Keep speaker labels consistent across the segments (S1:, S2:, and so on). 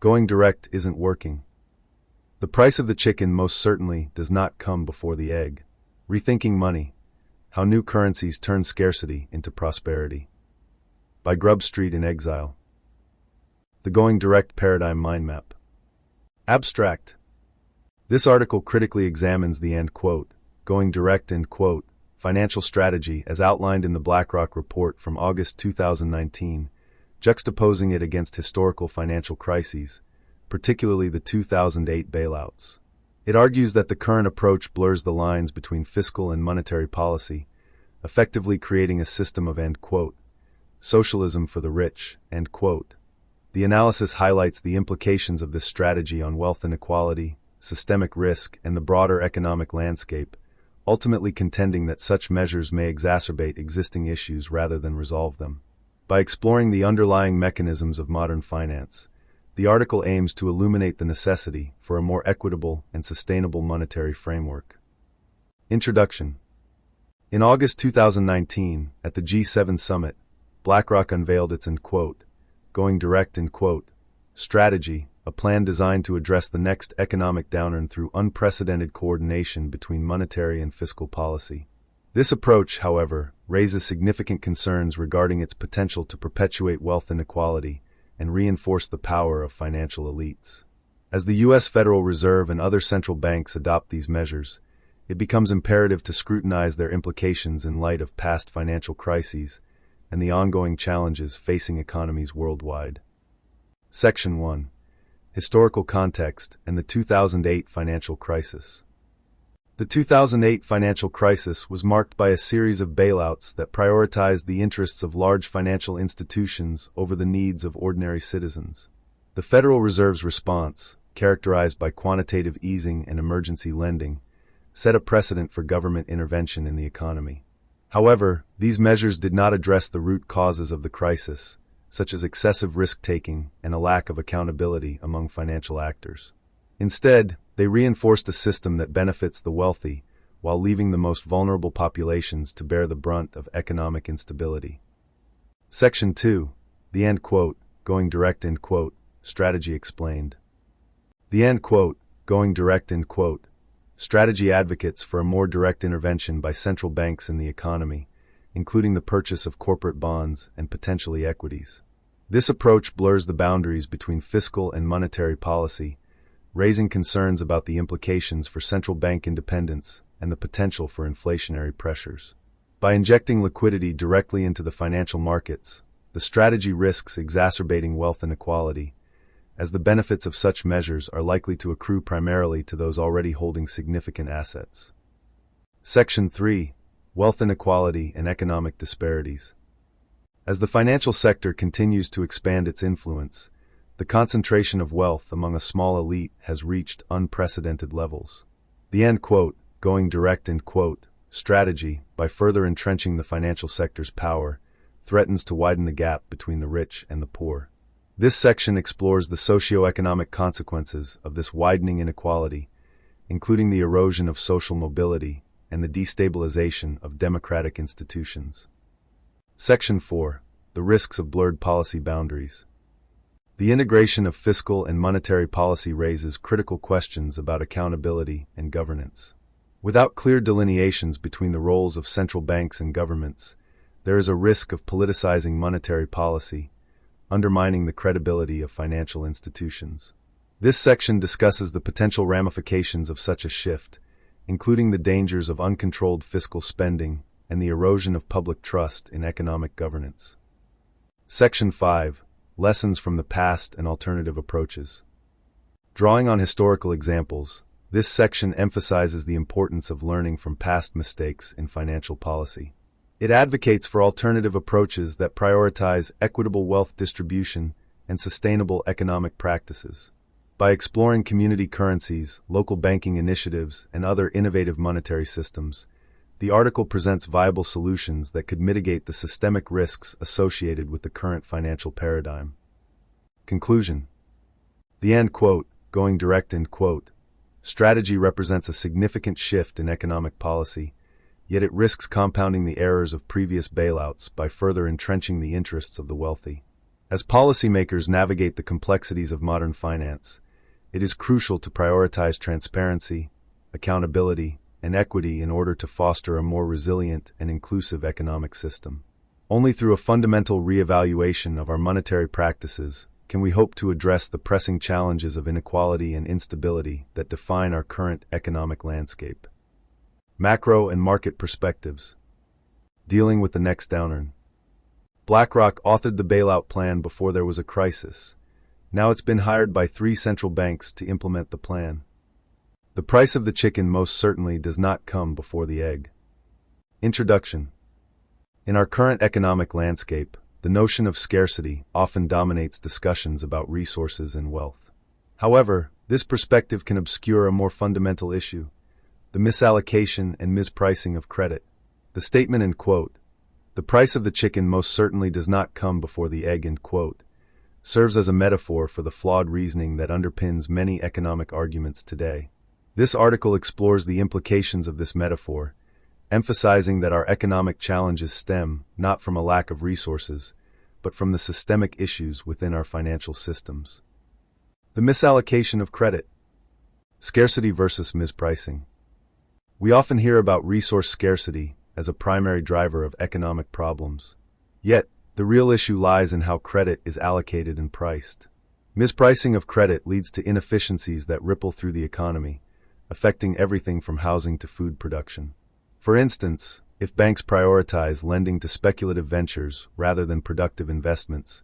S1: Going direct isn't working. The price of the chicken most certainly does not come before the egg. Rethinking Money: How New Currencies Turn Scarcity into Prosperity. By Grub Street in Exile. The Going Direct Paradigm Mind Map. Abstract. This article critically examines the going direct financial strategy as outlined in the BlackRock report from August 2019, juxtaposing it against historical financial crises, particularly the 2008 bailouts. It argues that the current approach blurs the lines between fiscal and monetary policy, effectively creating a system of socialism for the rich. The analysis highlights the implications of this strategy on wealth inequality, systemic risk, and the broader economic landscape, ultimately contending that such measures may exacerbate existing issues rather than resolve them. By exploring the underlying mechanisms of modern finance, the article aims to illuminate the necessity for a more equitable and sustainable monetary framework. Introduction. In August 2019, at the G7 summit, BlackRock unveiled its going direct strategy, a plan designed to address the next economic downturn through unprecedented coordination between monetary and fiscal policy. This approach, however, raises significant concerns regarding its potential to perpetuate wealth inequality and reinforce the power of financial elites. As the U.S. Federal Reserve and other central banks adopt these measures, it becomes imperative to scrutinize their implications in light of past financial crises and the ongoing challenges facing economies worldwide. Section 1. Historical Context and the 2008 Financial Crisis. The 2008 financial crisis was marked by a series of bailouts that prioritized the interests of large financial institutions over the needs of ordinary citizens. The Federal Reserve's response, characterized by quantitative easing and emergency lending, set a precedent for government intervention in the economy. However, these measures did not address the root causes of the crisis, such as excessive risk-taking and a lack of accountability among financial actors. Instead, they reinforced a system that benefits the wealthy while leaving the most vulnerable populations to bear the brunt of economic instability. Section 2. The going direct strategy explained. The going direct strategy advocates for a more direct intervention by central banks in the economy, including the purchase of corporate bonds and potentially equities. This approach blurs the boundaries between fiscal and monetary policy, raising concerns about the implications for central bank independence and the potential for inflationary pressures. By injecting liquidity directly into the financial markets, the strategy risks exacerbating wealth inequality, as the benefits of such measures are likely to accrue primarily to those already holding significant assets. Section 3. Wealth inequality and economic disparities. As the financial sector continues to expand its influence, the concentration of wealth among a small elite has reached unprecedented levels. The going direct strategy, by further entrenching the financial sector's power, threatens to widen the gap between the rich and the poor. This section explores the socio-economic consequences of this widening inequality, including the erosion of social mobility and the destabilization of democratic institutions. Section 4. The risks of blurred policy boundaries. The integration of fiscal and monetary policy raises critical questions about accountability and governance. Without clear delineations between the roles of central banks and governments, there is a risk of politicizing monetary policy, undermining the credibility of financial institutions. This section discusses the potential ramifications of such a shift, including the dangers of uncontrolled fiscal spending and the erosion of public trust in economic governance. Section 5. Lessons from the past and alternative approaches. Drawing on historical examples, this section emphasizes the importance of learning from past mistakes in financial policy. It advocates for alternative approaches that prioritize equitable wealth distribution and sustainable economic practices. By exploring community currencies, local banking initiatives, and other innovative monetary systems, the article presents viable solutions that could mitigate the systemic risks associated with the current financial paradigm. Conclusion. The going direct strategy represents a significant shift in economic policy, yet it risks compounding the errors of previous bailouts by further entrenching the interests of the wealthy. As policymakers navigate the complexities of modern finance, it is crucial to prioritize transparency, accountability, and equity in order to foster a more resilient and inclusive economic system. Only through a fundamental reevaluation of our monetary practices can we hope to address the pressing challenges of inequality and instability that define our current economic landscape. Macro and market perspectives. Dealing with the next downturn. BlackRock authored the bailout plan before there was a crisis. Now it's been hired by 3 central banks to implement the plan. The price of the chicken most certainly does not come before the egg. Introduction. In our current economic landscape, the notion of scarcity often dominates discussions about resources and wealth. However, this perspective can obscure a more fundamental issue: the misallocation and mispricing of credit. The statement in quote, "The price of the chicken most certainly does not come before the egg," end quote, serves as a metaphor for the flawed reasoning that underpins many economic arguments today. This article explores the implications of this metaphor, emphasizing that our economic challenges stem not from a lack of resources, but from the systemic issues within our financial systems. The misallocation of credit. Scarcity versus mispricing. We often hear about resource scarcity as a primary driver of economic problems. Yet, the real issue lies in how credit is allocated and priced. Mispricing of credit leads to inefficiencies that ripple through the economy, affecting everything from housing to food production. For instance, if banks prioritize lending to speculative ventures rather than productive investments,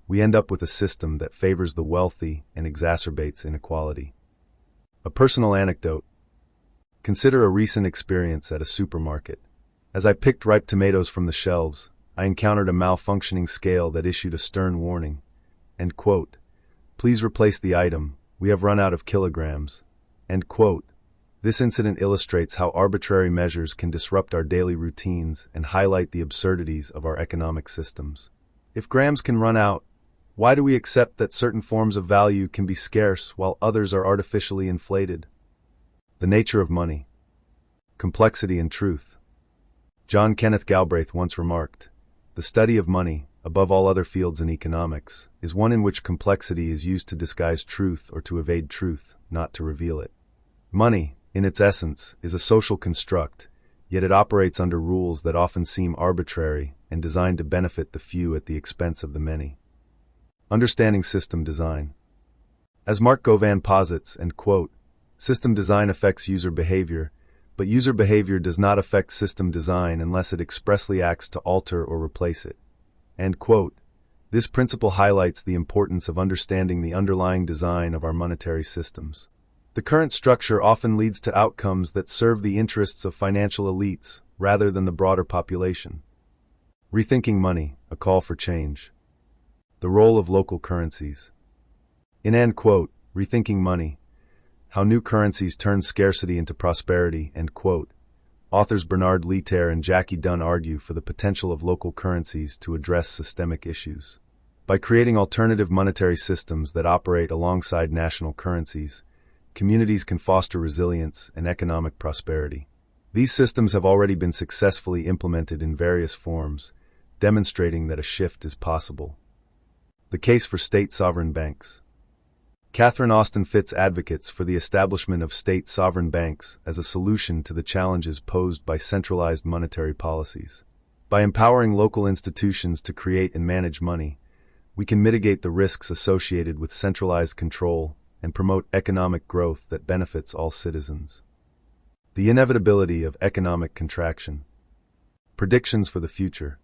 S1: we end up with a system that favors the wealthy and exacerbates inequality. A personal anecdote. Consider a recent experience at a supermarket. As I picked ripe tomatoes from the shelves, I encountered a malfunctioning scale that issued a stern warning. End quote. "Please replace the item. We have run out of kilograms." End quote. This incident illustrates how arbitrary measures can disrupt our daily routines and highlight the absurdities of our economic systems. If grams can run out, why do we accept that certain forms of value can be scarce while others are artificially inflated? The nature of money. Complexity and truth. John Kenneth Galbraith once remarked, "The study of money, above all other fields in economics, is one in which complexity is used to disguise truth or to evade truth, not to reveal it." Money, in its essence, is a social construct, yet it operates under rules that often seem arbitrary and designed to benefit the few at the expense of the many. Understanding system design. As Mark Govan posits, and quote, "System design affects user behavior, but user behavior does not affect system design unless it expressly acts to alter or replace it." End quote. This principle highlights the importance of understanding the underlying design of our monetary systems. The current structure often leads to outcomes that serve the interests of financial elites rather than the broader population. Rethinking money, a call for change. The role of local currencies. In end quote, Rethinking Money, How New Currencies Turn Scarcity into Prosperity, end quote, authors Bernard Lietaer and Jackie Dunn argue for the potential of local currencies to address systemic issues. By creating alternative monetary systems that operate alongside national currencies, communities can foster resilience and economic prosperity. These systems have already been successfully implemented in various forms, demonstrating that a shift is possible. The case for state sovereign banks. Catherine Austin Fitts advocates for the establishment of state sovereign banks as a solution to the challenges posed by centralized monetary policies. By empowering local institutions to create and manage money, we can mitigate the risks associated with centralized control and promote economic growth that benefits all citizens. The inevitability of economic contraction. Predictions for the future.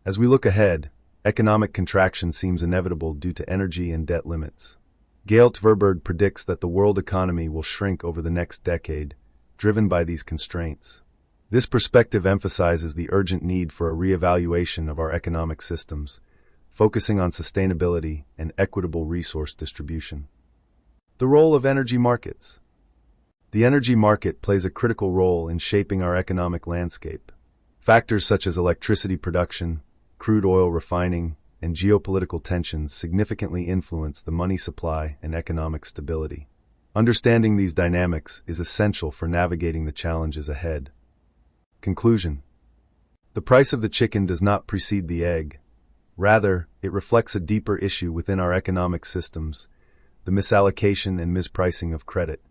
S1: As we look ahead, economic contraction seems inevitable due to energy and debt limits. Gail Tverberg predicts that the world economy will shrink over the next decade, driven by these constraints. This perspective emphasizes the urgent need for a reevaluation of our economic systems, focusing on sustainability and equitable resource distribution. The role of energy markets. The energy market plays a critical role in shaping our economic landscape. Factors such as electricity production, crude oil refining, and geopolitical tensions significantly influence the money supply and economic stability. Understanding these dynamics is essential for navigating the challenges ahead. Conclusion. The price of the chicken does not precede the egg. Rather, it reflects a deeper issue within our economic systems, the misallocation and mispricing of credit.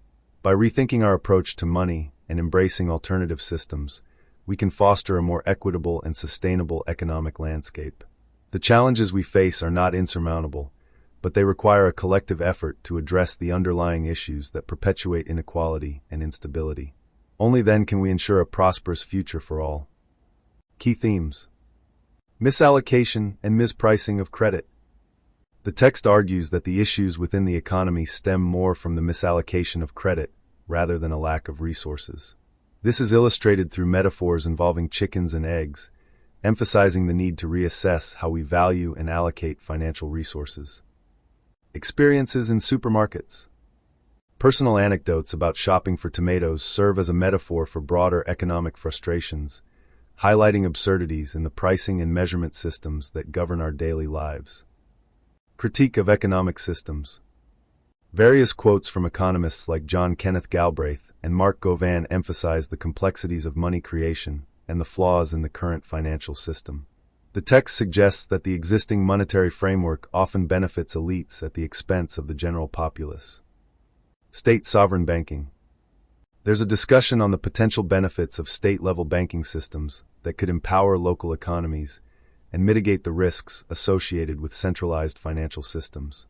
S1: By rethinking our approach to money and embracing alternative systems, we can foster a more equitable and sustainable economic landscape. The challenges we face are not insurmountable, but they require a collective effort to address the underlying issues that perpetuate inequality and instability. Only then can we ensure a prosperous future for all. Key themes: misallocation and mispricing of credit. The text argues that the issues within the economy stem more from the misallocation of credit rather than a lack of resources. This is illustrated through metaphors involving chickens and eggs, emphasizing the need to reassess how we value and allocate financial resources. Experiences in supermarkets. Personal anecdotes about shopping for tomatoes serve as a metaphor for broader economic frustrations, highlighting absurdities in the pricing and measurement systems that govern our daily lives. Critique of economic systems. Various quotes from economists like John Kenneth Galbraith and Mark Govan emphasize the complexities of money creation and the flaws in the current financial system. The text suggests that the existing monetary framework often benefits elites at the expense of the general populace. State sovereign banking. There's a discussion on the potential benefits of state-level banking systems that could empower local economies and mitigate the risks associated with centralized financial systems.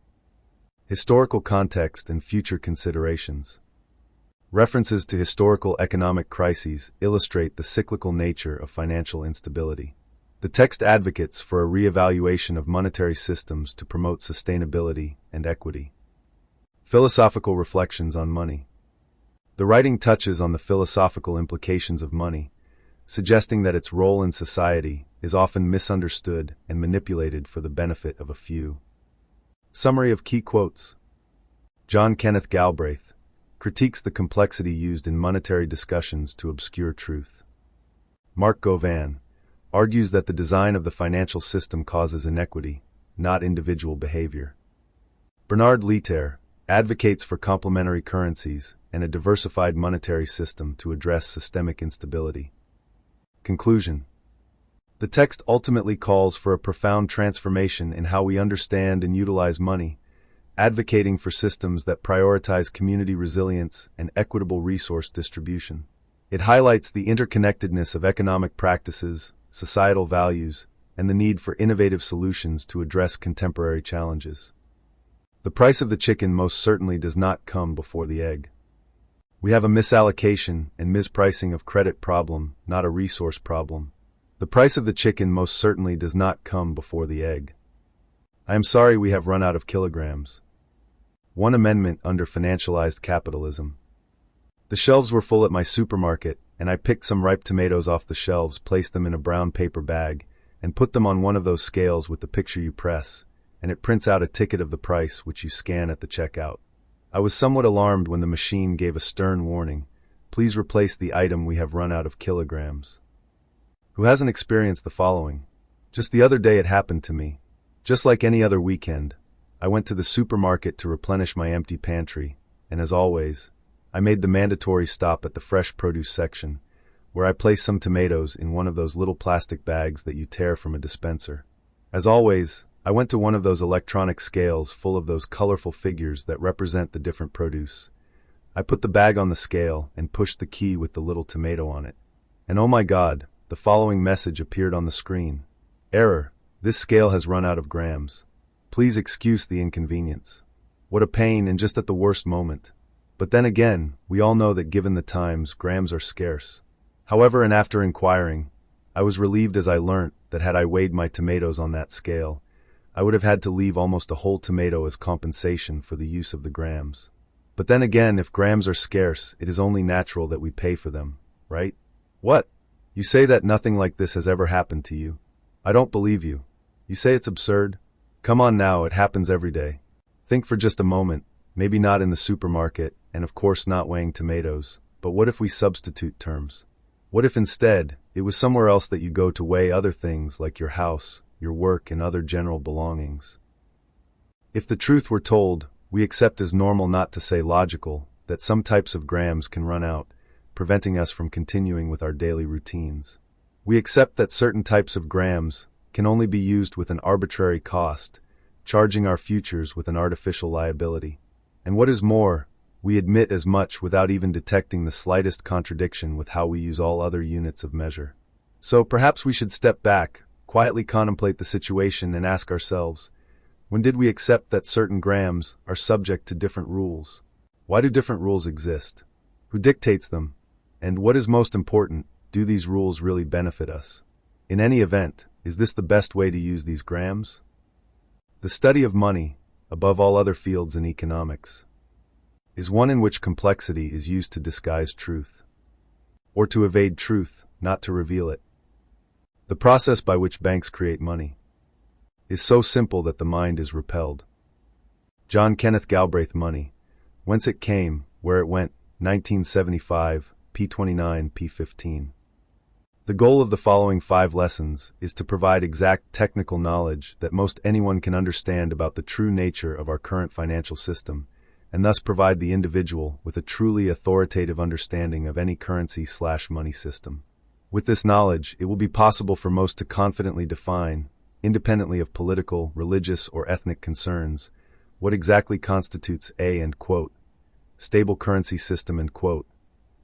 S1: Historical context and future considerations. References to historical economic crises illustrate the cyclical nature of financial instability. The text advocates for a re-evaluation of monetary systems to promote sustainability and equity. Philosophical reflections on money. The writing touches on the philosophical implications of money, suggesting that its role in society is often misunderstood and manipulated for the benefit of a few. Summary of key quotes. John Kenneth Galbraith critiques the complexity used in monetary discussions to obscure truth. Mark Govan argues that the design of the financial system causes inequity, not individual behavior. Bernard Lietaer advocates for complementary currencies and a diversified monetary system to address systemic instability. Conclusion. The text ultimately calls for a profound transformation in how we understand and utilize money, advocating for systems that prioritize community resilience and equitable resource distribution. It highlights the interconnectedness of economic practices, societal values, and the need for innovative solutions to address contemporary challenges. The price of the chicken most certainly does not come before the egg. We have a misallocation and mispricing of credit problem, not a resource problem. The price of the chicken most certainly does not come before the egg. I am sorry we have run out of kilograms. One amendment under financialized capitalism. The shelves were full at my supermarket, and I picked some ripe tomatoes off the shelves, placed them in a brown paper bag, and put them on one of those scales with the picture you press, and it prints out a ticket of the price which you scan at the checkout. I was somewhat alarmed when the machine gave a stern warning. Please replace the item, we have run out of kilograms. Who hasn't experienced the following? Just the other day it happened to me. Just like any other weekend, I went to the supermarket to replenish my empty pantry, and as always, I made the mandatory stop at the fresh produce section, where I placed some tomatoes in one of those little plastic bags that you tear from a dispenser. As always, I went to one of those electronic scales full of those colorful figures that represent the different produce. I put the bag on the scale and pushed the key with the little tomato on it. And oh my God, the following message appeared on the screen. Error. This scale has run out of grams. Please excuse the inconvenience. What a pain, and just at the worst moment. But then again, we all know that given the times, grams are scarce. However, and after inquiring, I was relieved as I learnt that had I weighed my tomatoes on that scale, I would have had to leave almost a whole tomato as compensation for the use of the grams. But then again, if grams are scarce, it is only natural that we pay for them, right? What? You say that nothing like this has ever happened to you. I don't believe you. You say it's absurd? Come on now, it happens every day. Think for just a moment, maybe not in the supermarket, and of course not weighing tomatoes, but what if we substitute terms? What if instead, it was somewhere else that you go to weigh other things like your house, your work, and other general belongings? If the truth were told, we accept as normal, not to say logical, that some types of grams can run out, preventing us from continuing with our daily routines. We accept that certain types of grams can only be used with an arbitrary cost, charging our futures with an artificial liability. And what is more, we admit as much without even detecting the slightest contradiction with how we use all other units of measure. So perhaps we should step back, quietly contemplate the situation, and ask ourselves, when did we accept that certain grams are subject to different rules? Why do different rules exist? Who dictates them? And what is most important, do these rules really benefit us? In any event, is this the best way to use these grams? The study of money, above all other fields in economics, is one in which complexity is used to disguise truth, or to evade truth, not to reveal it. The process by which banks create money is so simple that the mind is repelled. John Kenneth Galbraith Money, Whence It Came, Where It Went, 1975, p. 29, p. 15. The goal of the following 5 lessons is to provide exact technical knowledge that most anyone can understand about the true nature of our current financial system, and thus provide the individual with a truly authoritative understanding of any currency/money system. With this knowledge, it will be possible for most to confidently define, independently of political, religious, or ethnic concerns, what exactly constitutes a and quote, stable currency system and quote,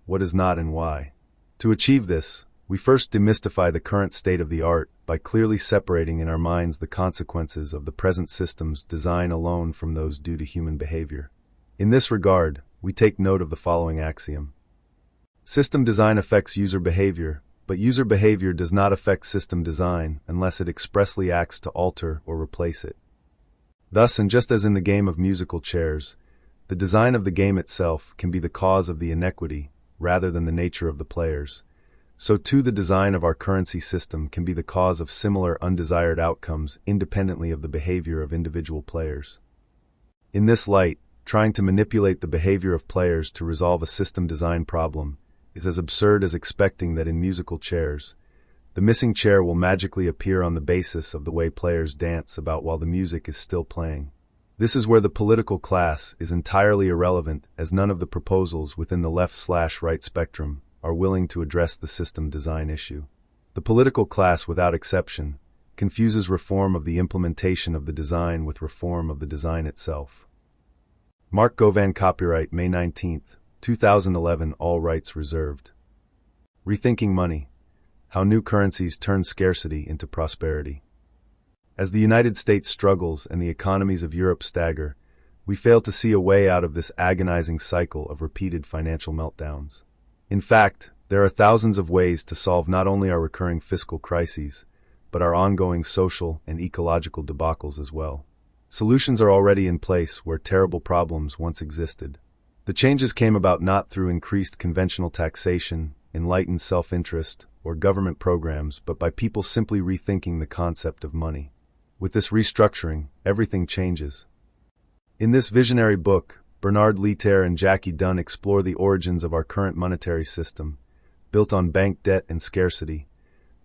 S1: what is not and why. To achieve this, we first demystify the current state of the art by clearly separating in our minds the consequences of the present system's design alone from those due to human behavior. In this regard, we take note of the following axiom. System design affects user behavior, but user behavior does not affect system design unless it expressly acts to alter or replace it. Thus, and just as in the game of musical chairs, the design of the game itself can be the cause of the inequity rather than the nature of the players, so too the design of our currency system can be the cause of similar undesired outcomes independently of the behavior of individual players. In this light, trying to manipulate the behavior of players to resolve a system design problem is as absurd as expecting that in musical chairs, the missing chair will magically appear on the basis of the way players dance about while the music is still playing. This is where the political class is entirely irrelevant, as none of the proposals within the left/right spectrum are willing to address the system design issue. The political class, without exception, confuses reform of the implementation of the design with reform of the design itself. Mark Govan, copyright May 19, 2011, all rights reserved. Rethinking Money: How New Currencies Turn Scarcity into Prosperity. As the United States struggles and the economies of Europe stagger, we fail to see a way out of this agonizing cycle of repeated financial meltdowns. In fact, there are thousands of ways to solve not only our recurring fiscal crises, but our ongoing social and ecological debacles as well. Solutions are already in place where terrible problems once existed. The changes came about not through increased conventional taxation, enlightened self-interest, or government programs, but by people simply rethinking the concept of money. With this restructuring, everything changes. In this visionary book, Bernard Lietaer and Jackie Dunn explore the origins of our current monetary system, built on bank debt and scarcity,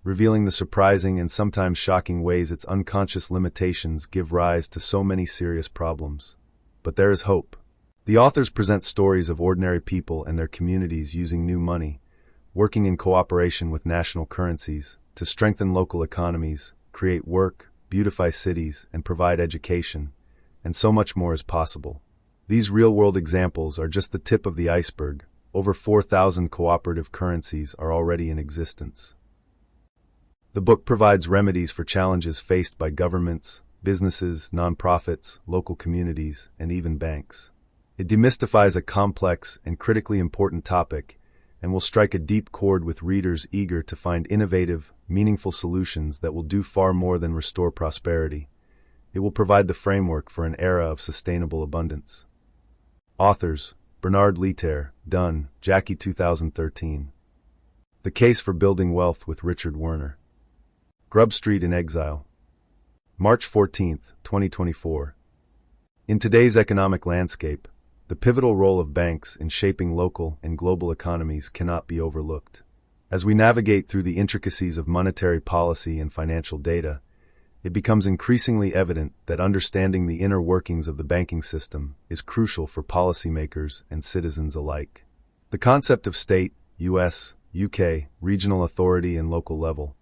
S1: revealing the surprising and sometimes shocking ways its unconscious limitations give rise to so many serious problems. But there is hope. The authors present stories of ordinary people and their communities using new money, working in cooperation with national currencies to strengthen local economies, create work, beautify cities, and provide education, and so much more is possible. These real-world examples are just the tip of the iceberg. Over 4,000 cooperative currencies are already in existence. The book provides remedies for challenges faced by governments, businesses, nonprofits, local communities, and even banks. It demystifies a complex and critically important topic and will strike a deep chord with readers eager to find innovative, meaningful solutions that will do far more than restore prosperity. It will provide the framework for an era of sustainable abundance. Authors: Bernard Lietaer, Dunn, Jackie 2013. The Case for Building Wealth with Richard Werner. Grub Street in Exile. March 14, 2024. In today's economic landscape, the pivotal role of banks in shaping local and global economies cannot be overlooked. As we navigate through the intricacies of monetary policy and financial data, it becomes increasingly evident that understanding the inner workings of the banking system is crucial for policymakers and citizens alike. The concept of state, US, UK, regional authority and local level,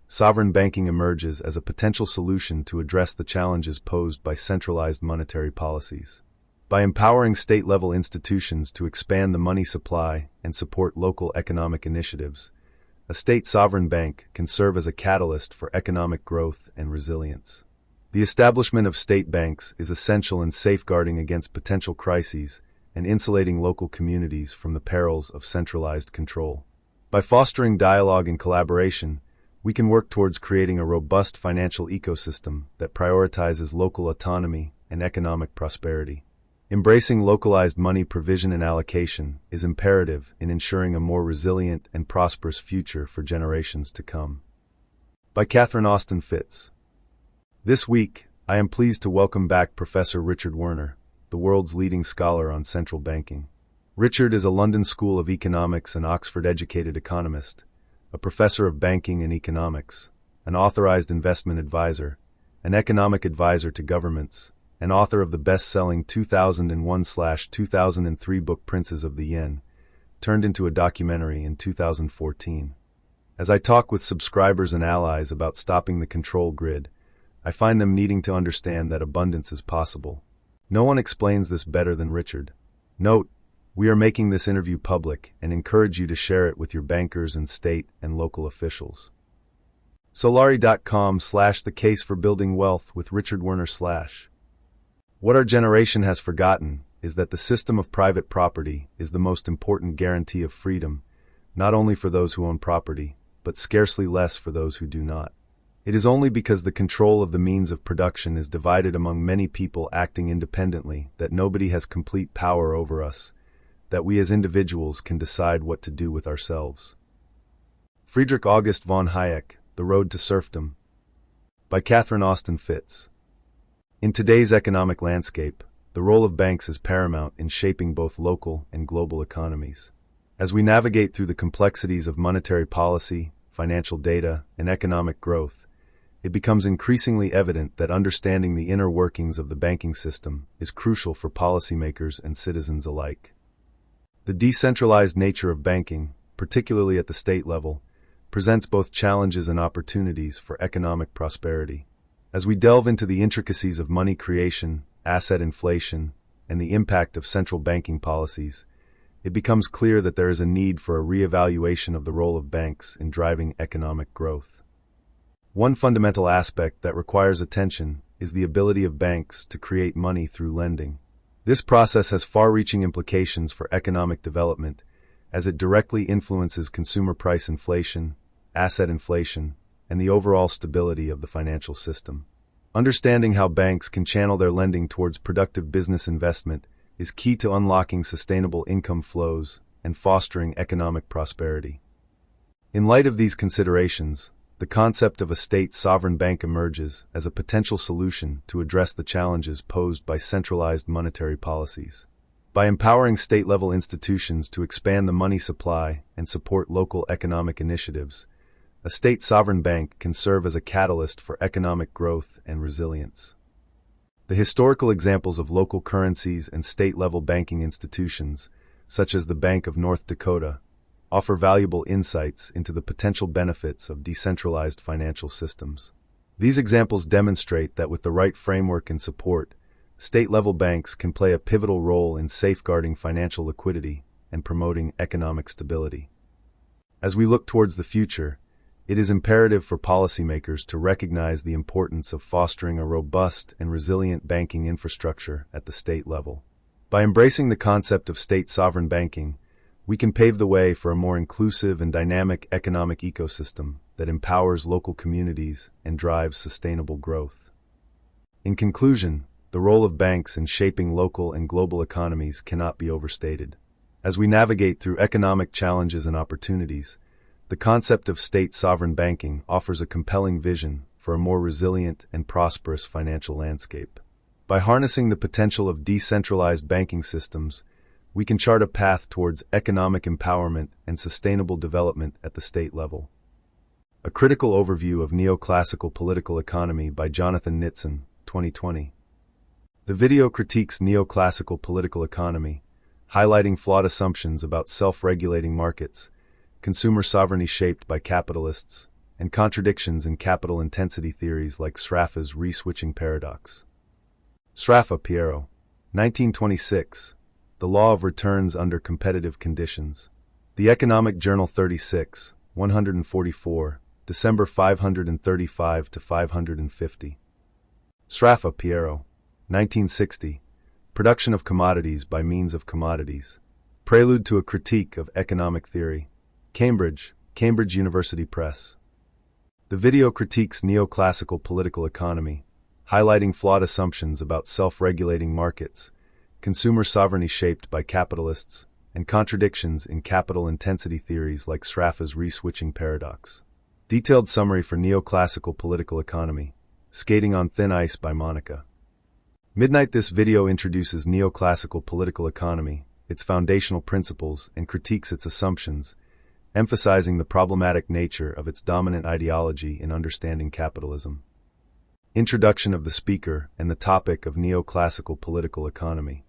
S1: sovereign banking emerges as a potential solution to address the challenges posed by centralized monetary policies. By empowering state-level institutions to expand the money supply and support local economic initiatives, a state sovereign bank can serve as a catalyst for economic growth and resilience. The establishment of state banks is essential in safeguarding against potential crises and insulating local communities from the perils of centralized control. By fostering dialogue and collaboration, we can work towards creating a robust financial ecosystem that prioritizes local autonomy and economic prosperity. Embracing localized money provision and allocation is imperative in ensuring a more resilient and prosperous future for generations to come. By Catherine Austin Fitts. This week, I am pleased to welcome back Professor Richard Werner, the world's leading scholar on central banking. Richard is a London School of Economics and Oxford-educated economist, a professor of banking and economics, an authorized investment advisor, an economic advisor to governments, and author of the best-selling 2001/2003 book Princes of the Yen, turned into a documentary in 2014. As I talk with subscribers and allies about stopping the control grid, I find them needing to understand that abundance is possible. No one explains this better than Richard. Note, we are making this interview public and encourage you to share it with your bankers and state and local officials. Solari.com/The Case for Building Wealth with Richard Werner / What our generation has forgotten is that the system of private property is the most important guarantee of freedom, not only for those who own property, but scarcely less for those who do not. It is only because the control of the means of production is divided among many people acting independently that nobody has complete power over us, that we as individuals can decide what to do with ourselves. Friedrich August von Hayek, The Road to Serfdom. By Catherine Austin Fitts. In today's economic landscape, the role of banks is paramount in shaping both local and global economies. As we navigate through the complexities of monetary policy, financial data, and economic growth, it becomes increasingly evident that understanding the inner workings of the banking system is crucial for policymakers and citizens alike. The decentralized nature of banking, particularly at the state level, presents both challenges and opportunities for economic prosperity. As we delve into the intricacies of money creation, asset inflation, and the impact of central banking policies, it becomes clear that there is a need for a reevaluation of the role of banks in driving economic growth. One fundamental aspect that requires attention is the ability of banks to create money through lending. This process has far-reaching implications for economic development, as it directly influences consumer price inflation, asset inflation, and the overall stability of the financial system. Understanding how banks can channel their lending towards productive business investment is key to unlocking sustainable income flows and fostering economic prosperity. In light of these considerations, the concept of a state sovereign bank emerges as a potential solution to address the challenges posed by centralized monetary policies. By empowering state-level institutions to expand the money supply and support local economic initiatives, a state sovereign bank can serve as a catalyst for economic growth and resilience. The historical examples of local currencies and state-level banking institutions, such as the Bank of North Dakota, offer valuable insights into the potential benefits of decentralized financial systems. These examples demonstrate that with the right framework and support, state-level banks can play a pivotal role in safeguarding financial liquidity and promoting economic stability. As we look towards the future, it is imperative for policymakers to recognize the importance of fostering a robust and resilient banking infrastructure at the state level. By embracing the concept of state sovereign banking, we can pave the way for a more inclusive and dynamic economic ecosystem that empowers local communities and drives sustainable growth. In conclusion, the role of banks in shaping local and global economies cannot be overstated. As we navigate through economic challenges and opportunities, the concept of state sovereign banking offers a compelling vision for a more resilient and prosperous financial landscape. By harnessing the potential of decentralized banking systems, we can chart a path towards economic empowerment and sustainable development at the state level. A critical overview of neoclassical political economy by Jonathan Nitzan, 2020. The video critiques neoclassical political economy, highlighting flawed assumptions about self-regulating markets consumer sovereignty shaped by capitalists, and contradictions in capital intensity theories like Sraffa's re-switching paradox. Sraffa, Piero. 1926. The Law of Returns Under Competitive Conditions. The Economic Journal 36, 144, December 535 to 550. Sraffa, Piero. 1960. Production of Commodities by Means of Commodities. Prelude to a Critique of Economic Theory. Cambridge, Cambridge University Press. The video critiques neoclassical political economy, highlighting flawed assumptions about self-regulating markets, consumer sovereignty shaped by capitalists, and contradictions in capital intensity theories like Sraffa's re-switching paradox. Detailed summary for neoclassical political economy. Skating on Thin Ice by Monica. Midnight. This video introduces neoclassical political economy, its foundational principles, and critiques its assumptions, emphasizing the problematic nature of its dominant ideology in understanding capitalism. Introduction of the speaker and the topic of neoclassical political economy.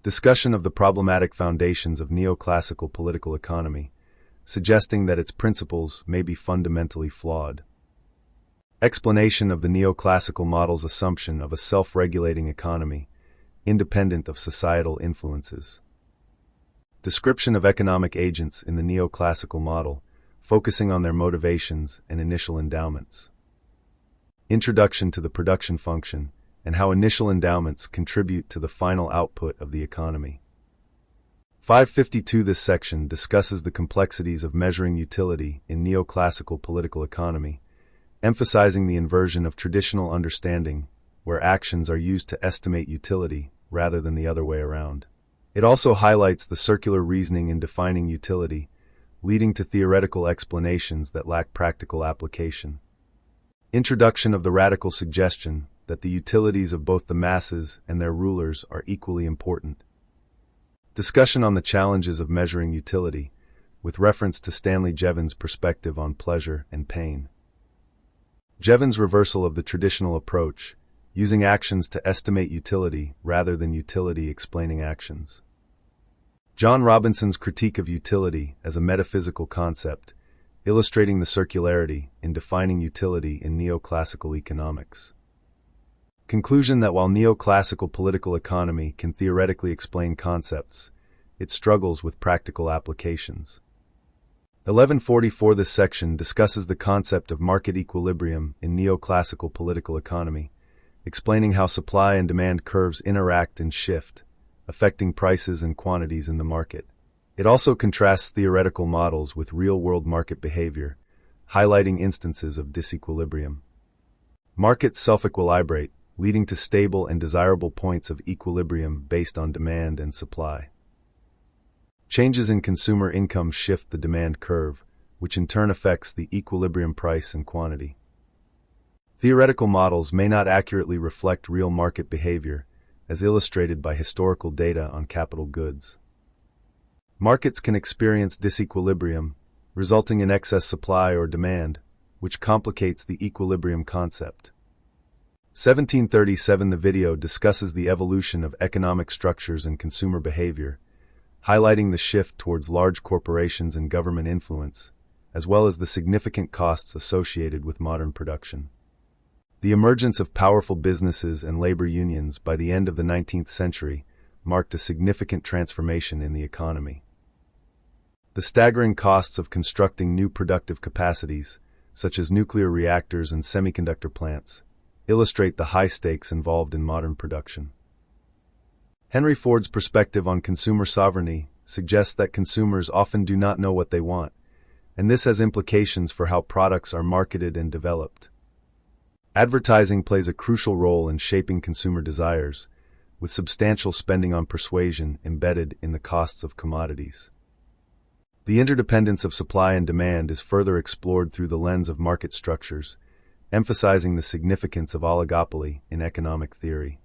S1: Discussion of the problematic foundations of neoclassical political economy, suggesting that its principles may be fundamentally flawed. Explanation of the neoclassical model's assumption of a self-regulating economy, independent of societal influences. Description of economic agents in the neoclassical model, focusing on their motivations and initial endowments. Introduction to the production function and how initial endowments contribute to the final output of the economy. 552. This section discusses the complexities of measuring utility in neoclassical political economy, emphasizing the inversion of traditional understanding, where actions are used to estimate utility rather than the other way around. It also highlights the circular reasoning in defining utility, leading to theoretical explanations that lack practical application. Introduction of the radical suggestion that the utilities of both the masses and their rulers are equally important. Discussion on the challenges of measuring utility, with reference to Stanley Jevons' perspective on pleasure and pain. Jevons' reversal of the traditional approach, using actions to estimate utility rather than utility explaining actions. John Robinson's critique of utility as a metaphysical concept, illustrating the circularity in defining utility in neoclassical economics. Conclusion that while neoclassical political economy can theoretically explain concepts, it struggles with practical applications. 1144. This section discusses the concept of market equilibrium in neoclassical political economy, explaining how supply and demand curves interact and shift, affecting prices and quantities in the market. It also contrasts theoretical models with real-world market behavior, highlighting instances of disequilibrium. Markets self-equilibrate, leading to stable and desirable points of equilibrium based on demand and supply. Changes in consumer income shift the demand curve, which in turn affects the equilibrium price and quantity. Theoretical models may not accurately reflect real market behavior, as illustrated by historical data on capital goods. Markets can experience disequilibrium, resulting in excess supply or demand, which complicates the equilibrium concept. 1737. The video discusses the evolution of economic structures and consumer behavior, highlighting the shift towards large corporations and government influence, as well as the significant costs associated with modern production. The emergence of powerful businesses and labor unions by the end of the 19th century marked a significant transformation in the economy. The staggering costs of constructing new productive capacities, such as nuclear reactors and semiconductor plants, illustrate the high stakes involved in modern production. Henry Ford's perspective on consumer sovereignty suggests that consumers often do not know what they want, and this has implications for how products are marketed and developed. Advertising plays a crucial role in shaping consumer desires, with substantial spending on persuasion embedded in the costs of commodities. The interdependence of supply and demand is further explored through the lens of market structures, emphasizing the significance of oligopoly in economic theory.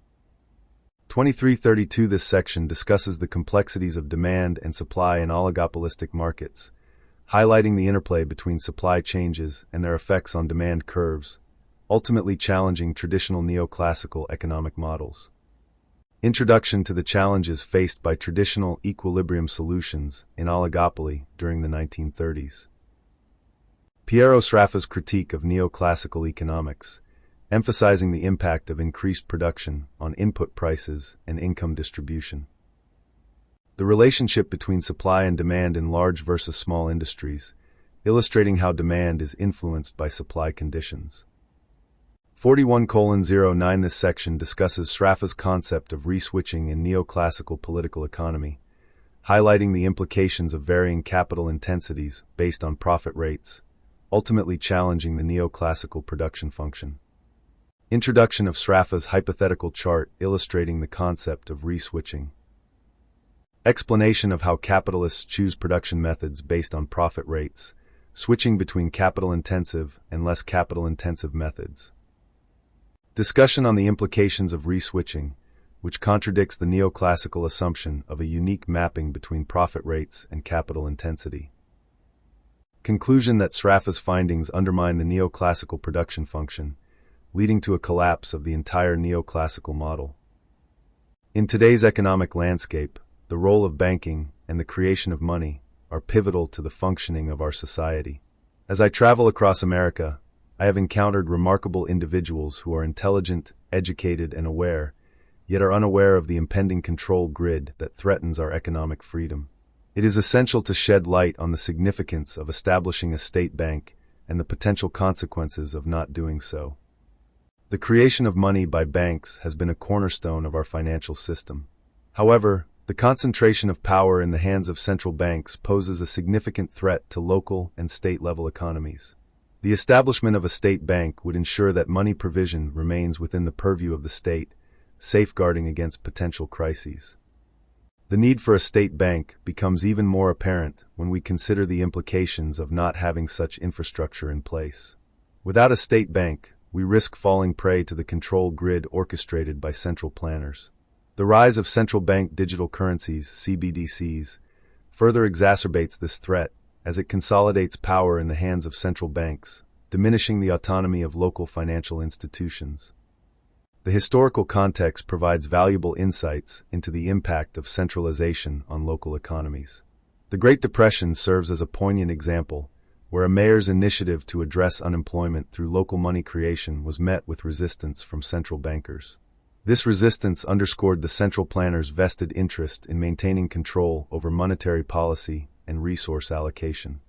S1: 2332. This section discusses the complexities of demand and supply in oligopolistic markets, highlighting the interplay between supply changes and their effects on demand curves, ultimately challenging traditional neoclassical economic models. Introduction to the challenges faced by traditional equilibrium solutions in oligopoly during the 1930s. Piero Sraffa's critique of neoclassical economics, emphasizing the impact of increased production on input prices and income distribution. The relationship between supply and demand in large versus small industries, illustrating how demand is influenced by supply conditions. 41:09 This section discusses Sraffa's concept of re-switching in neoclassical political economy, highlighting the implications of varying capital intensities based on profit rates, ultimately challenging the neoclassical production function. Introduction of Sraffa's hypothetical chart illustrating the concept of re-switching. Explanation of how capitalists choose production methods based on profit rates, switching between capital-intensive and less capital-intensive methods. Discussion on the implications of re-switching, which contradicts the neoclassical assumption of a unique mapping between profit rates and capital intensity. Conclusion that Sraffa's findings undermine the neoclassical production function, leading to a collapse of the entire neoclassical model. In today's economic landscape, the role of banking and the creation of money are pivotal to the functioning of our society. As I travel across America, I have encountered remarkable individuals who are intelligent, educated, and aware, yet are unaware of the impending control grid that threatens our economic freedom. It is essential to shed light on the significance of establishing a state bank and the potential consequences of not doing so. The creation of money by banks has been a cornerstone of our financial system. However, the concentration of power in the hands of central banks poses a significant threat to local and state-level economies. The establishment of a state bank would ensure that money provision remains within the purview of the state, safeguarding against potential crises. The need for a state bank becomes even more apparent when we consider the implications of not having such infrastructure in place. Without a state bank, we risk falling prey to the control grid orchestrated by central planners. The rise of central bank digital currencies, CBDCs, further exacerbates this threat as it consolidates power in the hands of central banks, diminishing the autonomy of local financial institutions. The historical context provides valuable insights into the impact of centralization on local economies. The Great Depression serves as a poignant example, where a mayor's initiative to address unemployment through local money creation was met with resistance from central bankers. This resistance underscored the central planners' vested interest in maintaining control over monetary policy and resource allocation.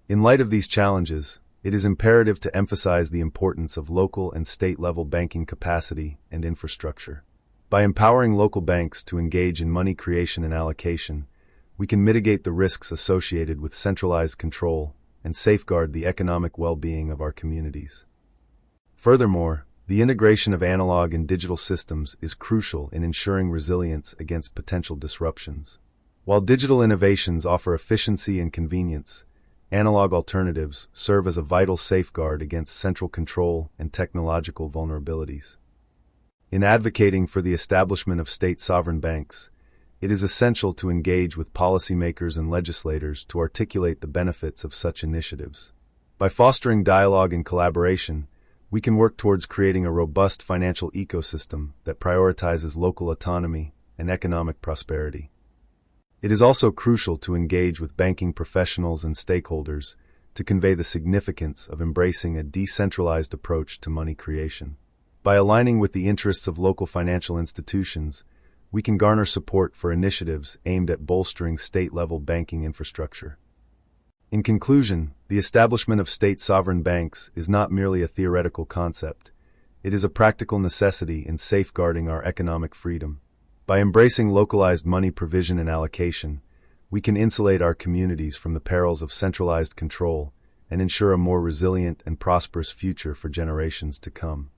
S1: In light of these challenges, it is imperative to emphasize the importance of local and state-level banking capacity and infrastructure. By empowering local banks to engage in money creation and allocation, we can mitigate the risks associated with centralized control and safeguard the economic well-being of our communities. Furthermore, the integration of analog and digital systems is crucial in ensuring resilience against potential disruptions. While digital innovations offer efficiency and convenience, analog alternatives serve as a vital safeguard against central control and technological vulnerabilities. In advocating for the establishment of state sovereign banks, it is essential to engage with policymakers and legislators to articulate the benefits of such initiatives. By fostering dialogue and collaboration, we can work towards creating a robust financial ecosystem that prioritizes local autonomy and economic prosperity. It is also crucial to engage with banking professionals and stakeholders to convey the significance of embracing a decentralized approach to money creation. By aligning with the interests of local financial institutions, we can garner support for initiatives aimed at bolstering state-level banking infrastructure. In conclusion, the establishment of state sovereign banks is not merely a theoretical concept. It is a practical necessity in safeguarding our economic freedom. By embracing localized money provision and allocation, we can insulate our communities from the perils of centralized control and ensure a more resilient and prosperous future for generations to come.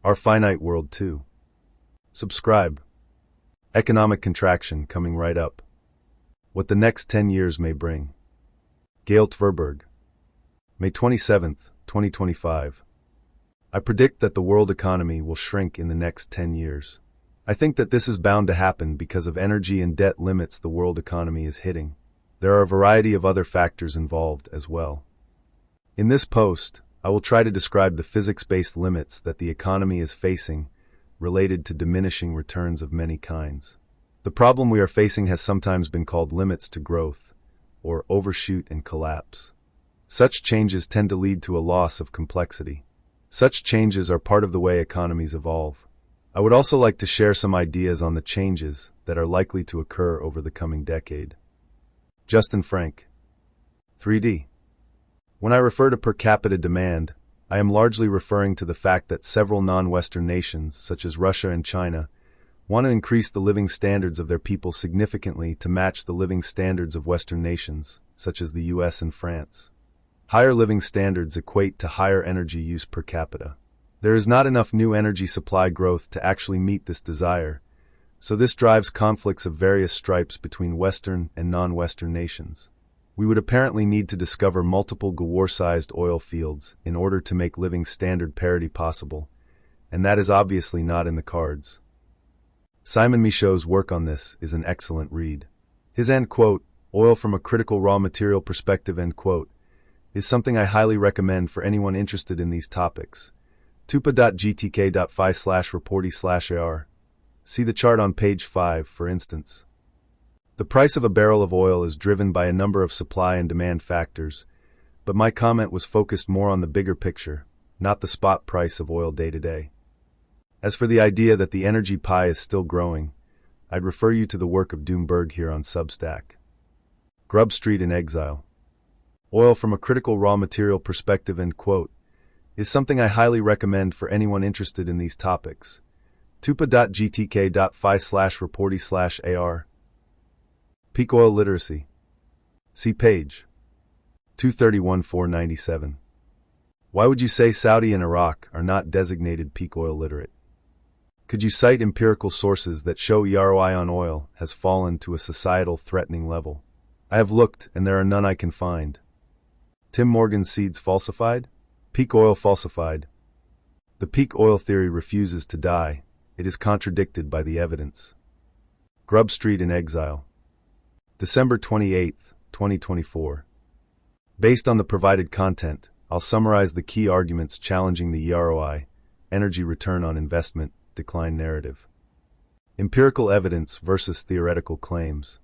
S1: Our finite world too. Subscribe. Economic contraction coming right up. What the next 10 years may bring. Gail Tverberg. May 27, 2025. I predict that the world economy will shrink in the next 10 years. I think that this is bound to happen because of energy and debt limits the world economy is hitting. There are a variety of other factors involved as well. In this post, I will try to describe the physics-based limits that the economy is facing related to diminishing returns of many kinds. The problem we are facing has sometimes been called limits to growth, or overshoot and collapse. Such changes tend to lead to a loss of complexity. Such changes are part of the way economies evolve. I would also like to share some ideas on the changes that are likely to occur over the coming decade. Justin Frank. 3D. When I refer to per capita demand, I am largely referring to the fact that several non-Western nations, such as Russia and China, want to increase the living standards of their people significantly to match the living standards of Western nations, such as the US and France. Higher living standards equate to higher energy use per capita. There is not enough new energy supply growth to actually meet this desire, so this drives conflicts of various stripes between Western and non-Western nations. We would apparently need to discover multiple Gawar-sized oil fields in order to make living standard parity possible, and that is obviously not in the cards. Simon Michaud's work on this is an excellent read. His end quote, "Oil from a critical raw material perspective," end quote, is something I highly recommend for anyone interested in these topics. tupa.gtk.fi/reporty/ar. See the chart on page 5, for instance. The price of a barrel of oil is driven by a number of supply and demand factors, but my comment was focused more on the bigger picture, not the spot price of oil day to day. As for the idea that the energy pie is still growing, I'd refer you to the work of Doomberg here on Substack. Grub Street in Exile. Oil from a critical raw material perspective, end quote, is something I highly recommend for anyone interested in these topics. tupa.gtk.fi/reporty/ar. Peak oil literacy. See page 231-497. Why would you say Saudi and Iraq are not designated peak oil literate? Could you cite empirical sources that show ROI on oil has fallen to a societal threatening level? I have looked, and there are none I can find. Tim Morgan's seeds falsified? Peak oil falsified. The peak oil theory refuses to die. It is contradicted by the evidence. Grub Street in Exile. December 28, 2024. Based on the provided content, I'll summarize the key arguments challenging the ROI, energy return on investment, decline narrative. Empirical evidence versus theoretical claims.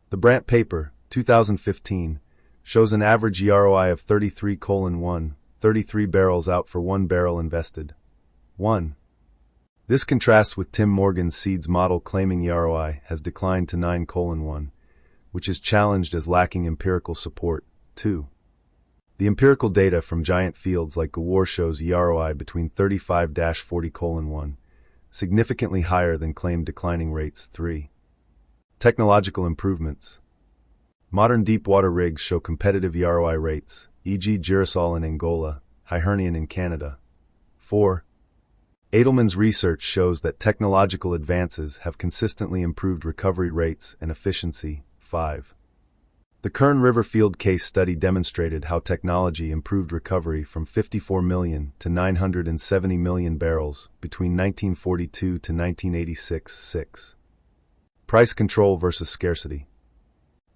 S1: The Brandt paper, 2015, shows an average ROI of 33:1, 33 barrels out for 1 barrel invested. 1. This contrasts with Tim Morgan's seeds model claiming ROI has declined to 9:1, which is challenged as lacking empirical support. 2. The empirical data from giant fields like Gawar shows ROI between 35-40:1, significantly higher than claimed declining rates. 3. Technological improvements. Modern deep-water rigs show competitive ROI rates, e.g. Girasol in Angola, Hibernian in Canada. 4. Edelman's research shows that technological advances have consistently improved recovery rates and efficiency. 5. The Kern River Field case study demonstrated how technology improved recovery from 54 million to 970 million barrels between 1942 to 1986. 6. Price control versus scarcity.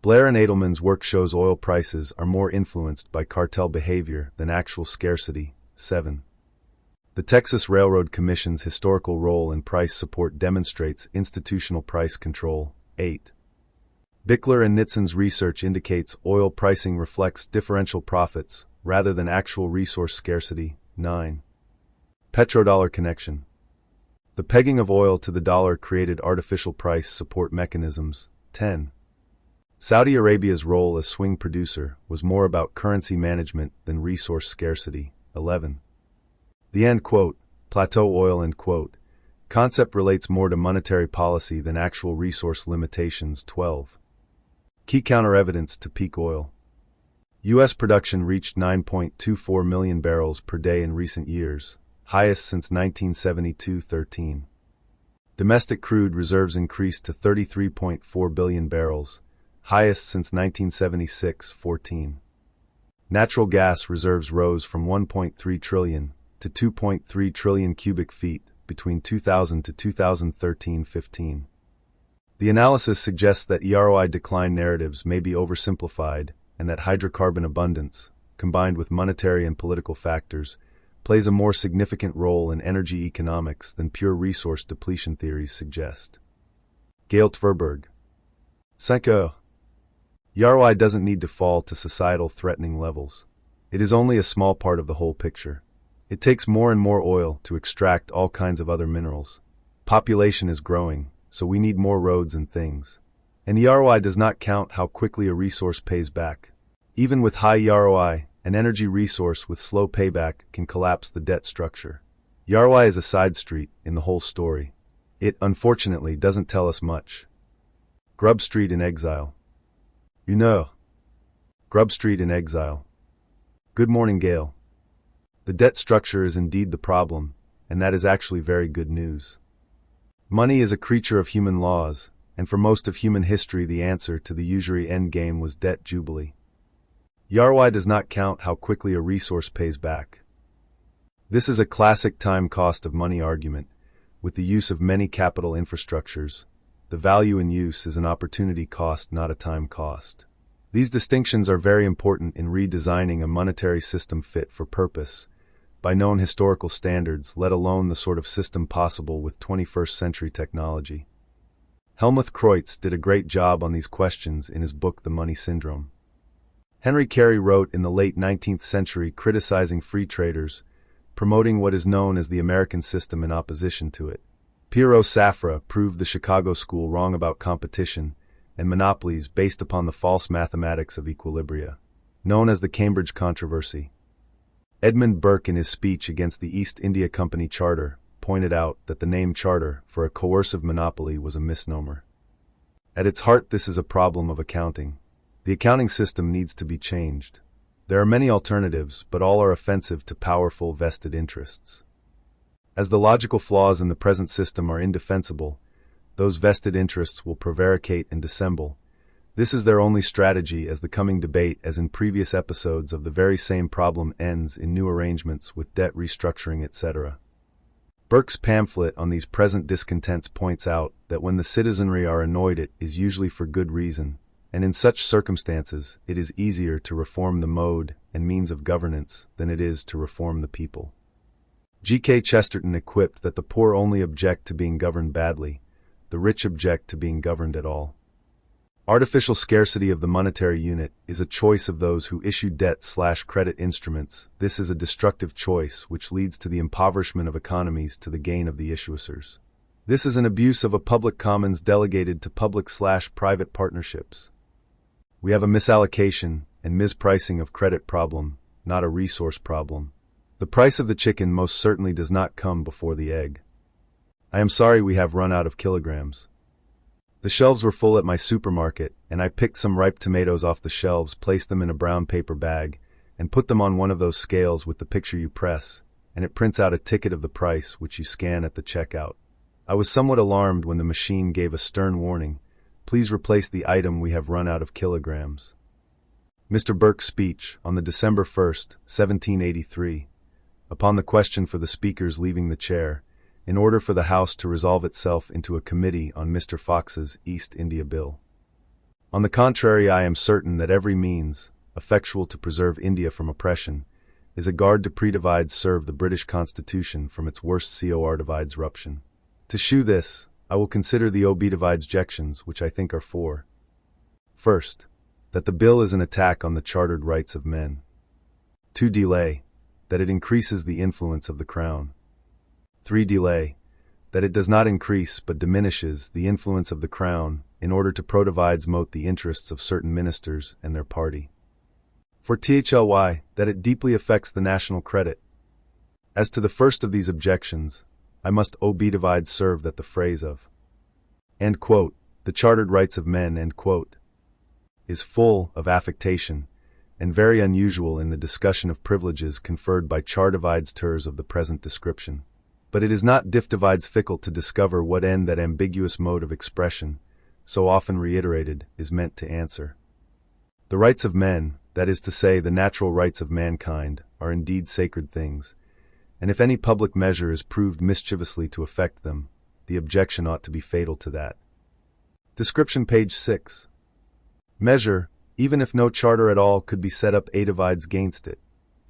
S1: Blair and Edelman's work shows oil prices are more influenced by cartel behavior than actual scarcity. 7. The Texas Railroad Commission's historical role in price support demonstrates institutional price control. 8. Bickler and Nitson's research indicates oil pricing reflects differential profits rather than actual resource scarcity. 9. Petrodollar connection. The pegging of oil to the dollar created artificial price support mechanisms. 10. Saudi Arabia's role as swing producer was more about currency management than resource scarcity. 11. The end quote, plateau oil end quote, concept relates more to monetary policy than actual resource limitations. 12. Key counter-evidence to peak oil. U.S. production reached 9.24 million barrels per day in recent years, highest since 1972-13. Domestic crude reserves increased to 33.4 billion barrels, highest since 1976-14. Natural gas reserves rose from 1.3 trillion to 2.3 trillion cubic feet between 2000 to 2013-15. The analysis suggests that ROI decline narratives may be oversimplified and that hydrocarbon abundance, combined with monetary and political factors, plays a more significant role in energy economics than pure resource depletion theories suggest. Gail Tverberg. 5. ROI doesn't need to fall to societal threatening levels. It is only a small part of the whole picture. It takes more and more oil to extract all kinds of other minerals. Population is growing, so we need more roads and things. And ROI does not count how quickly a resource pays back. Even with high ROI, an energy resource with slow payback can collapse the debt structure. ROI is a side street in the whole story. It, unfortunately, doesn't tell us much. Grub Street in exile. Grub Street in exile. Good morning, Gail. The debt structure is indeed the problem, and that is actually very good news. Money is a creature of human laws, and for most of human history the answer to the usury endgame was debt jubilee. ROI does not count how quickly a resource pays back. This is a classic time cost of money argument. With the use of many capital infrastructures, the value in use is an opportunity cost, not a time cost. These distinctions are very important in redesigning a monetary system fit for purpose, by known historical standards, let alone the sort of system possible with 21st century technology. Helmuth Kreutz did a great job on these questions in his book The Money Syndrome. Henry Carey wrote in the late 19th century criticizing free traders, promoting what is known as the American system in opposition to it. Piero Safra proved the Chicago school wrong about competition and monopolies based upon the false mathematics of equilibria, known as the Cambridge Controversy. Edmund Burke, in his speech against the East India Company Charter, pointed out that the name charter for a coercive monopoly was a misnomer. At its heart, this is a problem of accounting. The accounting system needs to be changed. There are many alternatives, but all are offensive to powerful vested interests. As the logical flaws in the present system are indefensible, those vested interests will prevaricate and dissemble. This is their only strategy, as the coming debate, as in previous episodes of the very same problem, ends in new arrangements with debt restructuring, etc. Burke's pamphlet on these present discontents points out that when the citizenry are annoyed, it is usually for good reason, and in such circumstances it is easier to reform the mode and means of governance than it is to reform the people. G.K. Chesterton equipped that the poor only object to being governed badly, the rich object to being governed at all. Artificial scarcity of the monetary unit is a choice of those who issue debt/credit instruments. This is a destructive choice which leads to the impoverishment of economies to the gain of the issuers. This is an abuse of a public commons delegated to public/private partnerships. We have a misallocation and mispricing of credit problem, not a resource problem. The price of the chicken most certainly does not come before the egg. I am sorry we have run out of kilograms. The shelves were full at my supermarket, and I picked some ripe tomatoes off the shelves, placed them in a brown paper bag, and put them on one of those scales with the picture you press, and it prints out a ticket of the price which you scan at the checkout. I was somewhat alarmed when the machine gave a stern warning, "Please replace the item, we have run out of kilograms." Mr. Burke's speech on the December 1st, 1783, upon the question for the Speaker's leaving the chair, in order for the House to resolve itself into a committee on Mr. Fox's East India Bill. On the contrary, I am certain that every means, effectual to preserve India from oppression, is a guard to pre-divides serve the British Constitution from its worst COR divides ruption. To shew this, I will consider the OB divides objections, which I think are four. First, that the bill is an attack on the chartered rights of men. 2. Delay, that it increases the influence of the Crown. 3. Delay, that it does not increase but diminishes the influence of the Crown in order to pro-divides mote the interests of certain ministers and their party. 4. Thly, that it deeply affects the national credit. As to the first of these objections, I must OB divides serve that the phrase of end quote, the chartered rights of men end quote, is full of affectation and very unusual in the discussion of privileges conferred by char-divides terms of the present description. But it is not divides fickle to discover what end that ambiguous mode of expression, so often reiterated, is meant to answer. The rights of men, that is to say, the natural rights of mankind, are indeed sacred things, and if any public measure is proved mischievously to affect them, the objection ought to be fatal to that. Description, page 6. Measure, even if no charter at all could be set up, divides against it.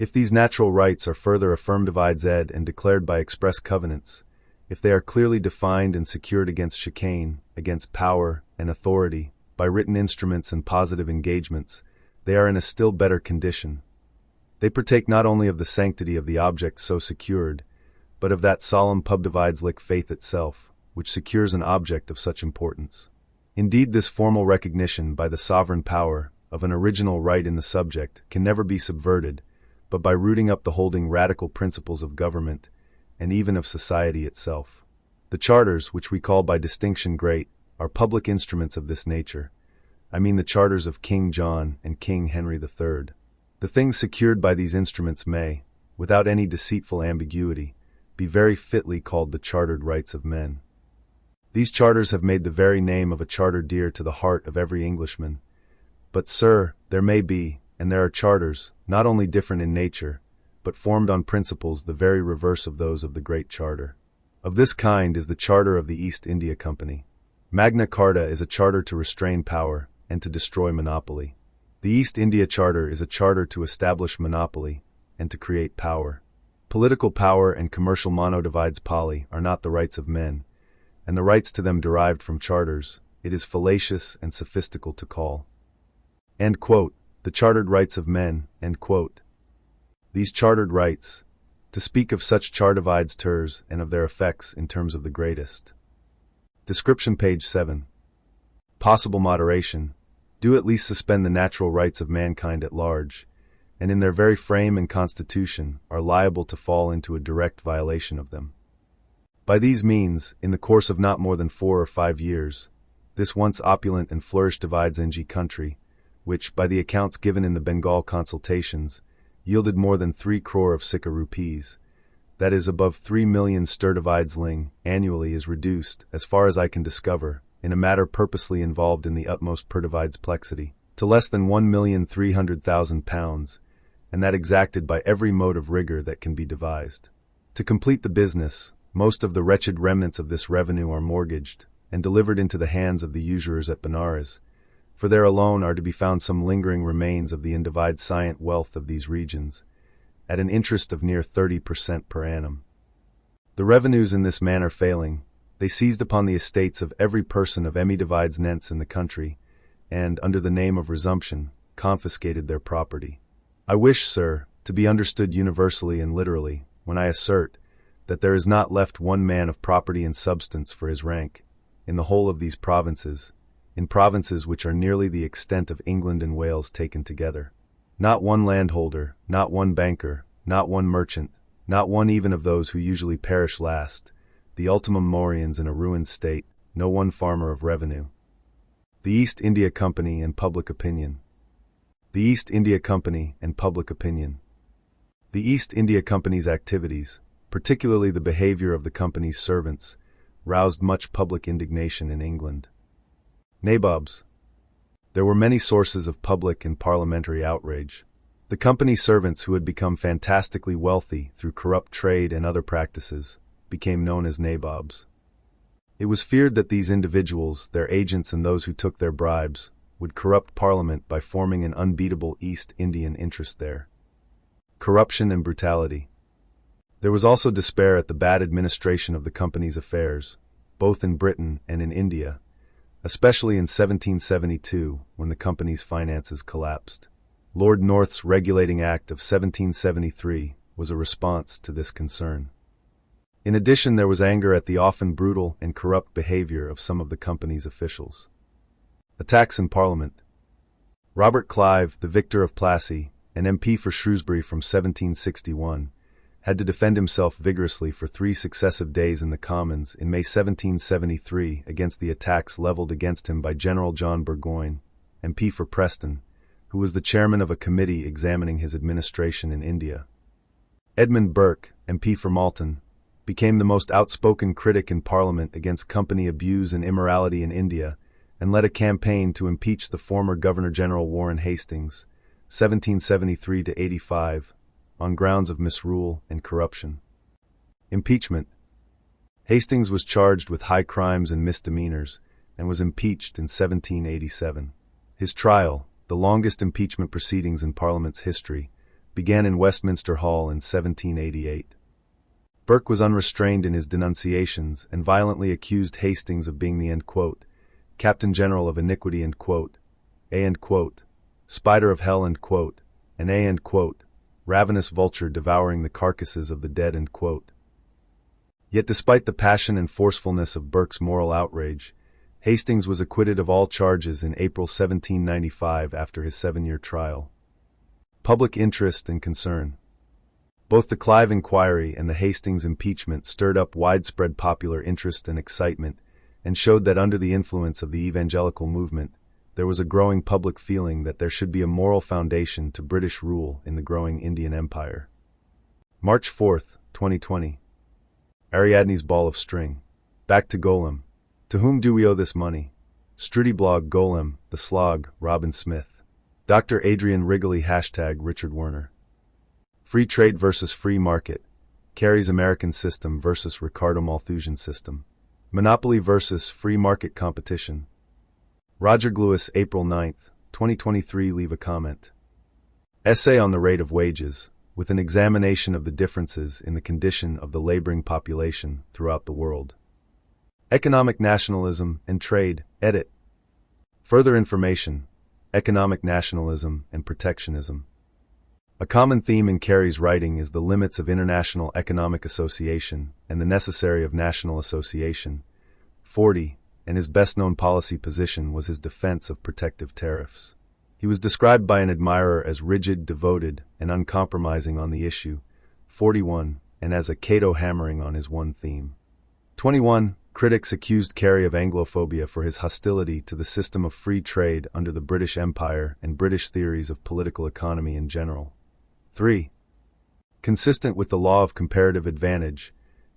S1: If these natural rights are further affirmed divides ed and declared by express covenants, if they are clearly defined and secured against chicane, against power and authority, by written instruments and positive engagements, they are in a still better condition. They partake not only of the sanctity of the object so secured, but of that solemn pub divides like faith itself, which secures an object of such importance. Indeed, this formal recognition by the sovereign power of an original right in the subject can never be subverted, but by rooting up the holding radical principles of government, and even of society itself. The charters, which we call by distinction great, are public instruments of this nature. I mean the charters of King John and King Henry III. The things secured by these instruments may, without any deceitful ambiguity, be very fitly called the chartered rights of men. These charters have made the very name of a charter dear to the heart of every Englishman. But, sir, there may be, and there are charters, not only different in nature, but formed on principles the very reverse of those of the Great Charter. Of this kind is the Charter of the East India Company. Magna Carta is a charter to restrain power and to destroy monopoly. The East India Charter is a charter to establish monopoly and to create power. Political power and commercial monodivides poly are not the rights of men, and the rights to them derived from charters, it is fallacious and sophistical to call. End quote. The chartered rights of men, end quote. These chartered rights, to speak of such chardivides terms and of their effects in terms of the greatest. Description page 7. Possible moderation, do at least suspend the natural rights of mankind at large, and in their very frame and constitution are liable to fall into a direct violation of them. By these means, in the course of not more than 4 or 5 years, this once opulent and flourished divides NG country, which, by the accounts given in the Bengal consultations, yielded more than 3 crore of Sikka rupees, that is above 3 million sterdivides ling, annually is reduced, as far as I can discover, in a matter purposely involved in the utmost perdivides plexity, to less than 1,300,000 pounds, and that exacted by every mode of rigor that can be devised. To complete the business, most of the wretched remnants of this revenue are mortgaged, and delivered into the hands of the usurers at Benares, for there alone are to be found some lingering remains of the individe scient wealth of these regions, at an interest of near 30% per annum. The revenues in this manner failing, they seized upon the estates of every person of Emi divides nents in the country, and, under the name of resumption, confiscated their property. I wish, sir, to be understood universally and literally, when I assert that there is not left one man of property and substance for his rank, in the whole of these provinces, in provinces which are nearly the extent of England and Wales taken together. Not one landholder, not one banker, not one merchant, not one even of those who usually perish last, the ultimum moriens in a ruined state, no one farmer of revenue. The East India Company and public opinion. The East India Company and public opinion. The East India Company's activities, particularly the behavior of the company's servants, roused much public indignation in England. Nabobs. There were many sources of public and parliamentary outrage. The company's servants, who had become fantastically wealthy through corrupt trade and other practices, became known as nabobs. It was feared that these individuals, their agents and those who took their bribes, would corrupt Parliament by forming an unbeatable East Indian interest there. Corruption and brutality. There was also despair at the bad administration of the company's affairs, both in Britain and in India, especially in 1772, when the company's finances collapsed. Lord North's Regulating Act of 1773 was a response to this concern. In addition, there was anger at the often brutal and corrupt behavior of some of the company's officials. Attacks in Parliament. Robert Clive, the victor of Plassey, an MP for Shrewsbury from 1761, had to defend himself vigorously for 3 successive days in the Commons in May 1773 against the attacks levelled against him by General John Burgoyne, MP for Preston, who was the chairman of a committee examining his administration in India. Edmund Burke, MP for Malton, became the most outspoken critic in Parliament against company abuse and immorality in India, and led a campaign to impeach the former Governor-General Warren Hastings, 1773-85, on grounds of misrule and corruption. Impeachment. Hastings was charged with high crimes and misdemeanors, and was impeached in 1787. His trial, the longest impeachment proceedings in Parliament's history, began in Westminster Hall in 1788. Burke was unrestrained in his denunciations and violently accused Hastings of being the end quote, Captain General of Iniquity end quote, a end quote, Spider of Hell end quote, and a end quote, ravenous vulture devouring the carcasses of the dead end quote. Yet despite the passion and forcefulness of Burke's moral outrage, Hastings was acquitted of all charges in April 1795 after his 7-year trial. Public interest and concern. Both the Clive inquiry and the Hastings impeachment stirred up widespread popular interest and excitement and showed that under the influence of the evangelical movement, there was a growing public feeling that there should be a moral foundation to British rule in the growing Indian Empire. March 4, 2020. Ariadne's ball of string. Back to Golem. To whom do we owe this money? Strudyblog Golem, The Slog, Robin Smith. Dr. Adrian Wrigley # Richard Werner. Free trade versus free market. Carey's American system versus Ricardo Malthusian system. Monopoly versus free market competition. Roger Glewis, April 9, 2023. Leave a comment. Essay on the rate of wages, with an examination of the differences in the condition of the laboring population throughout the world. Economic Nationalism and Trade, edit. Further information, Economic Nationalism and Protectionism. A common theme in Carey's writing is the limits of international economic association and the necessary of national association. 40, and his best-known policy position was his defense of protective tariffs. He was described by an admirer as rigid, devoted, and uncompromising on the issue. 41, and as a Cato hammering on his one theme. 21, critics accused Carey of Anglophobia for his hostility to the system of free trade under the British Empire and British theories of political economy in general. 3. Consistent with the law of comparative advantage,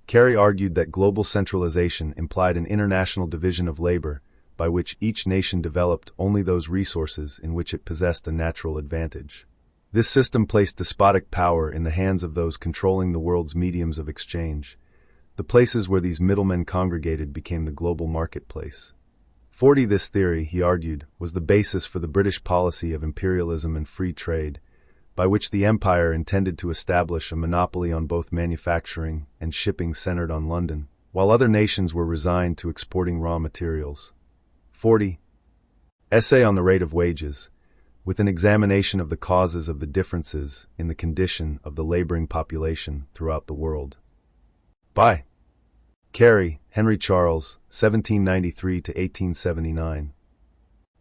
S1: Carey argued that global centralization implied an international division of labor by which each nation developed only those resources in which it possessed a natural advantage. This system placed despotic power in the hands of those controlling the world's mediums of exchange. The places where these middlemen congregated became the global marketplace. 40. This theory, he argued, was the basis for the British policy of imperialism and free trade, by which the empire intended to establish a monopoly on both manufacturing and shipping centered on London, while other nations were resigned to exporting raw materials. 40. Essay on the rate of wages, with an examination of the causes of the differences in the condition of the laboring population throughout the world. By Carey, Henry Charles, 1793 to 1879.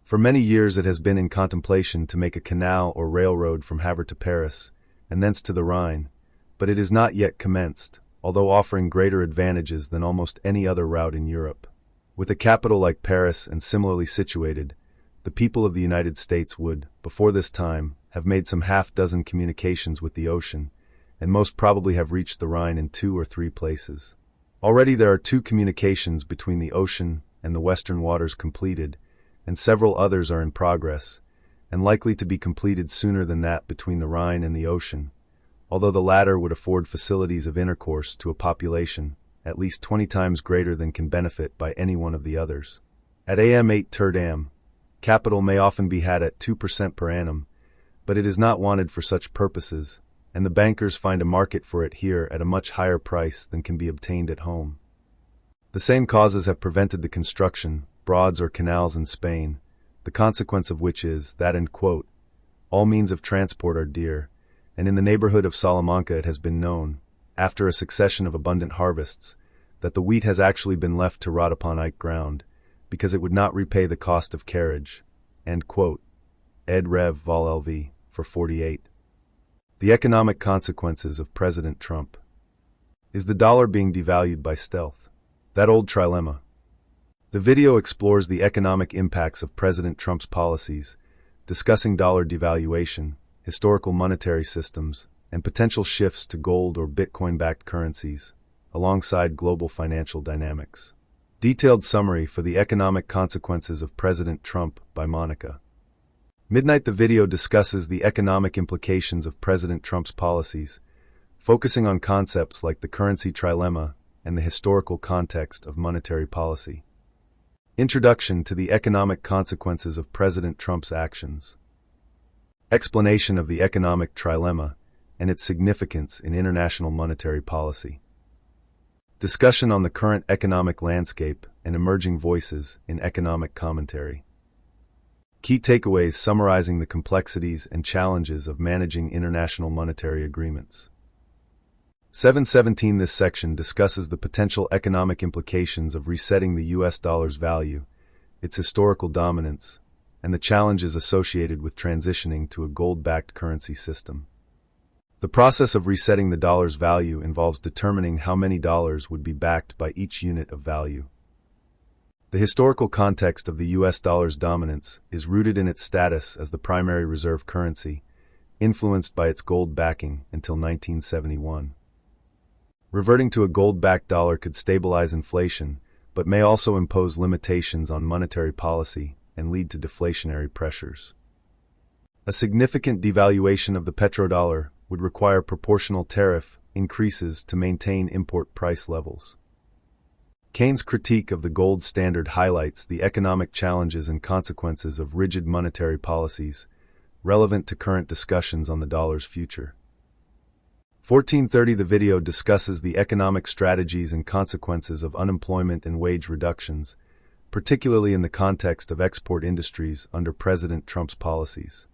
S1: For many years it has been in contemplation to make a canal or railroad from Havre to Paris, and thence to the Rhine, but it is not yet commenced, although offering greater advantages than almost any other route in Europe. With a capital like Paris and similarly situated, the people of the United States would, before this time, have made some half-dozen communications with the ocean, and most probably have reached the Rhine in 2 or 3 places. Already there are 2 communications between the ocean and the western waters completed, and several others are in progress, and likely to be completed sooner than that between the Rhine and the ocean, although the latter would afford facilities of intercourse to a population at least 20 times greater than can benefit by any one of the others. At AM 8 Turdam, capital may often be had at 2% per annum, but it is not wanted for such purposes, and the bankers find a market for it here at a much higher price than can be obtained at home. The same causes have prevented the construction, broads or canals in Spain, the consequence of which is that, end quote, all means of transport are dear, and in the neighborhood of Salamanca it has been known, after a succession of abundant harvests, that the wheat has actually been left to rot upon Ike ground, because it would not repay the cost of carriage, end quote, ed Rev. Vol. LV. for 48. The economic consequences of President Trump. Is the dollar being devalued by stealth? That old trilemma. The video explores the economic impacts of President Trump's policies, discussing dollar devaluation, historical monetary systems, and potential shifts to gold or Bitcoin-backed currencies, alongside global financial dynamics. Detailed summary for the economic consequences of President Trump by Monica. Midnight. The video discusses the economic implications of President Trump's policies, focusing on concepts like the currency trilemma and the historical context of monetary policy. Introduction to the economic consequences of President Trump's actions. Explanation of the economic trilemma and its significance in international monetary policy. Discussion on the current economic landscape and emerging voices in economic commentary. Key takeaways summarizing the complexities and challenges of managing international monetary agreements. 717. This section discusses the potential economic implications of resetting the US dollar's value, its historical dominance, and the challenges associated with transitioning to a gold-backed currency system. The process of resetting the dollar's value involves determining how many dollars would be backed by each unit of value. The historical context of the US dollar's dominance is rooted in its status as the primary reserve currency, influenced by its gold backing until 1971. Reverting to a gold-backed dollar could stabilize inflation, but may also impose limitations on monetary policy and lead to deflationary pressures. A significant devaluation of the petrodollar would require proportional tariff increases to maintain import price levels. Keynes' critique of the gold standard highlights the economic challenges and consequences of rigid monetary policies, relevant to current discussions on the dollar's future. 1430. The video discusses the economic strategies and consequences of unemployment and wage reductions, particularly in the context of export industries under President Trump's policies.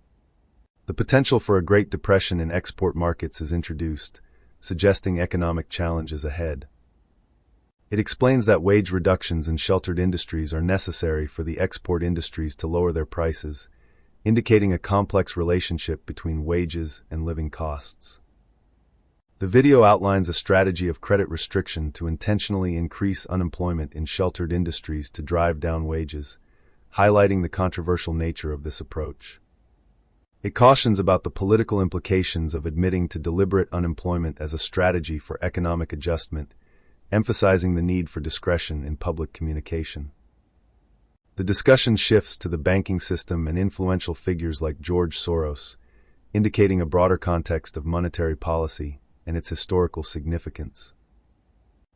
S1: The potential for a Great Depression in export markets is introduced, suggesting economic challenges ahead. It explains that wage reductions in sheltered industries are necessary for the export industries to lower their prices, indicating a complex relationship between wages and living costs. The video outlines a strategy of credit restriction to intentionally increase unemployment in sheltered industries to drive down wages, highlighting the controversial nature of this approach. It cautions about the political implications of admitting to deliberate unemployment as a strategy for economic adjustment, emphasizing the need for discretion in public communication. The discussion shifts to the banking system and influential figures like George Soros, indicating a broader context of monetary policy and its historical significance.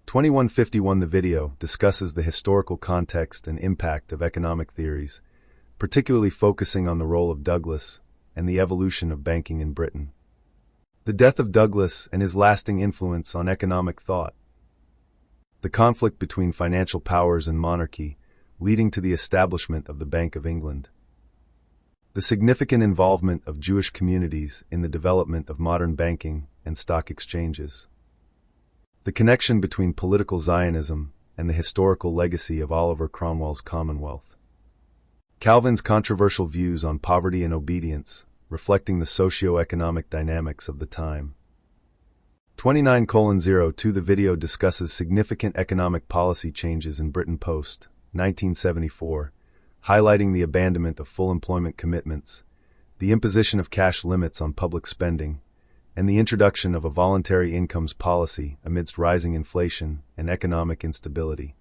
S1: 2151. The video discusses the historical context and impact of economic theories, particularly focusing on the role of Douglas and the evolution of banking in Britain. The death of Douglas and his lasting influence on economic thought. The conflict between financial powers and monarchy, leading to the establishment of the Bank of England. The significant involvement of Jewish communities in the development of modern banking and stock exchanges. The connection between political Zionism and the historical legacy of Oliver Cromwell's Commonwealth. Calvin's controversial views on poverty and obedience, reflecting the socio-economic dynamics of the time. 29:02. The video discusses significant economic policy changes in Britain post-1974, highlighting the abandonment of full employment commitments, the imposition of cash limits on public spending, and the introduction of a voluntary incomes policy amidst rising inflation and economic instability.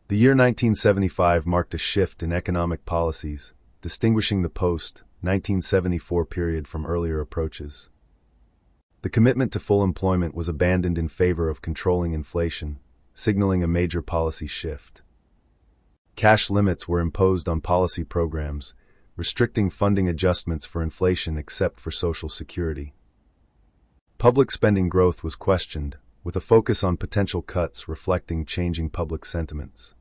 S1: The year 1975 marked a shift in economic policies, distinguishing the post-1974 period from earlier approaches. The commitment to full employment was abandoned in favor of controlling inflation, signaling a major policy shift. Cash limits were imposed on policy programs, restricting funding adjustments for inflation except for Social Security. Public spending growth was questioned, with a focus on potential cuts reflecting changing public sentiments.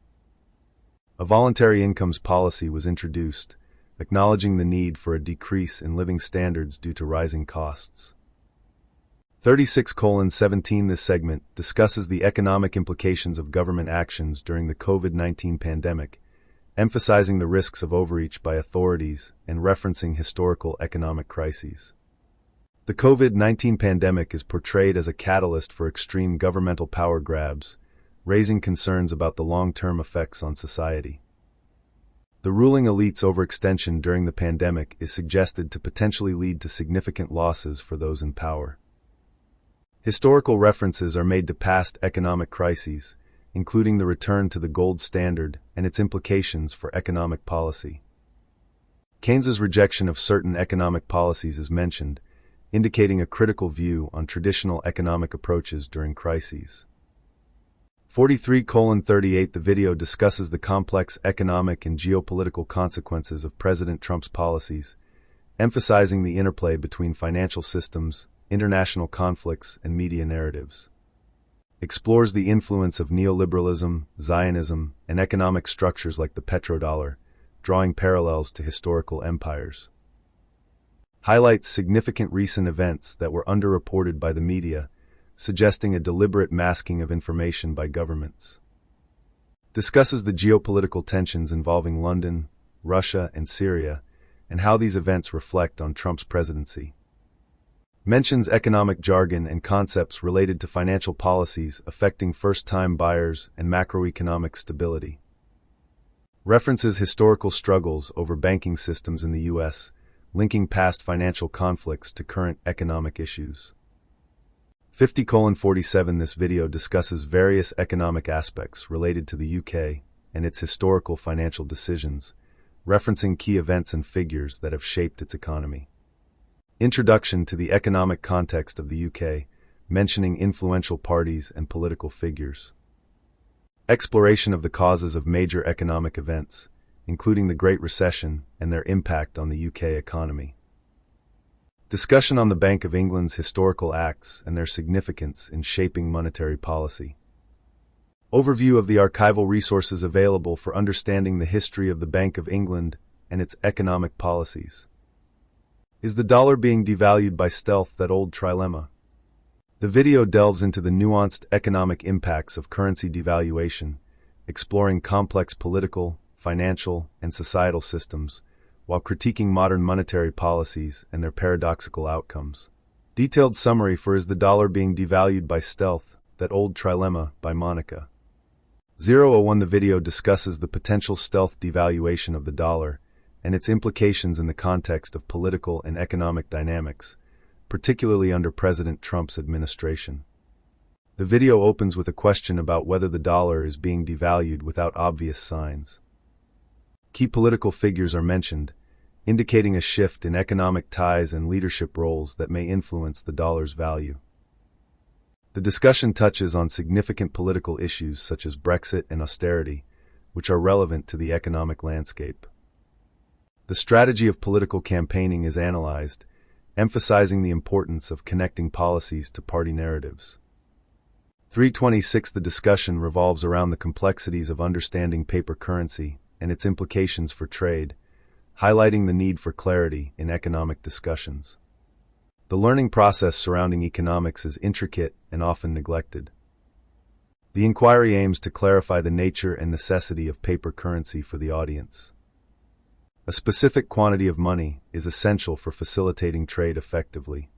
S1: A voluntary incomes policy was introduced, acknowledging the need for a decrease in living standards due to rising costs. 36:17. This segment discusses the economic implications of government actions during the COVID-19 pandemic, emphasizing the risks of overreach by authorities and referencing historical economic crises. The COVID-19 pandemic is portrayed as a catalyst for extreme governmental power grabs, raising concerns about the long-term effects on society. The ruling elite's overextension during the pandemic is suggested to potentially lead to significant losses for those in power. Historical references are made to past economic crises, including the return to the gold standard and its implications for economic policy. Keynes's rejection of certain economic policies is mentioned, indicating a critical view on traditional economic approaches during crises. 43:38. The video discusses the complex economic and geopolitical consequences of President Trump's policies, emphasizing the interplay between financial systems, international conflicts, and media narratives. Explores the influence of neoliberalism, Zionism, and economic structures like the petrodollar, drawing parallels to historical empires. Highlights significant recent events that were underreported by the media, suggesting a deliberate masking of information by governments. Discusses the geopolitical tensions involving London, Russia, and Syria, and how these events reflect on Trump's presidency. Mentions economic jargon and concepts related to financial policies affecting first-time buyers and macroeconomic stability. References historical struggles over banking systems in the U.S., linking past financial conflicts to current economic issues. 50:47 This video discusses various economic aspects related to the UK and its historical financial decisions, referencing key events and figures that have shaped its economy. Introduction to the economic context of the UK, mentioning influential parties and political figures. Exploration of the causes of major economic events, including the Great Recession and their impact on the UK economy. Discussion on the Bank of England's historical acts and their significance in shaping monetary policy. Overview of the archival resources available for understanding the history of the Bank of England and its economic policies. Is the dollar being devalued by stealth? That old trilemma. The video delves into the nuanced economic impacts of currency devaluation, exploring complex political, financial, and societal systems, while critiquing modern monetary policies and their paradoxical outcomes. Detailed summary for Is the Dollar Being Devalued by Stealth? That Old Trilemma by Monica. 001 The video discusses the potential stealth devaluation of the dollar and its implications in the context of political and economic dynamics, particularly under President Trump's administration. The video opens with a question about whether the dollar is being devalued without obvious signs. Key political figures are mentioned, indicating a shift in economic ties and leadership roles that may influence the dollar's value. The discussion touches on significant political issues such as Brexit and austerity, which are relevant to the economic landscape. The strategy of political campaigning is analyzed, emphasizing the importance of connecting policies to party narratives. 326 The discussion revolves around the complexities of understanding paper currency and its implications for trade, highlighting the need for clarity in economic discussions. The learning process surrounding economics is intricate and often neglected. The inquiry aims to clarify the nature and necessity of paper currency for the audience. A specific quantity of money is essential for facilitating trade effectively.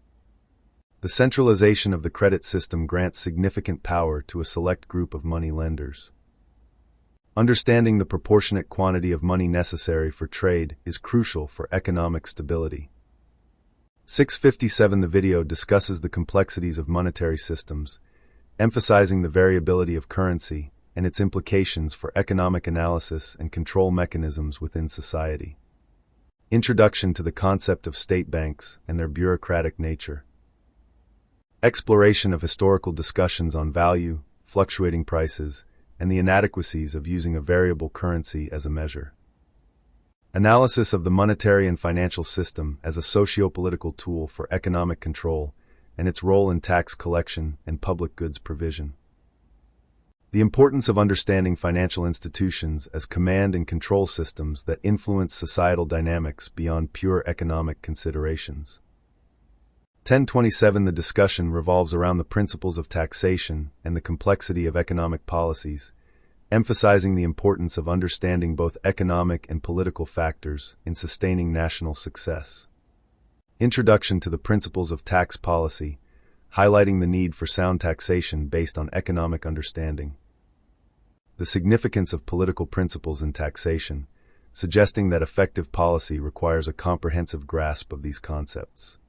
S1: The centralization of the credit system grants significant power to a select group of money lenders. Understanding the proportionate quantity of money necessary for trade is crucial for economic stability. 657 The video discusses the complexities of monetary systems, emphasizing the variability of currency and its implications for economic analysis and control mechanisms within society. Introduction to the concept of state banks and their bureaucratic nature. Exploration of historical discussions on value, fluctuating prices, and the inadequacies of using a variable currency as a measure. Analysis of the monetary and financial system as a socio-political tool for economic control and its role in tax collection and public goods provision. The importance of understanding financial institutions as command and control systems that influence societal dynamics beyond pure economic considerations. 1027 The discussion revolves around the principles of taxation and the complexity of economic policies, emphasizing the importance of understanding both economic and political factors in sustaining national success. Introduction to the principles of tax policy, highlighting the need for sound taxation based on economic understanding. The significance of political principles in taxation, suggesting that effective policy requires a comprehensive grasp of these concepts.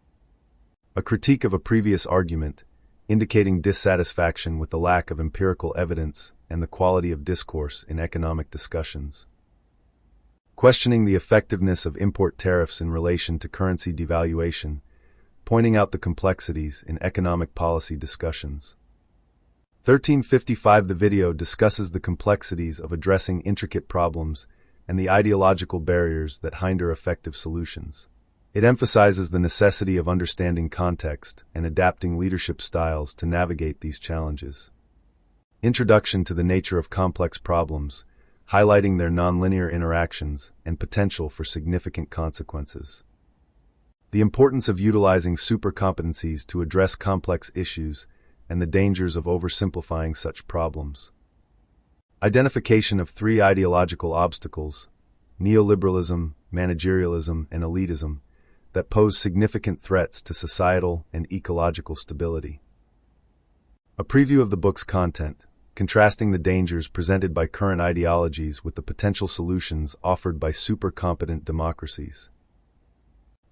S1: A critique of a previous argument, indicating dissatisfaction with the lack of empirical evidence and the quality of discourse in economic discussions. Questioning the effectiveness of import tariffs in relation to currency devaluation, pointing out the complexities in economic policy discussions. 1355 The video discusses the complexities of addressing intricate problems and the ideological barriers that hinder effective solutions. It emphasizes the necessity of understanding context and adapting leadership styles to navigate these challenges. Introduction to the nature of complex problems, highlighting their nonlinear interactions and potential for significant consequences. The importance of utilizing supercompetencies to address complex issues and the dangers of oversimplifying such problems. Identification of 3 ideological obstacles, neoliberalism, managerialism, and elitism, that pose significant threats to societal and ecological stability. A preview of the book's content, contrasting the dangers presented by current ideologies with the potential solutions offered by super-competent democracies.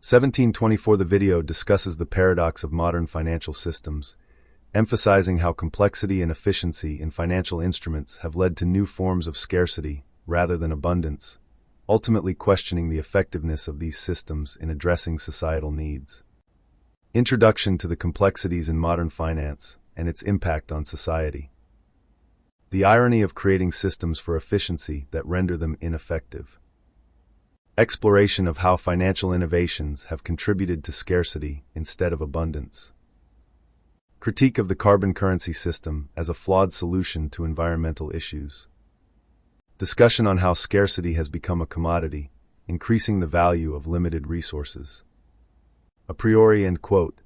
S1: 1724. The video discusses the paradox of modern financial systems, emphasizing how complexity and efficiency in financial instruments have led to new forms of scarcity rather than abundance, ultimately questioning the effectiveness of these systems in addressing societal needs. Introduction to the complexities in modern finance and its impact on society. The irony of creating systems for efficiency that render them ineffective. Exploration of how financial innovations have contributed to scarcity instead of abundance. Critique of the carbon currency system as a flawed solution to environmental issues. Discussion on how scarcity has become a commodity, increasing the value of limited resources. A priori, end quote.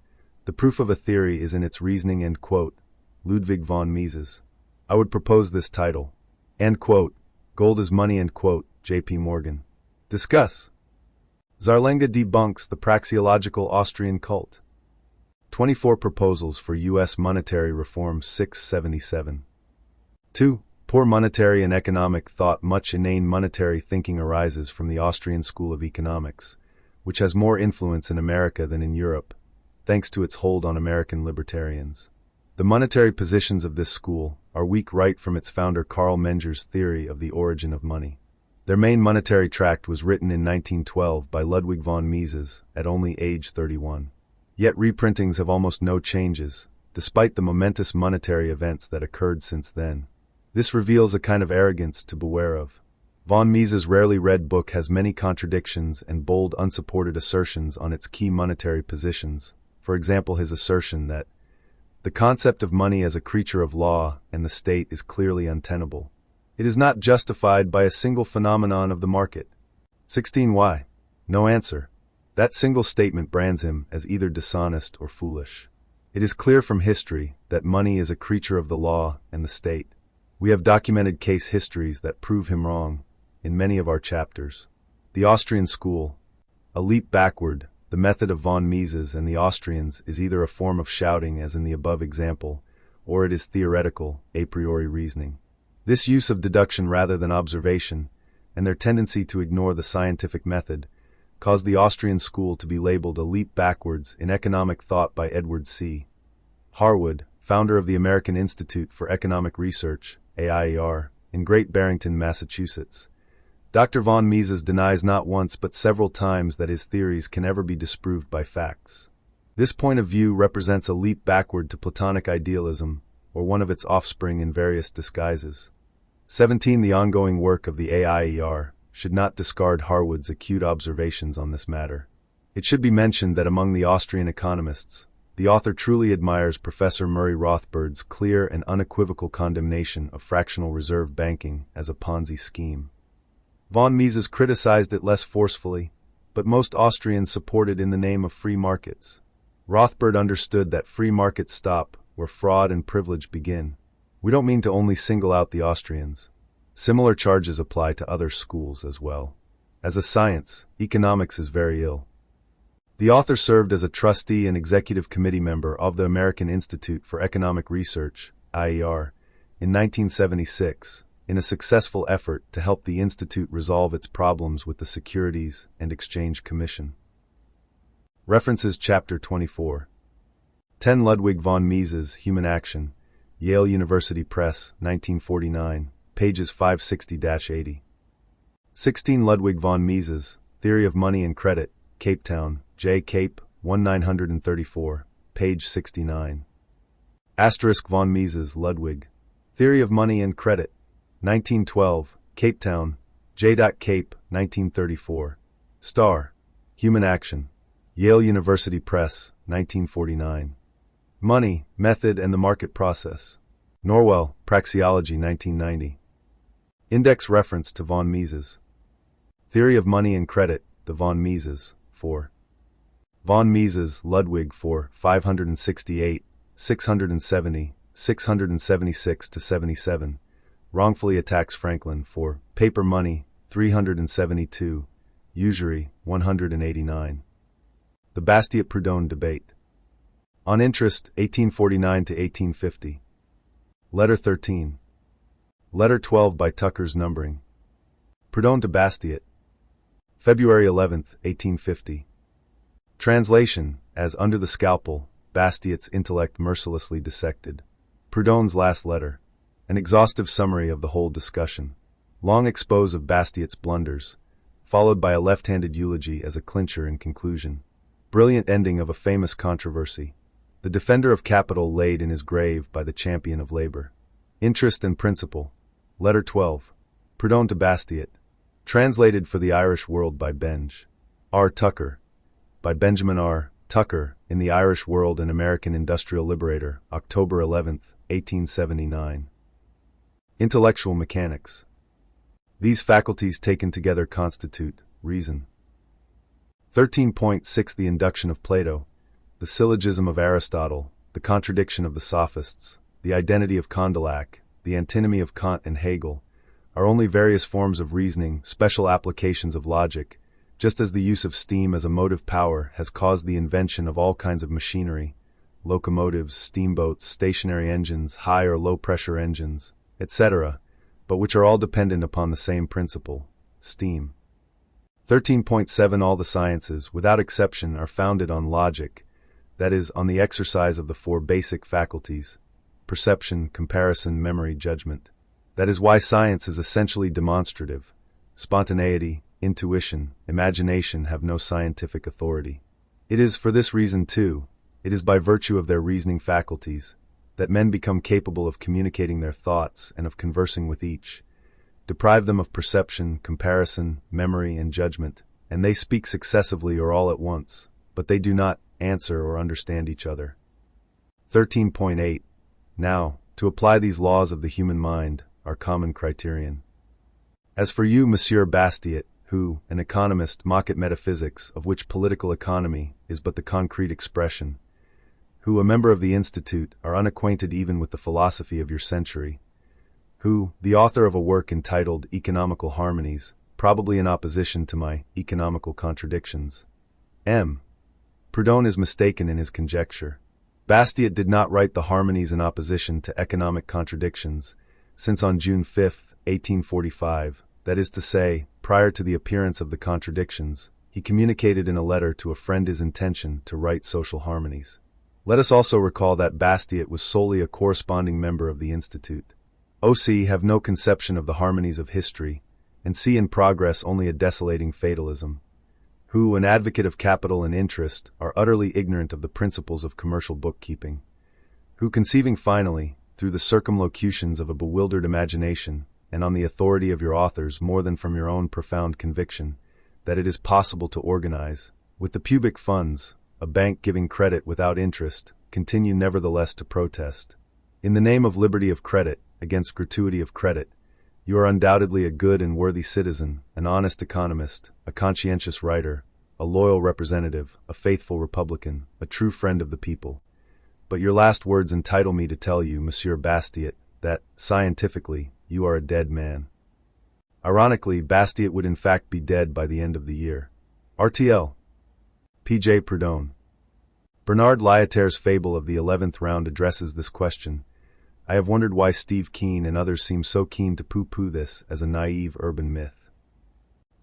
S1: The proof of a theory is in its reasoning, end quote. Ludwig von Mises. I would propose this title. End quote. Gold is money, end quote. J.P. Morgan. Discuss. Zarlenga debunks the praxeological Austrian cult. 24 Proposals for U.S. Monetary Reform 677. 2. Poor monetary and economic thought. Much inane monetary thinking arises from the Austrian School of Economics, which has more influence in America than in Europe, thanks to its hold on American libertarians. The monetary positions of this school are weak right from its founder Carl Menger's theory of the origin of money. Their main monetary tract was written in 1912 by Ludwig von Mises at only age 31. Yet reprintings have almost no changes, despite the momentous monetary events that occurred since then. This reveals a kind of arrogance to beware of. Von Mises' rarely read book has many contradictions and bold, unsupported assertions on its key monetary positions. For example, his assertion that the concept of money as a creature of law and the state is clearly untenable. It is not justified by a single phenomenon of the market. 16. Why? No answer. That single statement brands him as either dishonest or foolish. It is clear from history that money is a creature of the law and the state. We have documented case histories that prove him wrong in many of our chapters. The Austrian school, a leap backward. The method of von Mises and the Austrians is either a form of shouting as in the above example, or it is theoretical, a priori reasoning. This use of deduction rather than observation, and their tendency to ignore the scientific method, caused the Austrian school to be labeled a leap backwards in economic thought by Edward C. Harwood, founder of the American Institute for Economic Research, AIER, in Great Barrington, Massachusetts. Dr. von Mises denies not once but several times that his theories can ever be disproved by facts. This point of view represents a leap backward to Platonic idealism, or one of its offspring in various disguises. 17. The ongoing work of the AIER should not discard Harwood's acute observations on this matter. It should be mentioned that among the Austrian economists, the author truly admires Professor Murray Rothbard's clear and unequivocal condemnation of fractional reserve banking as a Ponzi scheme. Von Mises criticized it less forcefully, but most Austrians support it in the name of free markets. Rothbard understood that free markets stop where fraud and privilege begin. We don't mean to only single out the Austrians. Similar charges apply to other schools as well. As a science, economics is very ill. The author served as a trustee and executive committee member of the American Institute for Economic Research, IER, in 1976, in a successful effort to help the institute resolve its problems with the Securities and Exchange Commission. References Chapter 24. 10. Ludwig von Mises, Human Action, Yale University Press, 1949, pages 560-80. 16. Ludwig von Mises, Theory of Money and Credit, Cape Town, J. Cape, 1934, page 69. Asterisk von Mises, Ludwig, Theory of Money and Credit, 1912, Cape Town, J. Cape, 1934. Star, Human Action, Yale University Press, 1949. Money, Method and the Market Process. Norwell, Praxeology, 1990. Index reference to von Mises. Theory of Money and Credit, the von Mises, 4. Von Mises, Ludwig, 4, 568, 670, 676-77, wrongfully attacks Franklin, 4. Paper Money, 372, Usury, 189. The Bastiat-Proudhon Debate. On Interest, 1849-1850. Letter 13. Letter 12 by Tucker's numbering. Proudhon to Bastiat. February 11, 1850. Translation, as under the scalpel, Bastiat's intellect mercilessly dissected. Proudhon's last letter. An exhaustive summary of the whole discussion. Long expose of Bastiat's blunders, followed by a left-handed eulogy as a clincher in conclusion. Brilliant ending of a famous controversy. The defender of capital laid in his grave by the champion of labor. Interest and Principle. Letter 12. Proudhon to Bastiat. Translated for the Irish World by Benj. R. Tucker. By Benjamin R. Tucker, in the Irish World and American Industrial Liberator, October 11, 1879. Intellectual Mechanics. These faculties taken together constitute reason. 13.6 The induction of Plato, the syllogism of Aristotle, the contradiction of the sophists, the identity of Condillac, the antinomy of Kant and Hegel, are only various forms of reasoning, special applications of logic, just as the use of steam as a motive power has caused the invention of all kinds of machinery, locomotives, steamboats, stationary engines, high or low pressure engines, etc., but which are all dependent upon the same principle, steam. 13.7 All the sciences, without exception, are founded on logic, that is, on the exercise of the four basic faculties: perception, comparison, memory, judgment. That is why science is essentially demonstrative. Spontaneity, intuition, imagination have no scientific authority. It is for this reason, too, it is by virtue of their reasoning faculties, that men become capable of communicating their thoughts and of conversing with each. Deprive them of perception, comparison, memory, and judgment, and they speak successively or all at once, but they do not answer or understand each other. 13.8 Now, to apply these laws of the human mind, our common criterion. As for you, Monsieur Bastiat, who, an economist, mock at metaphysics, of which political economy is but the concrete expression, who, a member of the Institute, are unacquainted even with the philosophy of your century, who, the author of a work entitled Economical Harmonies, probably in opposition to my economical contradictions. M. Proudhon is mistaken in his conjecture. Bastiat did not write the Harmonies in opposition to economic contradictions, since on June 5, 1845, that is to say, prior to the appearance of the contradictions, he communicated in a letter to a friend his intention to write Social Harmonies. Let us also recall that Bastiat was solely a corresponding member of the Institute. OC have no conception of the harmonies of history, and see in progress only a desolating fatalism, who, an advocate of capital and interest, are utterly ignorant of the principles of commercial bookkeeping, who, conceiving finally, through the circumlocutions of a bewildered imagination, and on the authority of your authors more than from your own profound conviction, that it is possible to organize, with the pubic funds, a bank giving credit without interest, continue nevertheless to protest. In the name of liberty of credit, against gratuity of credit, you are undoubtedly a good and worthy citizen, an honest economist, a conscientious writer, a loyal representative, a faithful Republican, a true friend of the people. But your last words entitle me to tell you, Monsieur Bastiat, that, scientifically, you are a dead man. Ironically, Bastiat would in fact be dead by the end of the year. RTL. P.J. Proudhon. Bernard Lietaire's fable of the 11th round addresses this question. I have wondered why Steve Keen and others seem so keen to pooh-pooh this as a naive urban myth.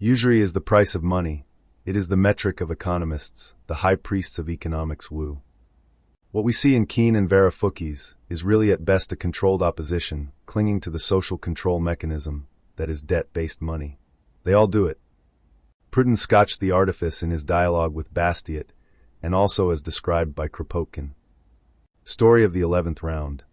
S1: Usury is the price of money. It is the metric of economists, the high priests of economics woo. What we see in Keen and Varoufakis is really at best a controlled opposition, clinging to the social control mechanism, that is debt-based money. They all do it. Proudhon scotched the artifice in his dialogue with Bastiat, and also as described by Kropotkin. Story of the 11th round.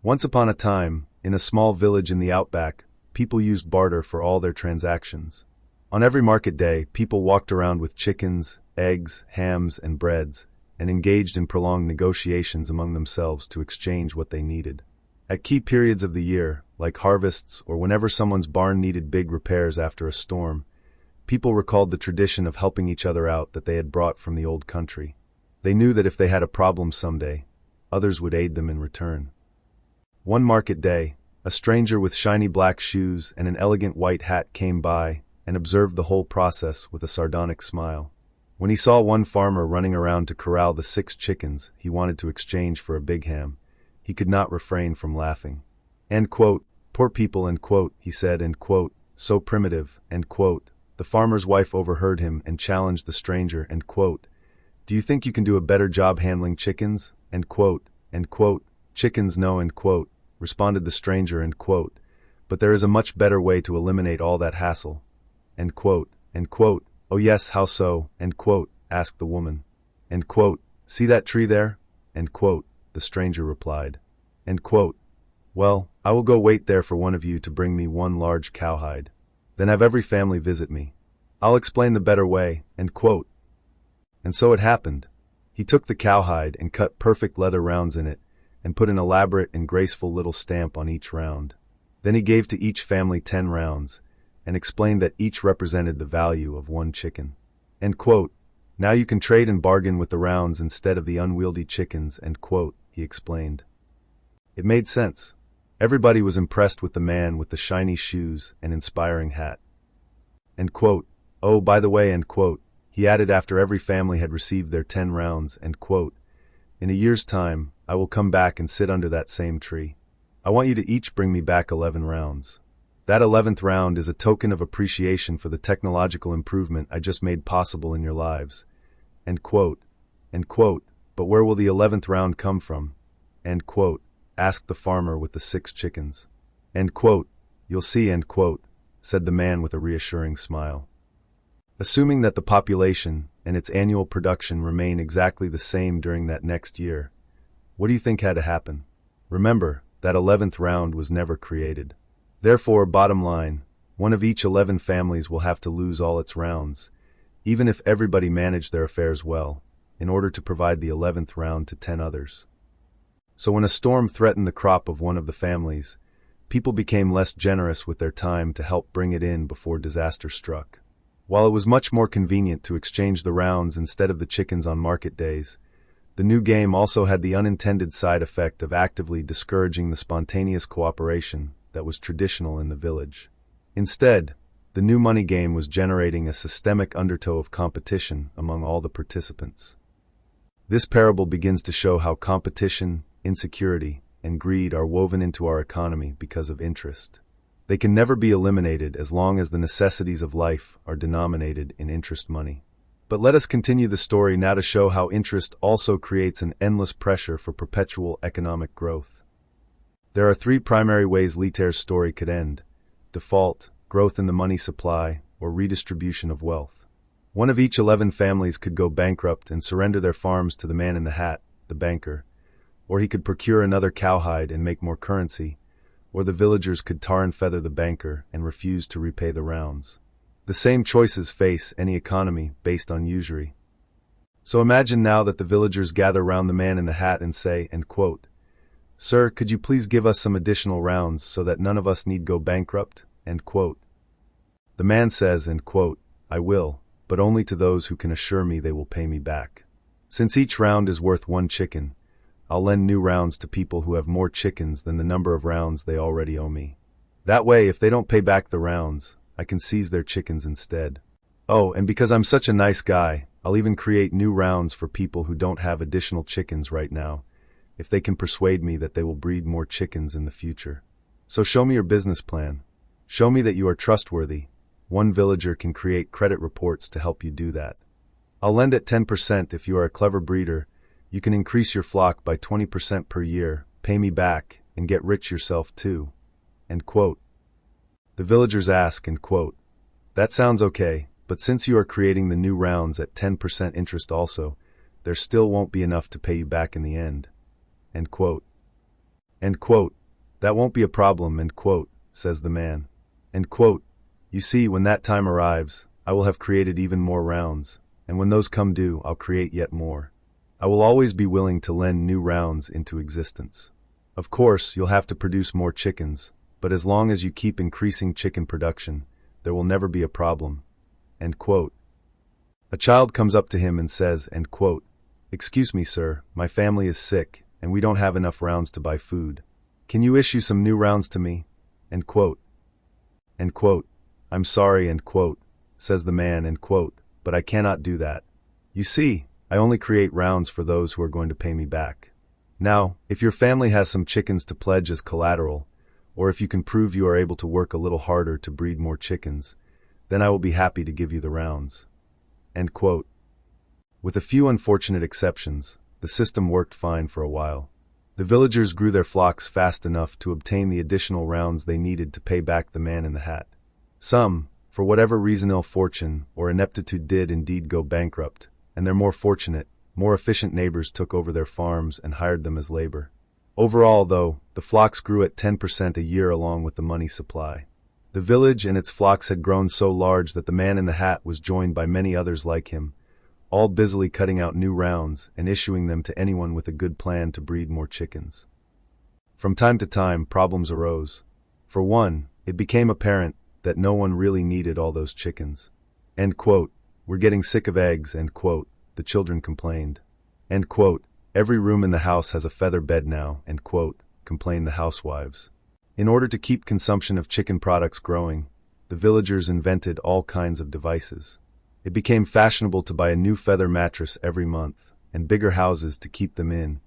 S1: Once upon a time, in a small village in the outback, people used barter for all their transactions. On every market day, people walked around with chickens, eggs, hams, and breads, and engaged in prolonged negotiations among themselves to exchange what they needed. At key periods of the year, like harvests or whenever someone's barn needed big repairs after a storm, people recalled the tradition of helping each other out that they had brought from the old country. They knew that if they had a problem someday, others would aid them in return. One market day, a stranger with shiny black shoes and an elegant white hat came by and observed the whole process with a sardonic smile. When he saw one farmer running around to corral the 6 chickens he wanted to exchange for a big ham, he could not refrain from laughing. End quote. Poor people, end quote, he said, end quote, so primitive, end quote. The farmer's wife overheard him and challenged the stranger, end quote. Do you think you can do a better job handling chickens? End quote, end quote. Chickens, no, end quote, responded the stranger, end quote. But there is a much better way to eliminate all that hassle. End quote, end quote. Oh yes, how so? End quote, asked the woman. End quote, see that tree there? End quote, the stranger replied. End quote, well, I will go wait there for one of you to bring me one large cowhide. Then have every family visit me. I'll explain the better way, end quote. And so it happened. He took the cowhide and cut perfect leather rounds in it, and put an elaborate and graceful little stamp on each round. Then he gave to each family 10 rounds, and explained that each represented the value of 1 chicken. End quote. Now you can trade and bargain with the rounds instead of the unwieldy chickens, end quote, he explained. It made sense. Everybody was impressed with the man with the shiny shoes and inspiring hat. End quote. Oh, by the way, end quote, he added after every family had received their 10 rounds, end quote, in a year's time, I will come back and sit under that same tree. I want you to each bring me back 11 rounds. That 11th round is a token of appreciation for the technological improvement I just made possible in your lives. End quote. End quote. But where will the 11th round come from? End quote. Asked the farmer with the 6 chickens. End quote. You'll see, end quote, said the man with a reassuring smile. Assuming that the population and its annual production remain exactly the same during that next year, what do you think had to happen? Remember, that 11th round was never created. Therefore, bottom line, one of each 11 families will have to lose all its rounds, even if everybody managed their affairs well, in order to provide the 11th round to 10 others. So when a storm threatened the crop of one of the families, people became less generous with their time to help bring it in before disaster struck. While it was much more convenient to exchange the rounds instead of the chickens on market days, the new game also had the unintended side effect of actively discouraging the spontaneous cooperation that was traditional in the village. Instead, the new money game was generating a systemic undertow of competition among all the participants. This parable begins to show how competition, insecurity, and greed are woven into our economy because of interest. They can never be eliminated as long as the necessities of life are denominated in interest money. But let us continue the story now to show how interest also creates an endless pressure for perpetual economic growth. There are 3 primary ways Liter's story could end: default, growth in the money supply, or redistribution of wealth. One of each 11 families could go bankrupt and surrender their farms to the man in the hat, the banker, or he could procure another cowhide and make more currency, or the villagers could tar and feather the banker and refuse to repay the rounds. The same choices face any economy based on usury. So imagine now that the villagers gather round the man in the hat and say, end quote, Sir, could you please give us some additional rounds so that none of us need go bankrupt? End quote. The man says, end quote, I will, but only to those who can assure me they will pay me back. Since each round is worth 1 chicken, I'll lend new rounds to people who have more chickens than the number of rounds they already owe me. That way, if they don't pay back the rounds, I can seize their chickens instead. Oh, and because I'm such a nice guy, I'll even create new rounds for people who don't have additional chickens right now, if they can persuade me that they will breed more chickens in the future. So show me your business plan. Show me that you are trustworthy. One villager can create credit reports to help you do that. I'll lend at 10% if you are a clever breeder. You can increase your flock by 20% per year, pay me back, and get rich yourself too. End quote. The villagers ask, end quote, that sounds okay, but since you are creating the new rounds at 10% interest also, there still won't be enough to pay you back in the end. End quote. End quote. That won't be a problem, end quote, says the man. End quote. You see, when that time arrives, I will have created even more rounds, and when those come due, I'll create yet more. I will always be willing to lend new rounds into existence. Of course, you'll have to produce more chickens, but as long as you keep increasing chicken production, there will never be a problem." End quote. A child comes up to him and says, end quote, "Excuse me, sir, my family is sick, and we don't have enough rounds to buy food. Can you issue some new rounds to me?" End quote. End quote. "I'm sorry," end quote, says the man, end quote, "but I cannot do that. You see, I only create rounds for those who are going to pay me back. Now, if your family has some chickens to pledge as collateral, or if you can prove you are able to work a little harder to breed more chickens, then I will be happy to give you the rounds." End quote. With a few unfortunate exceptions, the system worked fine for a while. The villagers grew their flocks fast enough to obtain the additional rounds they needed to pay back the man in the hat. Some, for whatever reason, ill fortune or ineptitude, did indeed go bankrupt, and their more fortunate, more efficient neighbors took over their farms and hired them as labor. Overall, though, the flocks grew at 10% a year along with the money supply. The village and its flocks had grown so large that the man in the hat was joined by many others like him, all busily cutting out new rounds and issuing them to anyone with a good plan to breed more chickens. From time to time, problems arose. For one, it became apparent that no one really needed all those chickens. End quote. "We're getting sick of eggs," end quote, the children complained. End quote. "Every room in the house has a feather bed now," end quote, complained the housewives. In order to keep consumption of chicken products growing, the villagers invented all kinds of devices. It became fashionable to buy a new feather mattress every month, and bigger houses to keep them in,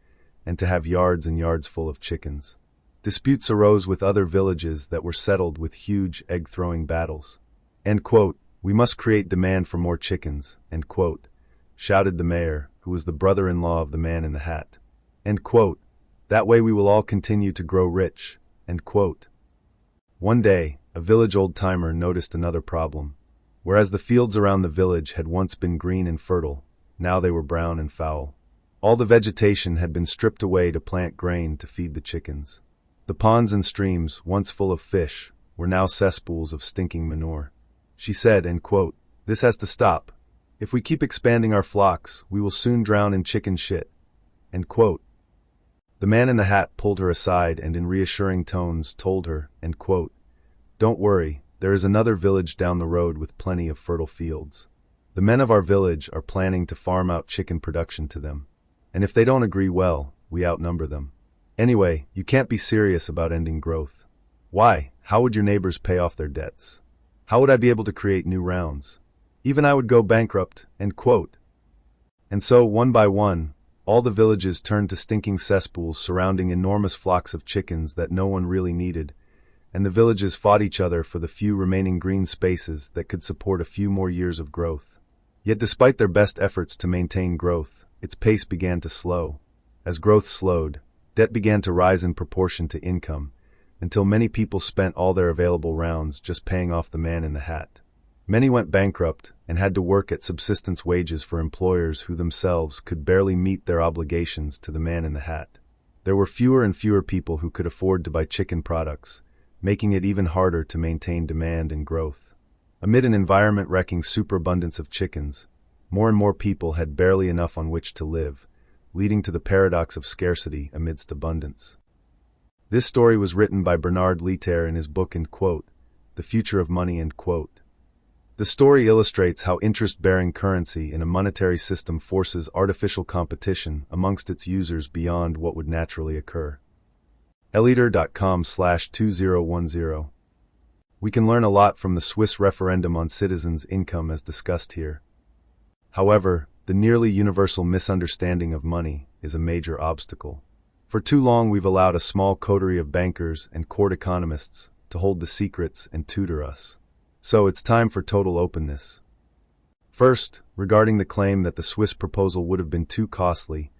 S1: and to have yards and yards full of chickens. Disputes arose with other villages that were settled with huge egg-throwing battles. End quote. "We must create demand for more chickens," end quote, shouted the mayor, who was the brother-in-law of the man in the hat. End quote. "That way we will all continue to grow rich," end quote. One day, a village old-timer noticed another problem. Whereas the fields around the village had once been green and fertile, now they were brown and foul. All the vegetation had been stripped away to plant grain to feed the chickens. The ponds and streams, once full of fish, were now cesspools of stinking manure. She said, end quote, "This has to stop. If we keep expanding our flocks, we will soon drown in chicken shit." End quote. The man in the hat pulled her aside and in reassuring tones told her, end quote, "Don't worry, there is another village down the road with plenty of fertile fields. The men of our village are planning to farm out chicken production to them. And if they don't agree, well, we outnumber them. Anyway, you can't be serious about ending growth. Why? How would your neighbors pay off their debts? How would I be able to create new rounds? Even I would go bankrupt," end quote. And so, one by one, all the villages turned to stinking cesspools surrounding enormous flocks of chickens that no one really needed, and the villages fought each other for the few remaining green spaces that could support a few more years of growth. Yet despite their best efforts to maintain growth, its pace began to slow. As growth slowed, debt began to rise in proportion to income, until many people spent all their available rounds just paying off the man in the hat. Many went bankrupt and had to work at subsistence wages for employers who themselves could barely meet their obligations to the man in the hat. There were fewer and fewer people who could afford to buy chicken products, making it even harder to maintain demand and growth. Amid an environment-wrecking superabundance of chickens, more and more people had barely enough on which to live, leading to the paradox of scarcity amidst abundance. This story was written by Bernard Lietaer in his book, end quote, The Future of Money, end quote. The story illustrates how interest-bearing currency in a monetary system forces artificial competition amongst its users beyond what would naturally occur. Eliter.com/2010. We can learn a lot from the Swiss referendum on citizens' income as discussed here. However, the nearly universal misunderstanding of money is a major obstacle. For too long we've allowed a small coterie of bankers and court economists to hold the secrets and tutor us. So it's time for total openness. First, regarding the claim that the Swiss proposal would have been too costly,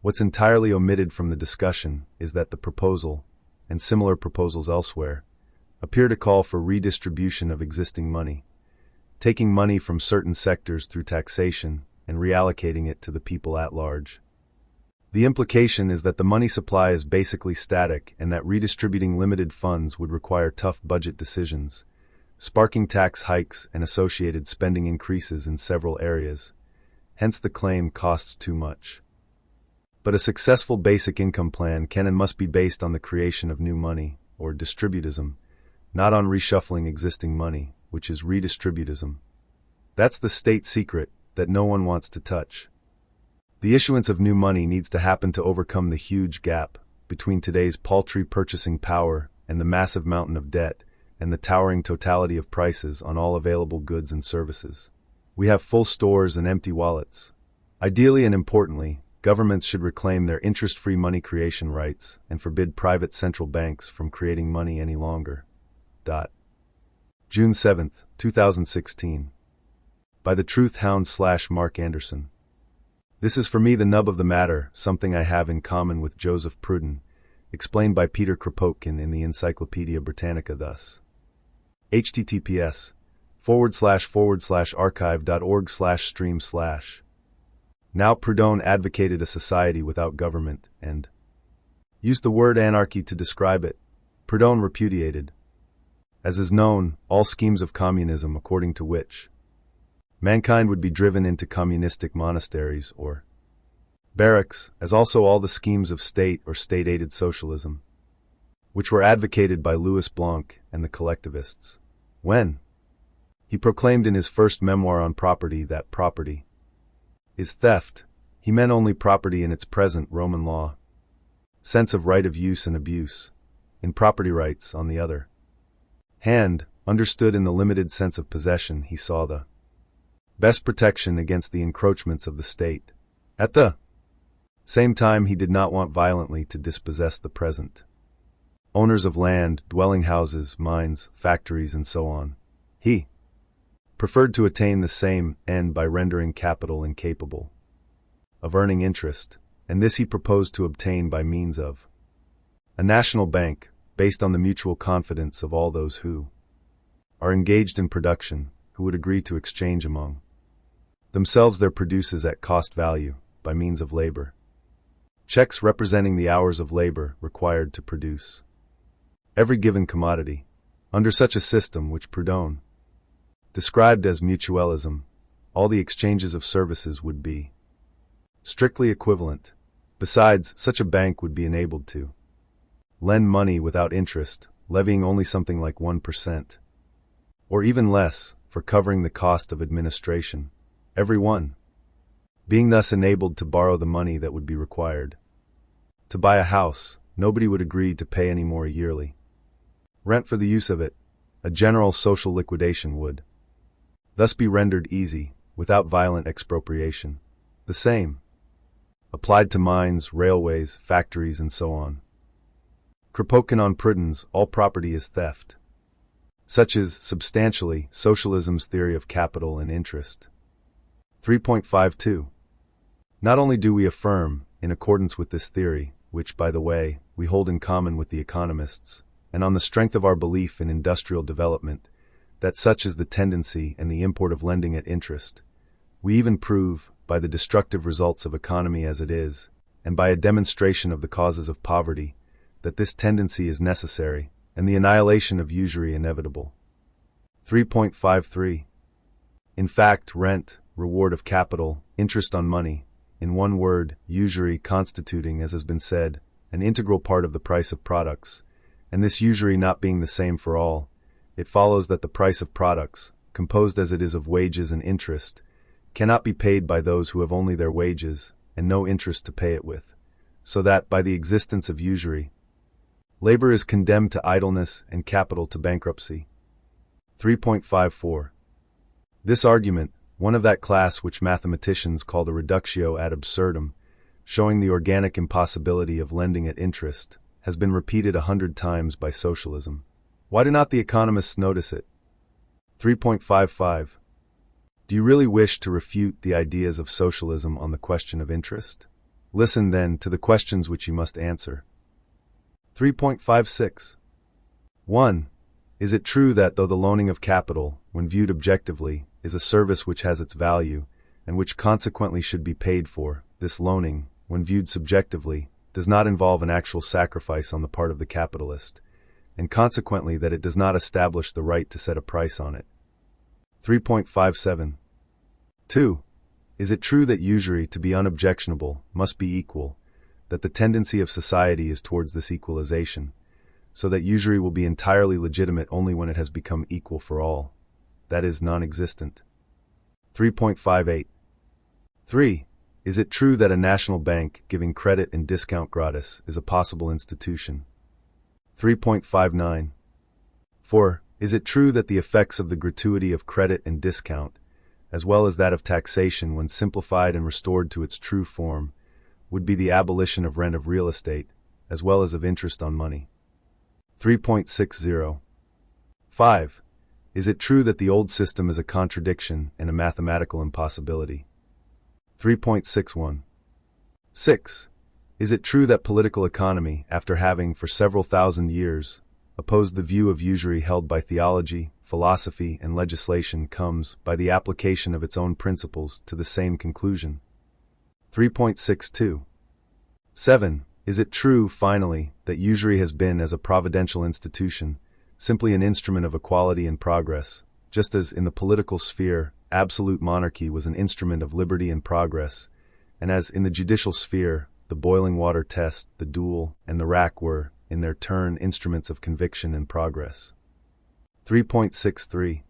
S1: what's entirely omitted from the discussion is that the proposal, and similar proposals elsewhere, appear to call for redistribution of existing money, taking money from certain sectors through taxation and reallocating it to the people at large. The implication is that the money supply is basically static and that redistributing limited funds would require tough budget decisions, sparking tax hikes and associated spending increases in several areas. Hence the claim costs too much. But a successful basic income plan can and must be based on the creation of new money, or distributism, not on reshuffling existing money, which is redistributism. That's the state secret that no one wants to touch. The issuance of new money needs to happen to overcome the huge gap between today's paltry purchasing power and the massive mountain of debt and the towering totality of prices on all available goods and services. We have full stores and empty wallets. Ideally and importantly, governments should reclaim their interest-free money creation rights and forbid private central banks from creating money any longer. June 7, 2016. By the Truth Hound / Mark Anderson. This is for me the nub of the matter, something I have in common with Joseph Proudhon, explained by Peter Kropotkin in the Encyclopedia Britannica thus. https://archive.org/stream/. Now Proudhon advocated a society without government and used the word anarchy to describe it. Proudhon repudiated, as is known, all schemes of communism according to which mankind would be driven into communistic monasteries or barracks, as also all the schemes of state or state-aided socialism, which were advocated by Louis Blanc and the collectivists. When he proclaimed in his first memoir on property that property is theft, he meant only property in its present Roman law sense of right of use and abuse, in property rights, on the other hand, understood in the limited sense of possession, he saw the best protection against the encroachments of the state. At the same time, he did not want violently to dispossess the present owners of land, dwelling houses, mines, factories, and so on. He preferred to attain the same end by rendering capital incapable of earning interest, and this he proposed to obtain by means of a national bank based on the mutual confidence of all those who are engaged in production, who would agree to exchange among themselves their produces at cost value by means of labor. Checks representing the hours of labor required to produce every given commodity. Under such a system, which Proudhon described as mutualism, all the exchanges of services would be strictly equivalent. Besides, such a bank would be enabled to lend money without interest, levying only something like 1%, or even less, for covering the cost of administration, every one being thus enabled to borrow the money that would be required to buy a house. Nobody would agree to pay any more yearly rent for the use of it. A general social liquidation would thus be rendered easy, without violent expropriation. The same applied to mines, railways, factories, and so on. Kropotkin on Proudhon's all property is theft. Such is, substantially, socialism's theory of capital and interest. 3.52. Not only do we affirm, in accordance with this theory, which, by the way, we hold in common with the economists, and on the strength of our belief in industrial development, that such is the tendency and the import of lending at interest, we even prove, by the destructive results of economy as it is, and by a demonstration of the causes of poverty, that this tendency is necessary, and the annihilation of usury inevitable. 3.53. In fact, rent, reward of capital, interest on money, in one word, usury, constituting, as has been said, an integral part of the price of products, and this usury not being the same for all, it follows that the price of products, composed as it is of wages and interest, cannot be paid by those who have only their wages and no interest to pay it with, so that, by the existence of usury, labor is condemned to idleness and capital to bankruptcy. 3.54. This argument, one of that class which mathematicians call the reductio ad absurdum, showing the organic impossibility of lending at interest, has been repeated 100 times by socialism. Why do not the economists notice it? 3.55. Do you really wish to refute the ideas of socialism on the question of interest? Listen, then, to the questions which you must answer. 3.56. 1. Is it true that, though the loaning of capital, when viewed objectively, is a service which has its value, and which consequently should be paid for, this loaning, when viewed subjectively, does not involve an actual sacrifice on the part of the capitalist, and consequently that it does not establish the right to set a price on it. 3.57. 2. Is it true that usury, to be unobjectionable, must be equal, that the tendency of society is towards this equalization, so that usury will be entirely legitimate only when it has become equal for all? That is non-existent. 3.58. 3. Is it true that a national bank giving credit and discount gratis is a possible institution? 3.59. 4. Is it true that the effects of the gratuity of credit and discount, as well as that of taxation when simplified and restored to its true form, would be the abolition of rent of real estate, as well as of interest on money? 3.60. 5. Is it true that the old system is a contradiction and a mathematical impossibility? 3.61. 6. Is it true that political economy, after having, for several thousand years, opposed the view of usury held by theology, philosophy, and legislation, comes, by the application of its own principles, to the same conclusion? 3.62. 7. Is it true, finally, that usury has been, as a providential institution, simply an instrument of equality and progress, just as, in the political sphere, absolute monarchy was an instrument of liberty and progress, and as, in the judicial sphere, the boiling water test, the duel, and the rack were, in their turn, instruments of conviction and progress? 3.63.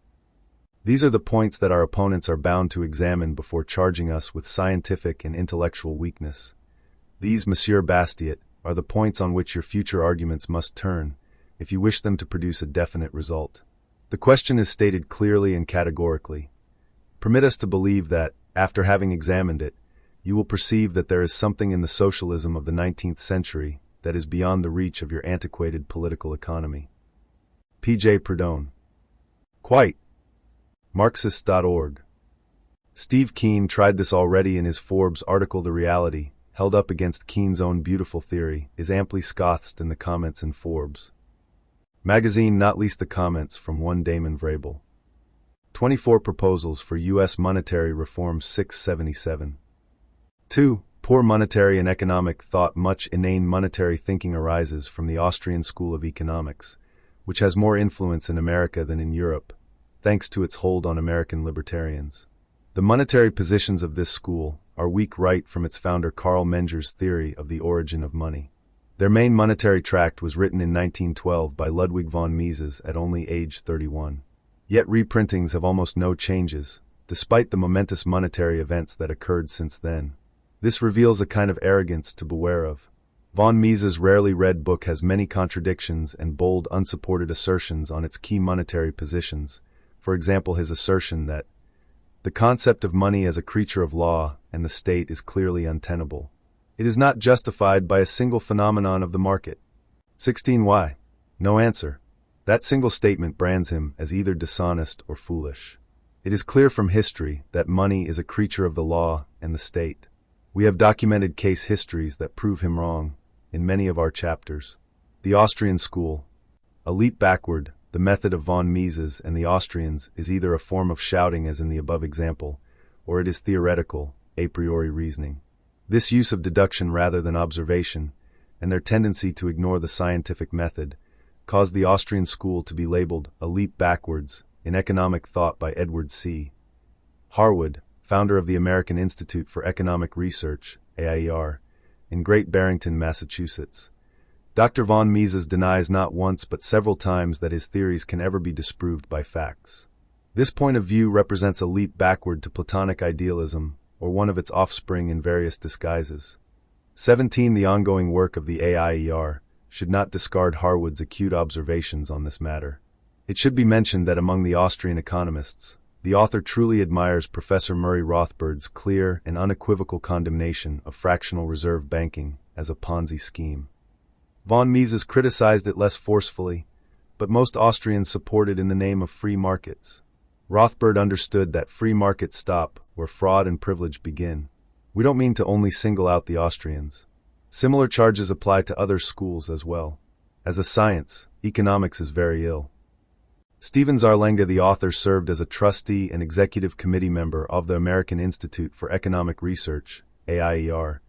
S1: These are the points that our opponents are bound to examine before charging us with scientific and intellectual weakness. These, Monsieur Bastiat, are the points on which your future arguments must turn, if you wish them to produce a definite result. The question is stated clearly and categorically. Permit us to believe that, after having examined it, you will perceive that there is something in the socialism of the 19th century that is beyond the reach of your antiquated political economy. P.J. Perdone. Quite. Marxist.org. Steve Keen tried this already in his Forbes article. The reality, held up against Keen's own beautiful theory, is amply scoffed in the comments in Forbes magazine, not least the comments from one Damon Vrabel. 24 Proposals for U.S. Monetary Reform 677. 2. Poor monetary and economic thought. Much inane monetary thinking arises from the Austrian School of Economics, which has more influence in America than in Europe, thanks to its hold on American libertarians. The monetary positions of this school are weak right from its founder Karl Menger's theory of the origin of money. Their main monetary tract was written in 1912 by Ludwig von Mises at only age 31. Yet reprintings have almost no changes, despite the momentous monetary events that occurred since then. This reveals a kind of arrogance to beware of. Von Mises' rarely read book has many contradictions and bold, unsupported assertions on its key monetary positions. For example, his assertion that the concept of money as a creature of law and the state is clearly untenable. It is not justified by a single phenomenon of the market. 16. Why? No answer. That single statement brands him as either dishonest or foolish. It is clear from history that money is a creature of the law and the state. We have documented case histories that prove him wrong in many of our chapters. The Austrian School. A leap backward, the method of von Mises and the Austrians is either a form of shouting as in the above example, or it is theoretical, a priori reasoning. This use of deduction rather than observation, and their tendency to ignore the scientific method, caused the Austrian school to be labeled a leap backwards in economic thought by Edward C. Harwood, founder of the American Institute for Economic Research, AIER, in Great Barrington, Massachusetts. Dr. von Mises denies not once but several times that his theories can ever be disproved by facts. This point of view represents a leap backward to Platonic idealism, or one of its offspring in various disguises. 17. The ongoing work of the AIER should not discard Harwood's acute observations on this matter. It should be mentioned that among the Austrian economists, the author truly admires Professor Murray Rothbard's clear and unequivocal condemnation of fractional reserve banking as a Ponzi scheme. Von Mises criticized it less forcefully, but most Austrians support it in the name of free markets. Rothbard understood that free markets stop where fraud and privilege begin. We don't mean to only single out the Austrians. Similar charges apply to other schools as well. As a science, economics is very ill. Stephen Zarlenga, the author, served as a trustee and executive committee member of the American Institute for Economic Research, AIER,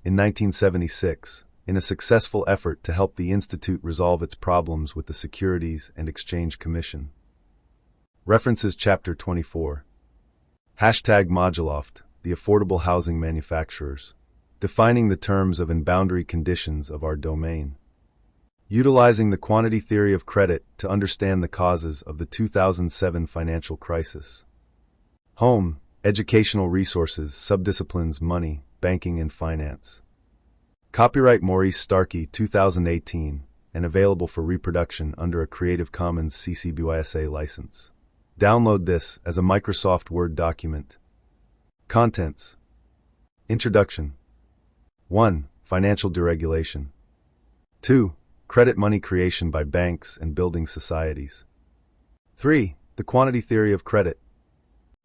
S1: in 1976, in a successful effort to help the Institute resolve its problems with the Securities and Exchange Commission. References Chapter 24. Hashtag Moduloft, the affordable housing manufacturers. Defining the terms of and boundary conditions of our domain. Utilizing the quantity theory of credit to understand the causes of the 2007 financial crisis. Home, educational resources, subdisciplines, money, banking and finance. Copyright Maurice Starkey 2018 and available for reproduction under a Creative Commons CC BY SA license. Download this as a Microsoft Word document. Contents. Introduction. 1. Financial deregulation. 2. Credit money creation by banks and building societies. 3. The quantity theory of credit.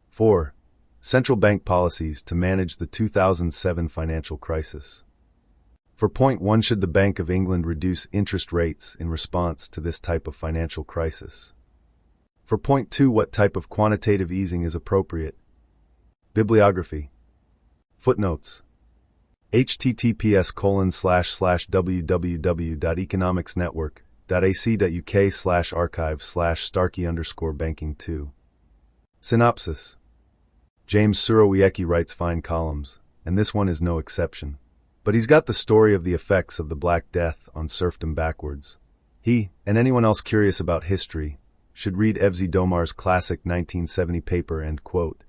S1: 4. Central bank policies to manage the 2007 financial crisis. For point 1, should the Bank of England reduce interest rates in response to this type of financial crisis? For point 2, what type of quantitative easing is appropriate? Bibliography. Footnotes. https://www.economicsnetwork.ac.uk/archive/Starkey_banking2. Synopsis. James Surowiecki writes fine columns, and this one is no exception. But he's got the story of the effects of the Black Death on serfdom backwards. He, and anyone else curious about history, should read Evsey Domar's classic 1970 paper, end quote,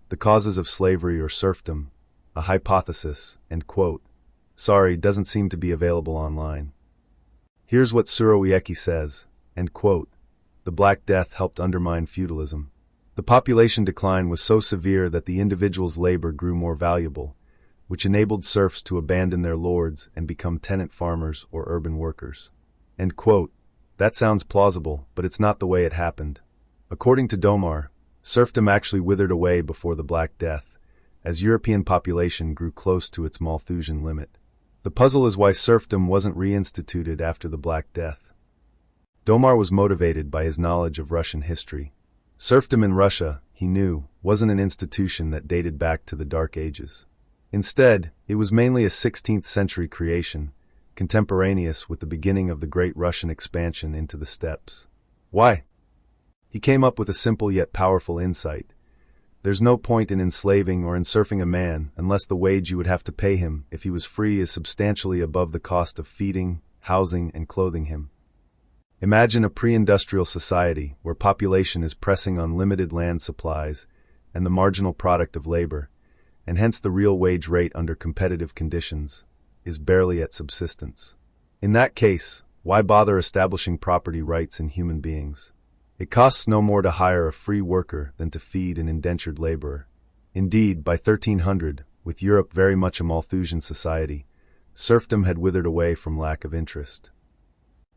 S1: The Causes of Slavery or Serfdom, a Hypothesis, end quote. Sorry, doesn't seem to be available online. Here's what Surowiecki says, end quote, The Black Death helped undermine feudalism. The population decline was so severe that the individual's labor grew more valuable, which enabled serfs to abandon their lords and become tenant farmers or urban workers. End quote. That sounds plausible, but it's not the way it happened. According to Domar, serfdom actually withered away before the Black Death, as European population grew close to its Malthusian limit. The puzzle is why serfdom wasn't reinstituted after the Black Death. Domar was motivated by his knowledge of Russian history. Serfdom in Russia, he knew, wasn't an institution that dated back to the Dark Ages. Instead, it was mainly a 16th century creation, contemporaneous with the beginning of the Great Russian expansion into the steppes. Why? He came up with a simple yet powerful insight. There's no point in enslaving or enserfing a man unless the wage you would have to pay him if he was free is substantially above the cost of feeding, housing, and clothing him. Imagine a pre-industrial society where population is pressing on limited land supplies and the marginal product of labor, and hence the real wage rate under competitive conditions, is barely at subsistence. In that case, why bother establishing property rights in human beings? It costs no more to hire a free worker than to feed an indentured laborer. Indeed, by 1300, with Europe very much a Malthusian society, serfdom had withered away from lack of interest.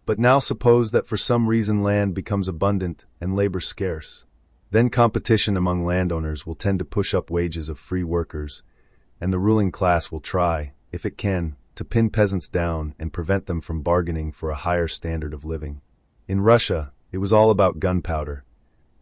S1: But now suppose that for some reason land becomes abundant and labor scarce. Then competition among landowners will tend to push up wages of free workers, and the ruling class will try, if it can, to pin peasants down and prevent them from bargaining for a higher standard of living. In Russia, it was all about gunpowder.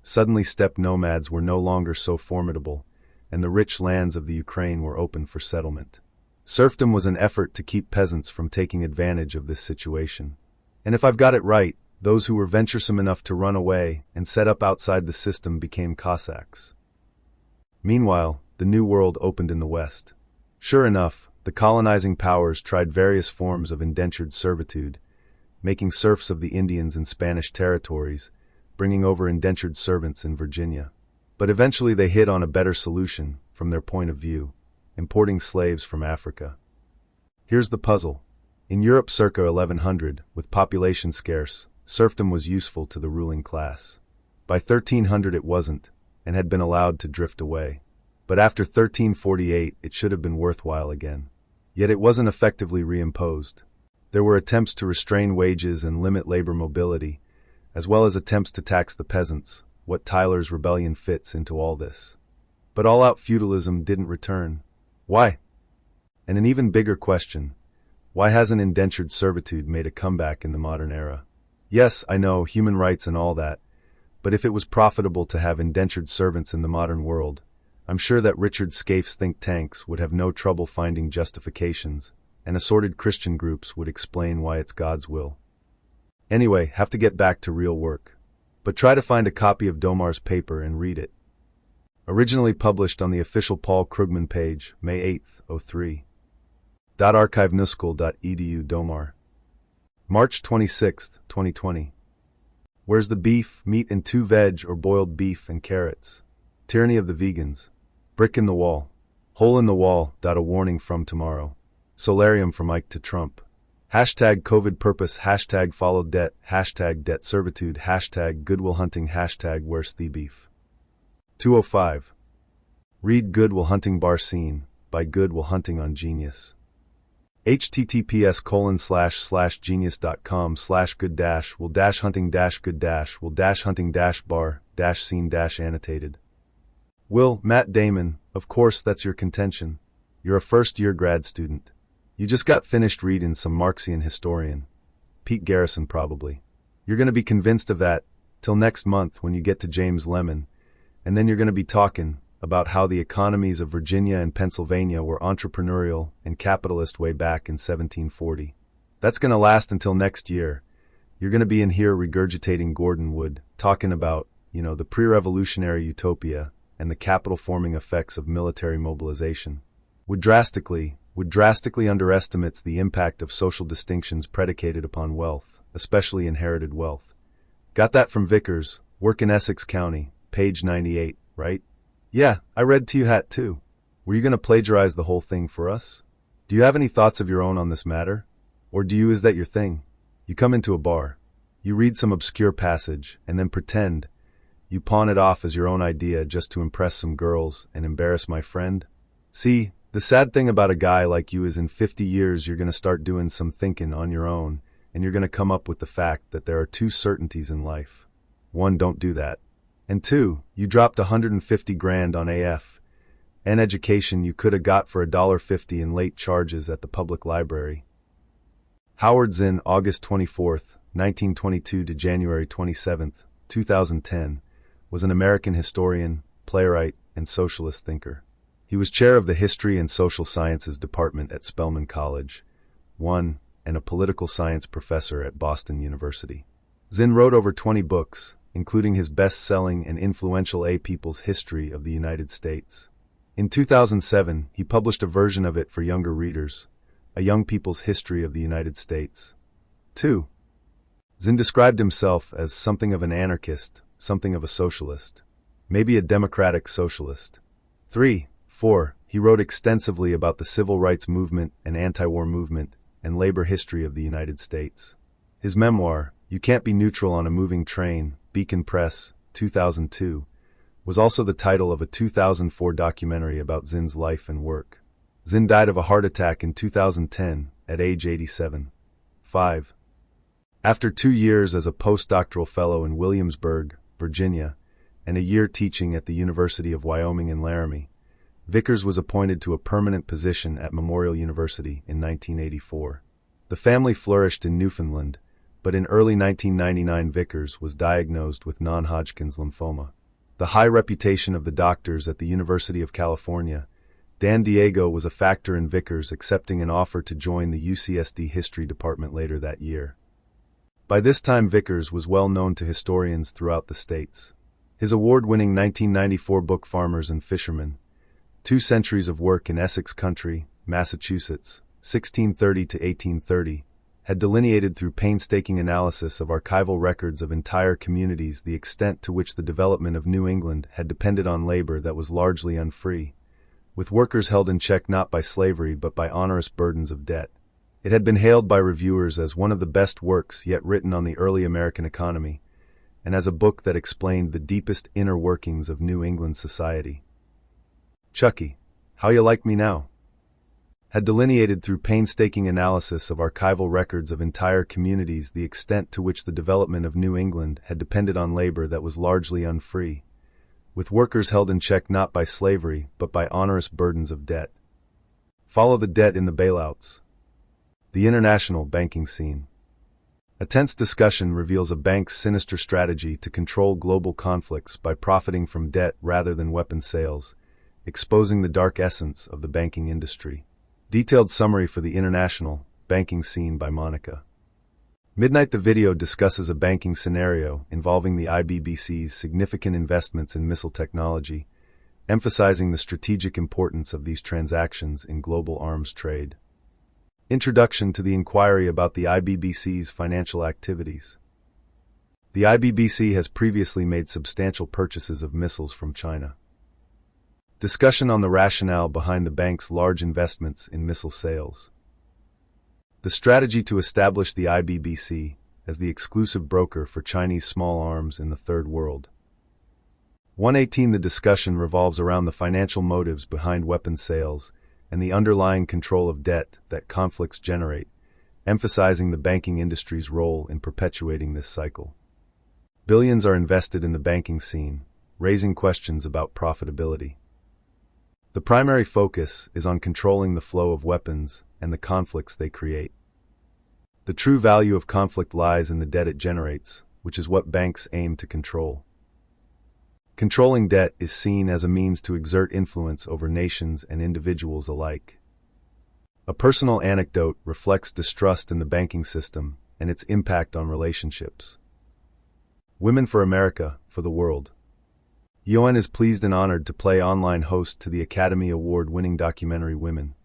S1: Suddenly steppe nomads were no longer so formidable, and the rich lands of the Ukraine were open for settlement. Serfdom was an effort to keep peasants from taking advantage of this situation. And if I've got it right, those who were venturesome enough to run away and set up outside the system became Cossacks. Meanwhile, the New World opened in the West. Sure enough, the colonizing powers tried various forms of indentured servitude, making serfs of the Indians in Spanish territories, bringing over indentured servants in Virginia. But eventually they hit on a better solution, from their point of view, importing slaves from Africa. Here's the puzzle. In Europe circa 1100, with population scarce, serfdom was useful to the ruling class. By 1300 it wasn't, and had been allowed to drift away. But after 1348 it should have been worthwhile again. Yet it wasn't effectively reimposed. There were attempts to restrain wages and limit labor mobility, as well as attempts to tax the peasants. What Tyler's rebellion fits into all this. But all-out feudalism didn't return. Why? And an even bigger question, why hasn't indentured servitude made a comeback in the modern era? Yes, I know, human rights and all that, but if it was profitable to have indentured servants in the modern world, I'm sure that Richard Scaife's think tanks would have no trouble finding justifications, and assorted Christian groups would explain why it's God's will. Anyway, have to get back to real work. But try to find a copy of Domar's paper and read it. Originally published on the official Paul Krugman page, May 8, 03. .archivenuskel.edu Domar. March 26, 2020. Where's the beef, meat and 2 veg or boiled beef and carrots? Tyranny of the vegans. Brick in the wall. Hole in the wall. A warning from tomorrow. Solarium from Ike to Trump. Hashtag COVID purpose. Hashtag follow debt. Hashtag debt servitude. Hashtag Goodwill Hunting. Hashtag where's the beef. 205. Read Good Will Hunting bar scene by Good Will Hunting on Genius. https://genius.com/good-will-hunting-good-will-hunting-bar-scene-annotated. Will, Matt Damon, of course that's your contention. You're a first-year grad student. You just got finished reading some Marxian historian. Pete Garrison probably. You're going to be convinced of that till next month when you get to James Lemon, and then you're going to be talking about how the economies of Virginia and Pennsylvania were entrepreneurial and capitalist way back in 1740. That's going to last until next year. You're going to be in here regurgitating Gordon Wood, talking about, the pre-revolutionary utopia and the capital-forming effects of military mobilization. Wood drastically underestimates the impact of social distinctions predicated upon wealth, especially inherited wealth. Got that from Vickers, Work in Essex County, page 98, right? Yeah, I read to you hat too. Were you going to plagiarize the whole thing for us? Do you have any thoughts of your own on this matter? Or is that your thing? You come into a bar, you read some obscure passage, and then pretend you pawn it off as your own idea just to impress some girls and embarrass my friend? See, the sad thing about a guy like you is in 50 years you're going to start doing some thinking on your own, and you're going to come up with the fact that there are 2 certainties in life. 1, don't do that. And 2, you dropped $150,000 on AF, an education you could have got for $1.50 in late charges at the public library. Howard Zinn, August 24, 1922 to January 27, 2010, was an American historian, playwright, and socialist thinker. He was chair of the History and Social Sciences Department at Spelman College, and a political science professor at Boston University. Zinn wrote over 20 books, including his best-selling and influential A People's History of the United States. In 2007, he published a version of it for younger readers, A Young People's History of the United States. 2. Zinn described himself as something of an anarchist, something of a socialist, maybe a democratic socialist. 3. 4. He wrote extensively about the civil rights movement and anti-war movement and labor history of the United States. His memoir, You Can't Be Neutral on a Moving Train, Beacon Press, 2002, was also the title of a 2004 documentary about Zinn's life and work. Zinn died of a heart attack in 2010 at age 87. 5. After 2 years as a postdoctoral fellow in Williamsburg, Virginia, and a year teaching at the University of Wyoming in Laramie, Vickers was appointed to a permanent position at Memorial University in 1984. The family flourished in Newfoundland, but in early 1999 Vickers was diagnosed with non-Hodgkin's lymphoma. The high reputation of the doctors at the University of California, Dan Diego, was a factor in Vickers accepting an offer to join the UCSD history department later that year. By this time Vickers was well known to historians throughout the states. His award-winning 1994 book Farmers and Fishermen, 2 Centuries of Work in Essex Country, Massachusetts, 1630 to 1830, had delineated through painstaking analysis of archival records of entire communities the extent to which the development of New England had depended on labor that was largely unfree, with workers held in check not by slavery but by onerous burdens of debt. It had been hailed by reviewers as one of the best works yet written on the early American economy, and as a book that explained the deepest inner workings of New England society. Chucky, How You Like Me Now? Had delineated through painstaking analysis of archival records of entire communities the extent to which the development of New England had depended on labor that was largely unfree, with workers held in check not by slavery but by onerous burdens of debt. Follow the debt in the bailouts. The international banking scene. A tense discussion reveals a bank's sinister strategy to control global conflicts by profiting from debt rather than weapons sales, exposing the dark essence of the banking industry. Detailed summary for the international banking scene by Monica. Midnight. The video discusses a banking scenario involving the IBBC's significant investments in missile technology, emphasizing the strategic importance of these transactions in global arms trade. Introduction to the inquiry about the IBBC's financial activities. The IBBC has previously made substantial purchases of missiles from China. Discussion on the rationale behind the bank's large investments in missile sales. The strategy to establish the IBBC as the exclusive broker for Chinese small arms in the Third World. 118. The discussion revolves around the financial motives behind weapons sales and the underlying control of debt that conflicts generate, emphasizing the banking industry's role in perpetuating this cycle. Billions are invested in the banking scene, raising questions about profitability. The primary focus is on controlling the flow of weapons and the conflicts they create. The true value of conflict lies in the debt it generates, which is what banks aim to control. Controlling debt is seen as a means to exert influence over nations and individuals alike. A personal anecdote reflects distrust in the banking system and its impact on relationships. Women for America, for the world. Yoan is pleased and honored to play online host to the Academy Award-winning documentary Women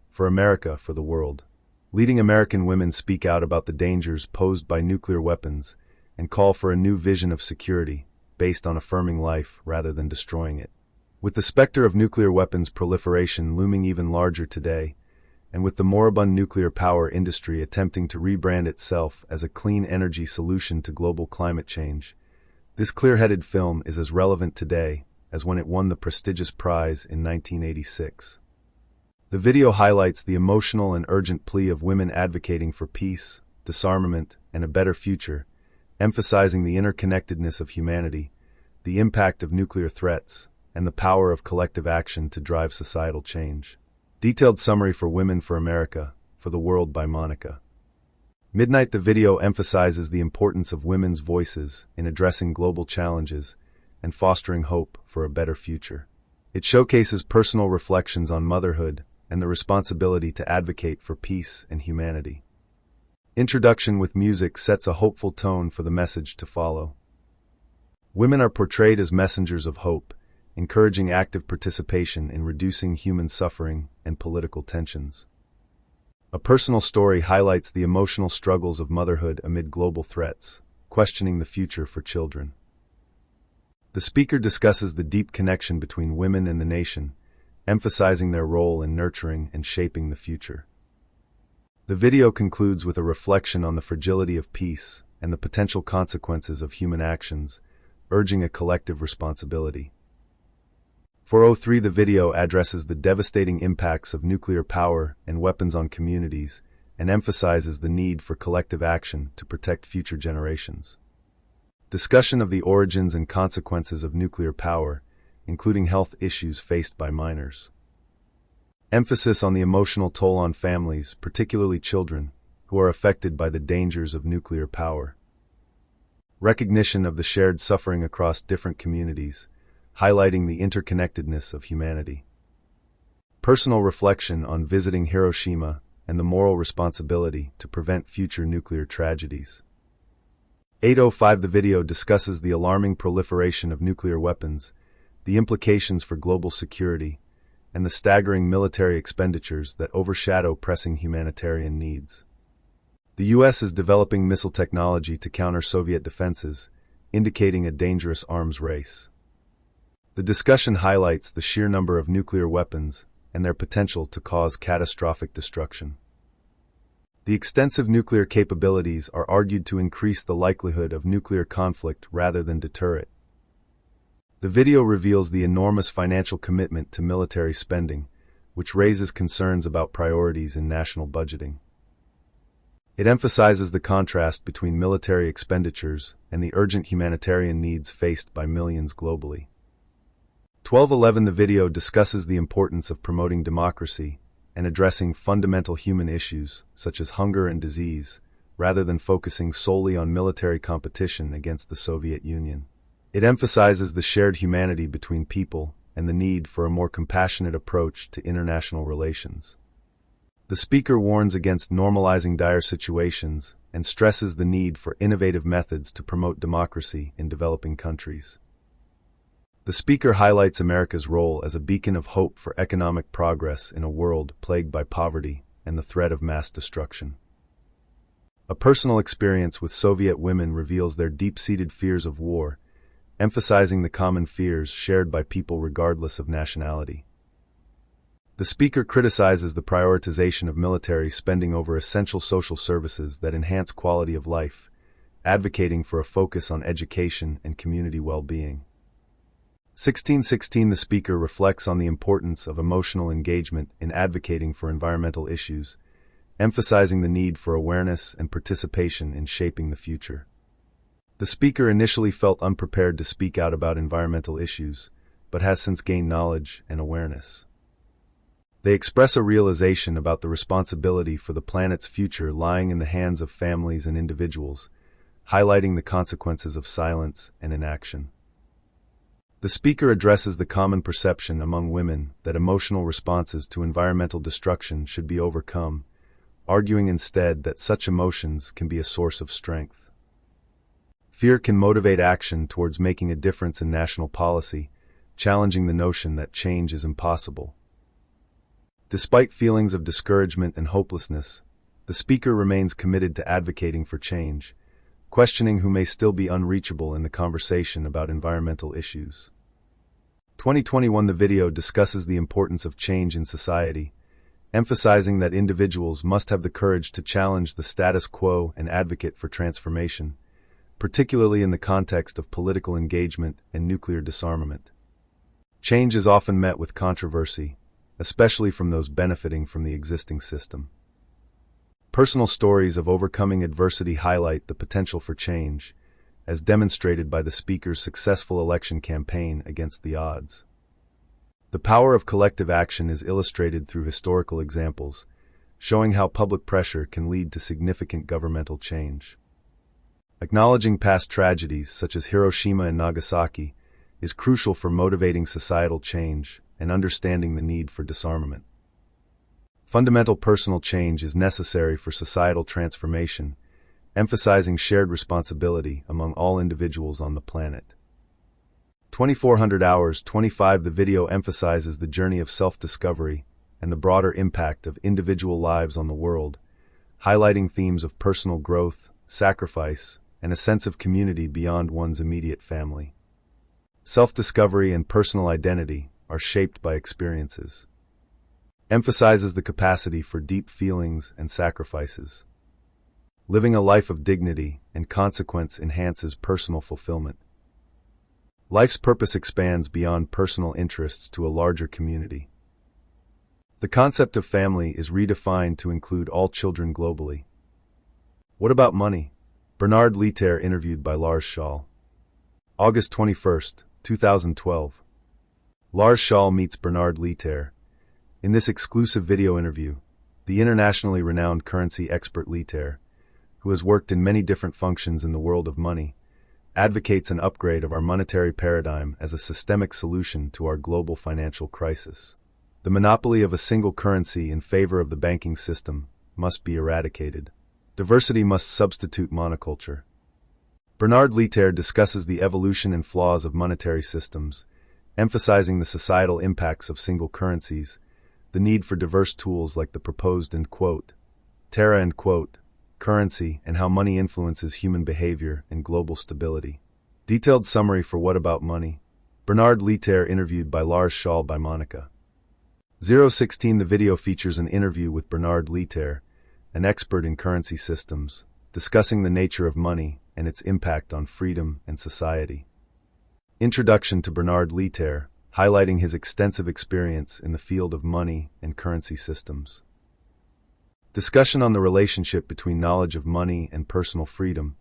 S1: for America, for the World. Leading American women speak out about the dangers posed by nuclear weapons and call for a new vision of security based on affirming life rather than destroying it. With the specter of nuclear weapons proliferation looming even larger today, and with the moribund nuclear power industry attempting to rebrand itself as a clean energy solution to global climate change, this clear-headed film is as relevant today as when it won the prestigious prize in 1986. The video highlights the emotional and urgent plea of women advocating for peace, disarmament, and a better future, emphasizing the interconnectedness of humanity, the impact of nuclear threats, and the power of collective action to drive societal change. Detailed summary for Women for America, for the World by Monica. Midnight. The video emphasizes the importance of women's voices in addressing global challenges and fostering hope for a better future. It showcases personal reflections on motherhood and the responsibility to advocate for peace and humanity. Introduction with music sets a hopeful tone for the message to follow. Women are portrayed as messengers of hope, encouraging active participation in reducing human suffering and political tensions. A personal story highlights the emotional struggles of motherhood amid global threats, questioning the future for children. The speaker discusses the deep connection between women and the nation, emphasizing their role in nurturing and shaping the future. The video concludes with a reflection on the fragility of peace and the potential consequences of human actions, urging a collective responsibility. 403. The video addresses the devastating impacts of nuclear power and weapons on communities and emphasizes the need for collective action to protect future generations. Discussion of the origins and consequences of nuclear power, including health issues faced by minors. Emphasis on the emotional toll on families, particularly children, who are affected by the dangers of nuclear power. Recognition of the shared suffering across different communities, highlighting the interconnectedness of humanity. Personal reflection on visiting Hiroshima and the moral responsibility to prevent future nuclear tragedies. 805. The video discusses the alarming proliferation of nuclear weapons, the implications for global security, and the staggering military expenditures that overshadow pressing humanitarian needs. The U.S. is developing missile technology to counter Soviet defenses, indicating a dangerous arms race. The discussion highlights the sheer number of nuclear weapons and their potential to cause catastrophic destruction. The extensive nuclear capabilities are argued to increase the likelihood of nuclear conflict rather than deter it. The video reveals the enormous financial commitment to military spending, which raises concerns about priorities in national budgeting. It emphasizes the contrast between military expenditures and the urgent humanitarian needs faced by millions globally. 1211. The video discusses the importance of promoting democracy and addressing fundamental human issues such as hunger and disease, rather than focusing solely on military competition against the Soviet Union. It emphasizes the shared humanity between people and the need for a more compassionate approach to international relations. The speaker warns against normalizing dire situations and stresses the need for innovative methods to promote democracy in developing countries. The speaker highlights America's role as a beacon of hope for economic progress in a world plagued by poverty and the threat of mass destruction. A personal experience with Soviet women reveals their deep-seated fears of war, emphasizing the common fears shared by people regardless of nationality. The speaker criticizes the prioritization of military spending over essential social services that enhance quality of life, advocating for a focus on education and community well-being. 1616 The speaker reflects on the importance of emotional engagement in advocating for environmental issues, emphasizing the need for awareness and participation in shaping the future. The speaker initially felt unprepared to speak out about environmental issues, but has since gained knowledge and awareness. They express a realization about the responsibility for the planet's future lying in the hands of families and individuals, highlighting the consequences of silence and inaction. The speaker addresses the common perception among women that emotional responses to environmental destruction should be overcome, arguing instead that such emotions can be a source of strength. Fear can motivate action towards making a difference in national policy, challenging the notion that change is impossible. Despite feelings of discouragement and hopelessness, the speaker remains committed to advocating for change, questioning who may still be unreachable in the conversation about environmental issues. 2021 The video discusses the importance of change in society, emphasizing that individuals must have the courage to challenge the status quo and advocate for transformation, particularly in the context of political engagement and nuclear disarmament. Change is often met with controversy, especially from those benefiting from the existing system. Personal stories of overcoming adversity highlight the potential for change, as demonstrated by the speaker's successful election campaign against the odds. The power of collective action is illustrated through historical examples, showing how public pressure can lead to significant governmental change. Acknowledging past tragedies, such as Hiroshima and Nagasaki, is crucial for motivating societal change and understanding the need for disarmament. Fundamental personal change is necessary for societal transformation, emphasizing shared responsibility among all individuals on the planet. 2400 Hours 25 The video emphasizes the journey of self-discovery and the broader impact of individual lives on the world, highlighting themes of personal growth, sacrifice, and a sense of community beyond one's immediate family. Self-discovery and personal identity are shaped by experiences. Emphasizes the capacity for deep feelings and sacrifices. Living a life of dignity and consequence enhances personal fulfillment. Life's purpose expands beyond personal interests to a larger community. The concept of family is redefined to include all children globally. What about money? Bernard Lietaer interviewed by Lars Schall. August 21, 2012. Lars Schall meets Bernard Lietaer. In this exclusive video interview, the internationally renowned currency expert Lietaer, who has worked in many different functions in the world of money, advocates an upgrade of our monetary paradigm as a systemic solution to our global financial crisis. The monopoly of a single currency in favor of the banking system must be eradicated. Diversity must substitute monoculture. Bernard Lietaer discusses the evolution and flaws of monetary systems, emphasizing the societal impacts of single currencies, the need for diverse tools like the proposed Terra currency, and how money influences human behavior and global stability. Detailed summary for What About Money? Bernard Lietaer interviewed by Lars Schall by Monica. 016 The video features an interview with Bernard Lietaer, an expert in currency systems, discussing the nature of money and its impact on freedom and society. Introduction to Bernard Lietaer, highlighting his extensive experience in the field of money and currency systems. Discussion on the relationship between knowledge of money and personal freedom,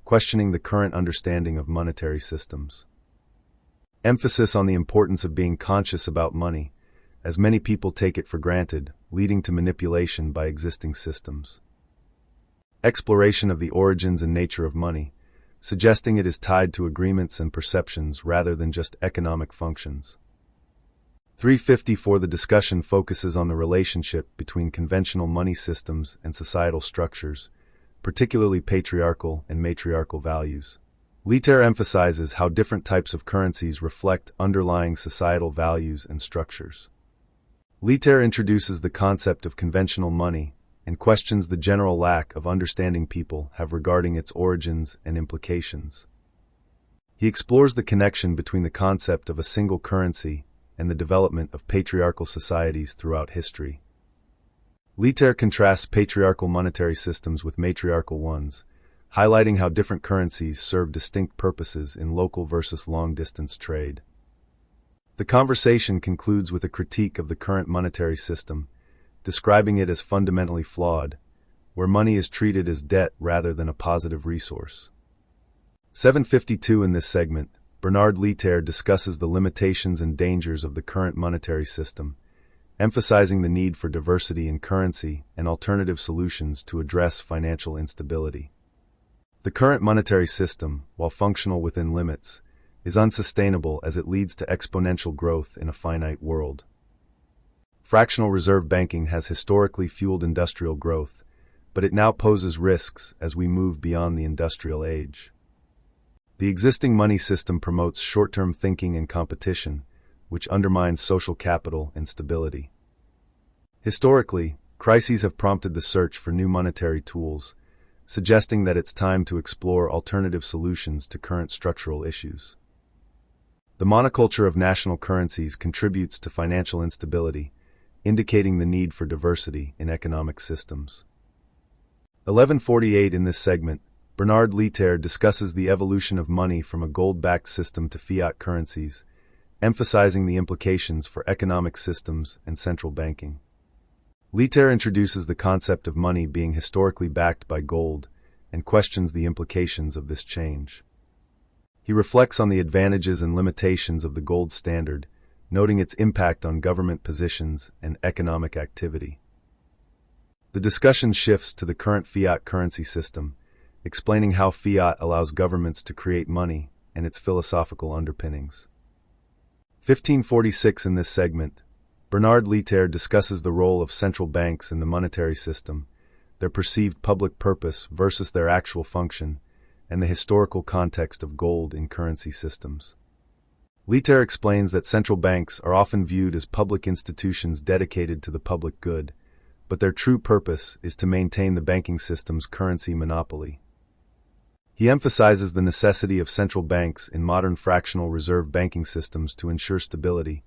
S1: questioning the current understanding of monetary systems. Emphasis on the importance of being conscious about money, as many people take it for granted, leading to manipulation by existing systems. Exploration of the origins and nature of money, suggesting it is tied to agreements and perceptions rather than just economic functions. 354 The discussion focuses on the relationship between conventional money systems and societal structures, particularly patriarchal and matriarchal values. Leiter emphasizes how different types of currencies reflect underlying societal values and structures. Leiter introduces the concept of conventional money and questions the general lack of understanding people have regarding its origins and implications. He explores the connection between the concept of a single currency and the development of patriarchal societies throughout history. Leiter contrasts patriarchal monetary systems with matriarchal ones, highlighting how different currencies serve distinct purposes in local versus long-distance trade. The conversation concludes with a critique of the current monetary system, describing it as fundamentally flawed, where money is treated as debt rather than a positive resource. 752 In this segment, Bernard Leiter discusses the limitations and dangers of the current monetary system, emphasizing the need for diversity in currency and alternative solutions to address financial instability. The current monetary system, while functional within limits, is unsustainable as it leads to exponential growth in a finite world. Fractional reserve banking has historically fueled industrial growth, but it now poses risks as we move beyond the industrial age. The existing money system promotes short-term thinking and competition, which undermines social capital and stability. Historically, crises have prompted the search for new monetary tools, suggesting that it's time to explore alternative solutions to current structural issues. The monoculture of national currencies contributes to financial instability, indicating the need for diversity in economic systems. 1148 In this segment, Bernard Leiter discusses the evolution of money from a gold-backed system to fiat currencies, emphasizing the implications for economic systems and central banking. Leiter introduces the concept of money being historically backed by gold and questions the implications of this change. He reflects on the advantages and limitations of the gold standard, noting its impact on government positions and economic activity. The discussion shifts to the current fiat currency system, explaining how fiat allows governments to create money and its philosophical underpinnings. 1546 In this segment, Bernard Leiter discusses the role of central banks in the monetary system, their perceived public purpose versus their actual function, and the historical context of gold in currency systems. Leiter explains that central banks are often viewed as public institutions dedicated to the public good, but their true purpose is to maintain the banking system's currency monopoly. He emphasizes the necessity of central banks in modern fractional reserve banking systems to ensure stability,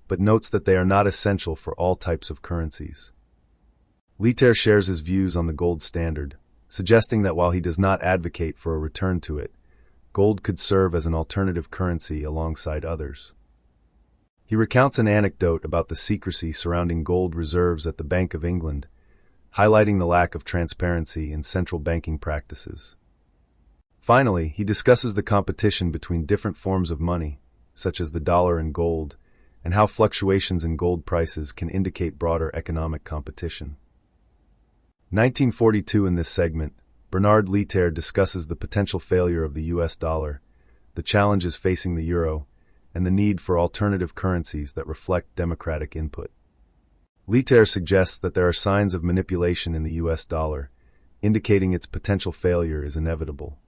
S1: but notes that they are not essential for all types of currencies. Leiter shares his views on the gold standard, suggesting that while he does not advocate for a return to it, gold could serve as an alternative currency alongside others. He recounts an anecdote about the secrecy surrounding gold reserves at the Bank of England, highlighting the lack of transparency in central banking practices. Finally, he discusses the competition between different forms of money, such as the dollar and gold, and how fluctuations in gold prices can indicate broader economic competition. 1942 In this segment, Bernard Leiter discusses the potential failure of the US dollar, the challenges facing the euro, and the need for alternative currencies that reflect democratic input. Leiter suggests that there are signs of manipulation in the US dollar, indicating its potential failure is inevitable.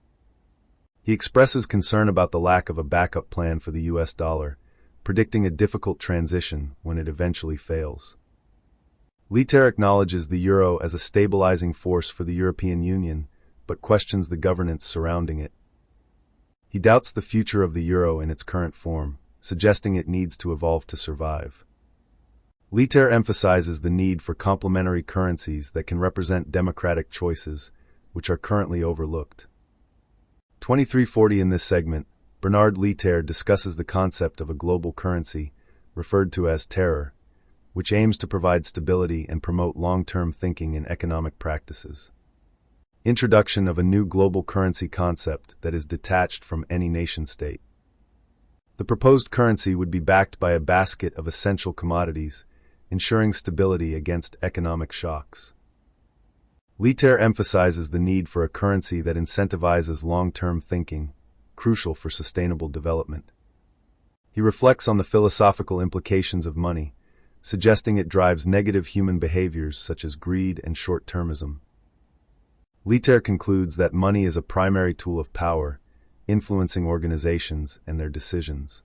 S1: He expresses concern about the lack of a backup plan for the US dollar, predicting a difficult transition when it eventually fails. Leiter acknowledges the euro as a stabilizing force for the European Union, but questions the governance surrounding it. He doubts the future of the euro in its current form, suggesting it needs to evolve to survive. Leiter emphasizes the need for complementary currencies that can represent democratic choices, which are currently overlooked. 2340 In this segment, Bernard Leiter discusses the concept of a global currency, referred to as terror, which aims to provide stability and promote long-term thinking in economic practices. Introduction of a new global currency concept that is detached from any nation-state. The proposed currency would be backed by a basket of essential commodities, ensuring stability against economic shocks. Leiter emphasizes the need for a currency that incentivizes long-term thinking, crucial for sustainable development. He reflects on the philosophical implications of money, suggesting it drives negative human behaviors such as greed and short-termism. Leiter concludes that money is a primary tool of power, influencing organizations and their decisions.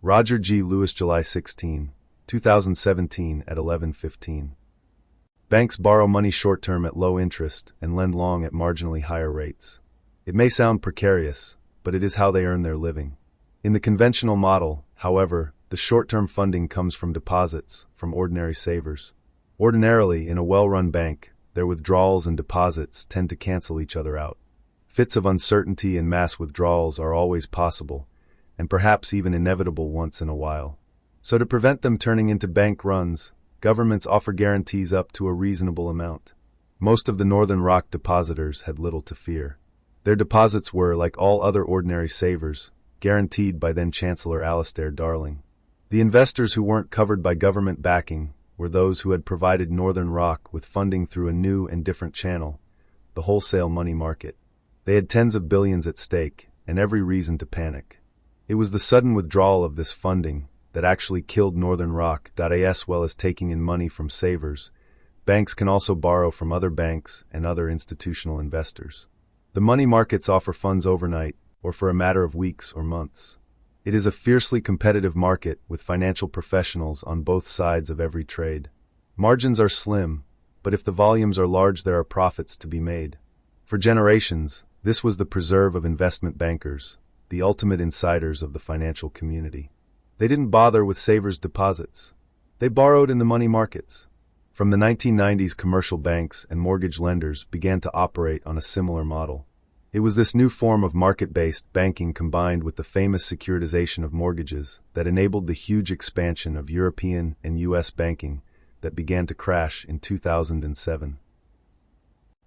S1: Roger G. Lewis, July 16, 2017 at 11:15. Banks borrow money short-term at low interest and lend long at marginally higher rates. It may sound precarious, but it is how they earn their living. In the conventional model, however, the short-term funding comes from deposits from ordinary savers. Ordinarily, in a well-run bank, their withdrawals and deposits tend to cancel each other out. Fits of uncertainty and mass withdrawals are always possible, and perhaps even inevitable once in a while. So to prevent them turning into bank runs, governments offer guarantees up to a reasonable amount. Most of the Northern Rock depositors had little to fear. Their deposits were, like all other ordinary savers, guaranteed by then-Chancellor Alistair Darling. The investors who weren't covered by government backing were those who had provided Northern Rock with funding through a new and different channel, the wholesale money market. They had tens of billions at stake, and every reason to panic. It was the sudden withdrawal of this funding that actually killed Northern Rock. As well as taking in money from savers, banks can also borrow from other banks and other institutional investors. The money markets offer funds overnight, or for a matter of weeks or months. It is a fiercely competitive market with financial professionals on both sides of every trade. Margins are slim, but if the volumes are large, there are profits to be made. For generations, this was the preserve of investment bankers, the ultimate insiders of the financial community. They didn't bother with savers' deposits. They borrowed in the money markets. From the 1990s, commercial banks and mortgage lenders began to operate on a similar model. It was this new form of market-based banking combined with the famous securitization of mortgages that enabled the huge expansion of European and U.S. banking that began to crash in 2007.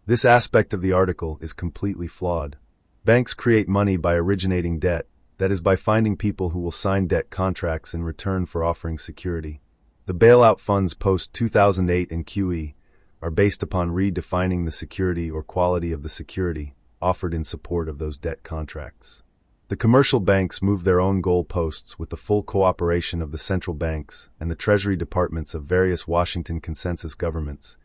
S1: This aspect of the article is completely flawed. Banks create money by originating debt, that is, by finding people who will sign debt contracts in return for offering security. The bailout funds post-2008 and QE are based upon redefining the security or quality of the security offered in support of those debt contracts. The commercial banks move their own goalposts with the full cooperation of the central banks and the treasury departments of various Washington consensus governments,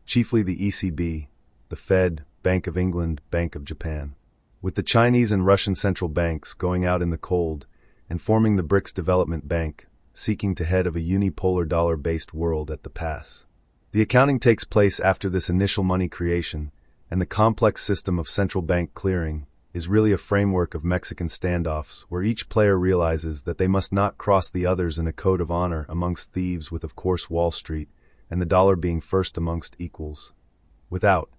S1: chiefly the ECB, the Fed, Bank of England, Bank of Japan. With the Chinese and Russian central banks going out in the cold and forming the BRICS Development Bank, seeking to head of a unipolar dollar-based world at the pass. The accounting takes place after this initial money creation, and the complex system of central bank clearing is really a framework of Mexican standoffs where each player realizes that they must not cross the others in a code of honor amongst thieves, with of course Wall Street and the dollar being first amongst equals. Without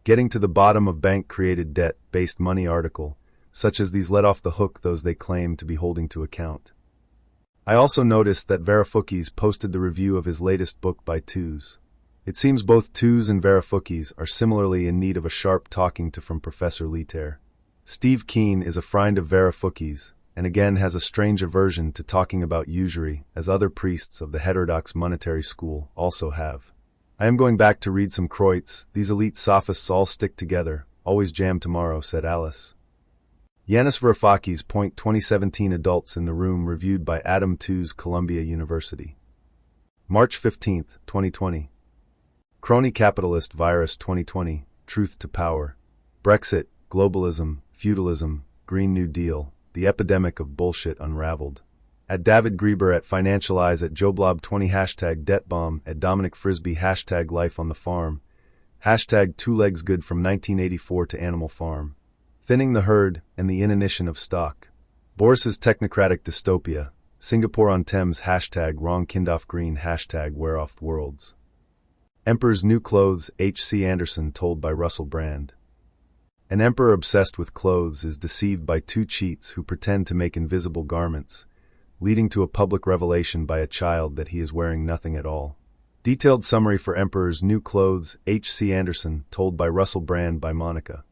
S1: getting to the bottom of bank-created debt-based money article, such as these let off the hook those they claim to be holding to account. I also noticed that Varoufakis posted the review of his latest book by Tooze. It seems both Tooze and Varoufakis are similarly in need of a sharp talking to from Professor Leiter. Steve Keen is a friend of Varoufakis, and again has a strange aversion to talking about usury, as other priests of the heterodox monetary school also have. I am going back to read some Kreutz. These elite sophists all stick together, always jam tomorrow, said Alice. Yanis Varoufakis. 2017 Adults in the Room, reviewed by Adam Tooze, Columbia University. March 15, 2020. Crony Capitalist Virus 2020, Truth to Power. Brexit, Globalism, Feudalism, Green New Deal, the epidemic of bullshit unraveled. At David Grieber, at Financial Eyes, at JoeBlob20, hashtag DebtBomb, at Dominic Frisby, hashtag Life on the Farm, hashtag Two Legs Good from 1984 to Animal Farm. Thinning the Herd and the Inanition of Stock. Boris's Technocratic Dystopia, Singapore on Thames, hashtag Wrong Kindoff Green, hashtag Wear Off Worlds. Emperor's New Clothes, H.C. Anderson, told by Russell Brand. An emperor obsessed with clothes is deceived by two cheats who pretend to make invisible garments, leading to a public revelation by a child that he is wearing nothing at all. Detailed summary for Emperor's New Clothes, H.C. Anderson, told by Russell Brand by Monica.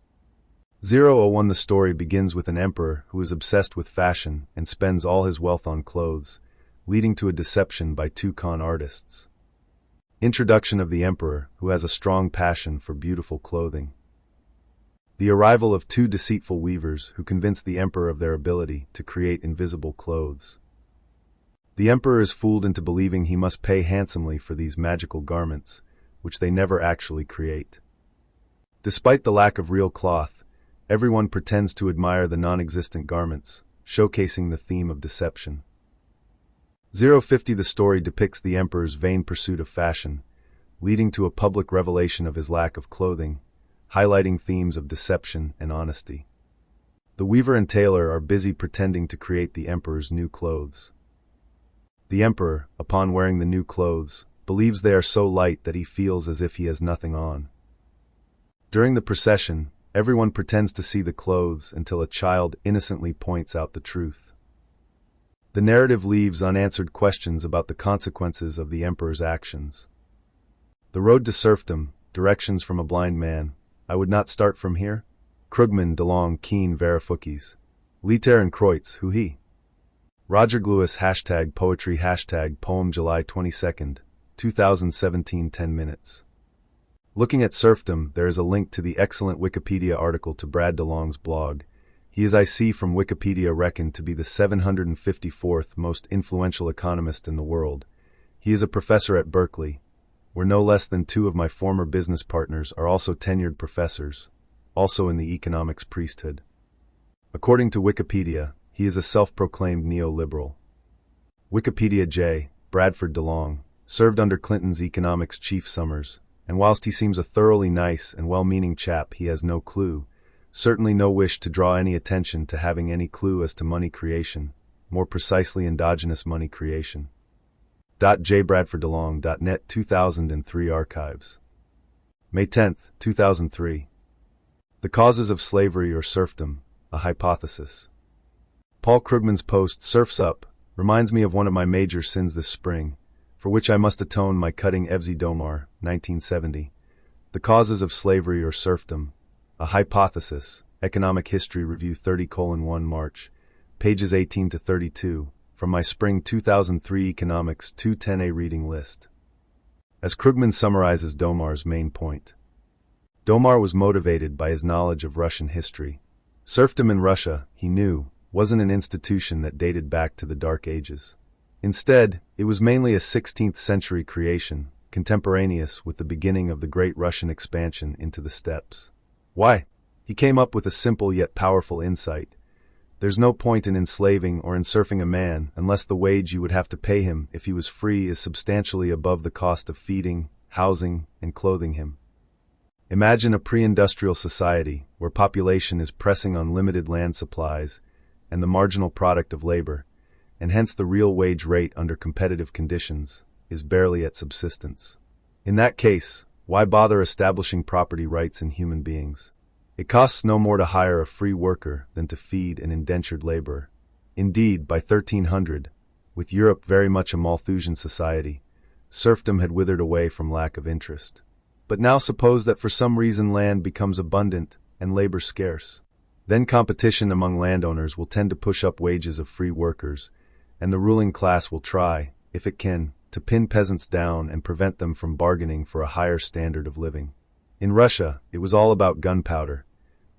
S1: 001. The story begins with an emperor who is obsessed with fashion and spends all his wealth on clothes, leading to a deception by two con artists. Introduction of the emperor, who has a strong passion for beautiful clothing. The arrival of two deceitful weavers who convince the emperor of their ability to create invisible clothes. The emperor is fooled into believing he must pay handsomely for these magical garments, which they never actually create. Despite the lack of real cloth, everyone pretends to admire the non-existent garments, showcasing the theme of deception. 050 The story depicts the emperor's vain pursuit of fashion, leading to a public revelation of his lack of clothing, highlighting themes of deception and honesty. The weaver and tailor are busy pretending to create the emperor's new clothes. The emperor, upon wearing the new clothes, believes they are so light that he feels as if he has nothing on. During the procession, everyone pretends to see the clothes until a child innocently points out the truth. The narrative leaves unanswered questions about the consequences of the emperor's actions. The Road to Serfdom, Directions from a Blind Man. I would not start from here. Krugman, DeLong, Keen, Verifukis. Liter and Kreutz, who he? Roger Glewis, #poetry, #poem, July 22, 2017, 10 minutes. Looking at serfdom, there is a link to the excellent Wikipedia article to Brad DeLong's blog. He is, I see from Wikipedia, reckoned to be the 754th most influential economist in the world. He is a professor at Berkeley, where no less than 2 of my former business partners are also tenured professors, also in the economics priesthood. According to Wikipedia, he is a self-proclaimed neoliberal. Wikipedia J. Bradford DeLong served under Clinton's economics chief Summers, and whilst he seems a thoroughly nice and well-meaning chap, he has no clue, certainly no wish to draw any attention to having any clue as to money creation, more precisely endogenous money creation. jbradforddelong.net 2003 Archives. May 10, 2003. The Causes of Slavery or Serfdom, a Hypothesis. Paul Krugman's post, Surf's Up, reminds me of one of my major sins this spring, for which I must atone by cutting Evsey Domar, 1970. The Causes of Slavery or Serfdom, a Hypothesis, Economic History Review 30:1 March, pages 18 to 32, from my spring 2003 Economics 210A reading list. As Krugman summarizes Domar's main point. Domar was motivated by his knowledge of Russian history. Serfdom in Russia, he knew, wasn't an institution that dated back to the Dark Ages. Instead, it was mainly a 16th century creation, contemporaneous with the beginning of the Great Russian expansion into the steppes. Why? He came up with a simple yet powerful insight. There's no point in enslaving or enserfing a man unless the wage you would have to pay him if he was free is substantially above the cost of feeding, housing, and clothing him. Imagine a pre-industrial society where population is pressing on limited land supplies and the marginal product of labor, and hence the real wage rate under competitive conditions, is barely at subsistence. In that case, why bother establishing property rights in human beings? It costs no more to hire a free worker than to feed an indentured laborer. Indeed, by 1300, with Europe very much a Malthusian society, serfdom had withered away from lack of interest. But now suppose that for some reason land becomes abundant and labor scarce. Then competition among landowners will tend to push up wages of free workers, and the ruling class will try, if it can, to pin peasants down and prevent them from bargaining for a higher standard of living. In Russia, it was all about gunpowder.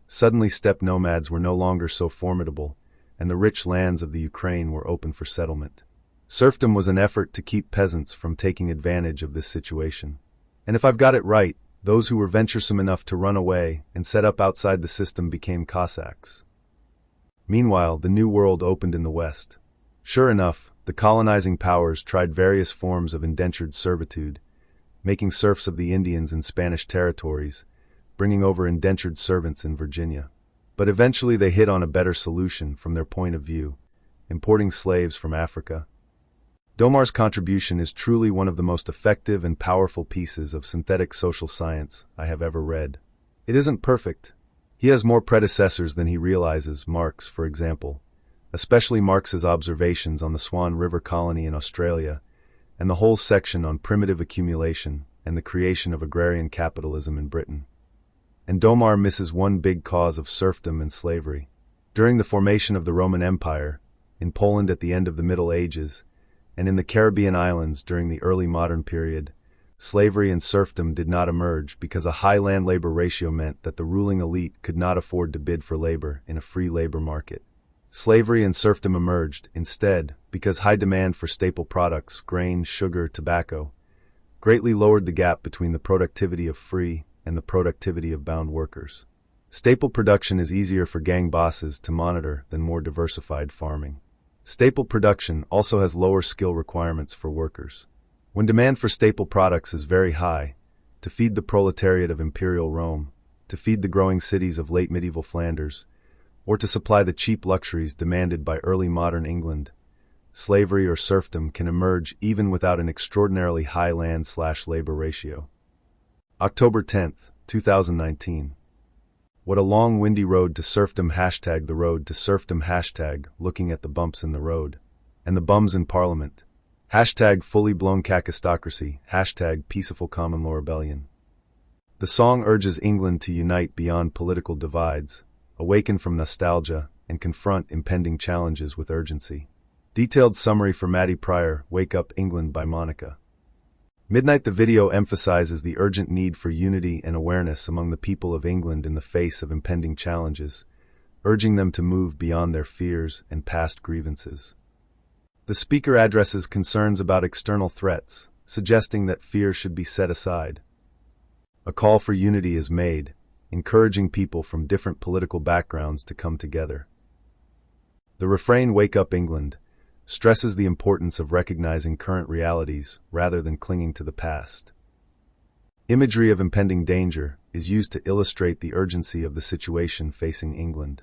S1: Suddenly steppe nomads were no longer so formidable, and the rich lands of the Ukraine were open for settlement. Serfdom was an effort to keep peasants from taking advantage of this situation. And if I've got it right, those who were venturesome enough to run away and set up outside the system became Cossacks. Meanwhile, the New World opened in the West. Sure enough, the colonizing powers tried various forms of indentured servitude, making serfs of the Indians in Spanish territories, bringing over indentured servants in Virginia. But eventually they hit on a better solution from their point of view, importing slaves from Africa. Domar's contribution is truly one of the most effective and powerful pieces of synthetic social science I have ever read. It isn't perfect. He has more predecessors than he realizes, Marx, for example, especially Marx's observations on the Swan River colony in Australia, and the whole section on primitive accumulation and the creation of agrarian capitalism in Britain. And Domar misses one big cause of serfdom and slavery. During the formation of the Roman Empire, in Poland at the end of the Middle Ages, and in the Caribbean islands during the early modern period, slavery and serfdom did not emerge because a high land-labor ratio meant that the ruling elite could not afford to bid for labor in a free labor market. Slavery and serfdom emerged, instead, because high demand for staple products, grain, sugar, tobacco, greatly lowered the gap between the productivity of free and the productivity of bound workers. Staple production is easier for gang bosses to monitor than more diversified farming. Staple production also has lower skill requirements for workers. When demand for staple products is very high, to feed the proletariat of imperial Rome, to feed the growing cities of late medieval Flanders, or to supply the cheap luxuries demanded by early modern England, slavery or serfdom can emerge even without an extraordinarily high land/labor ratio. October 10, 2019. What a long windy road to serfdom # the road to serfdom # looking at the bumps in the road. And the bums in parliament. # fully blown kakistocracy, # peaceful common law rebellion. The song urges England to unite beyond political divides, awaken from nostalgia, and confront impending challenges with urgency. Detailed summary for Maddie Pryor, Wake Up England by Monica. Midnight. The video emphasizes the urgent need for unity and awareness among the people of England in the face of impending challenges, urging them to move beyond their fears and past grievances. The speaker addresses concerns about external threats, suggesting that fear should be set aside. A call for unity is made, encouraging people from different political backgrounds to come together. The refrain, Wake Up England, stresses the importance of recognizing current realities rather than clinging to the past. Imagery of impending danger is used to illustrate the urgency of the situation facing England.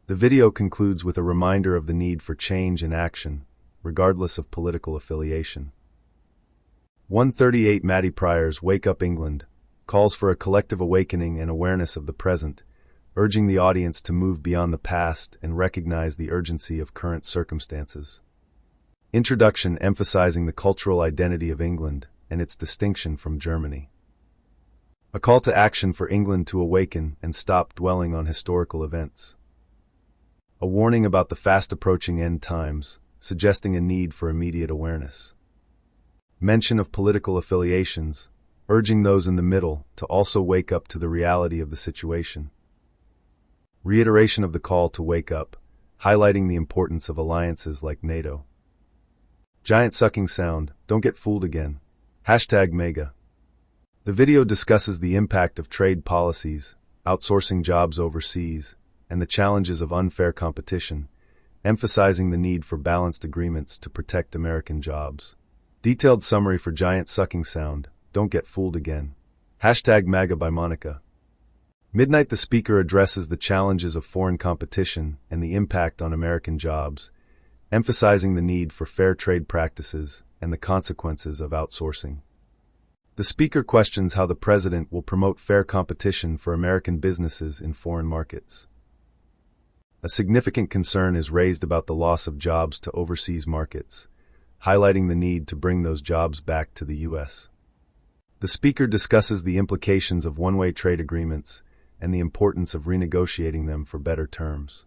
S1: The video concludes with a reminder of the need for change and action, regardless of political affiliation. 138. Maddie Pryor's Wake Up England calls for a collective awakening and awareness of the present, urging the audience to move beyond the past and recognize the urgency of current circumstances. Introduction emphasizing the cultural identity of England and its distinction from Germany. A call to action for England to awaken and stop dwelling on historical events. A warning about the fast-approaching end times, suggesting a need for immediate awareness. Mention of political affiliations, urging those in the middle to also wake up to the reality of the situation. Reiteration of the call to wake up, highlighting the importance of alliances like NATO. Giant sucking sound, don't get fooled again. #mega. The video discusses the impact of trade policies, outsourcing jobs overseas, and the challenges of unfair competition, emphasizing the need for balanced agreements to protect American jobs. Detailed summary for Giant Sucking Sound, Don't Get Fooled Again. #MAGA by Monica. Midnight. The speaker addresses the challenges of foreign competition and the impact on American jobs, emphasizing the need for fair trade practices and the consequences of outsourcing. The speaker questions how the president will promote fair competition for American businesses in foreign markets. A significant concern is raised about the loss of jobs to overseas markets, highlighting the need to bring those jobs back to the U.S. The speaker discusses the implications of one-way trade agreements and the importance of renegotiating them for better terms.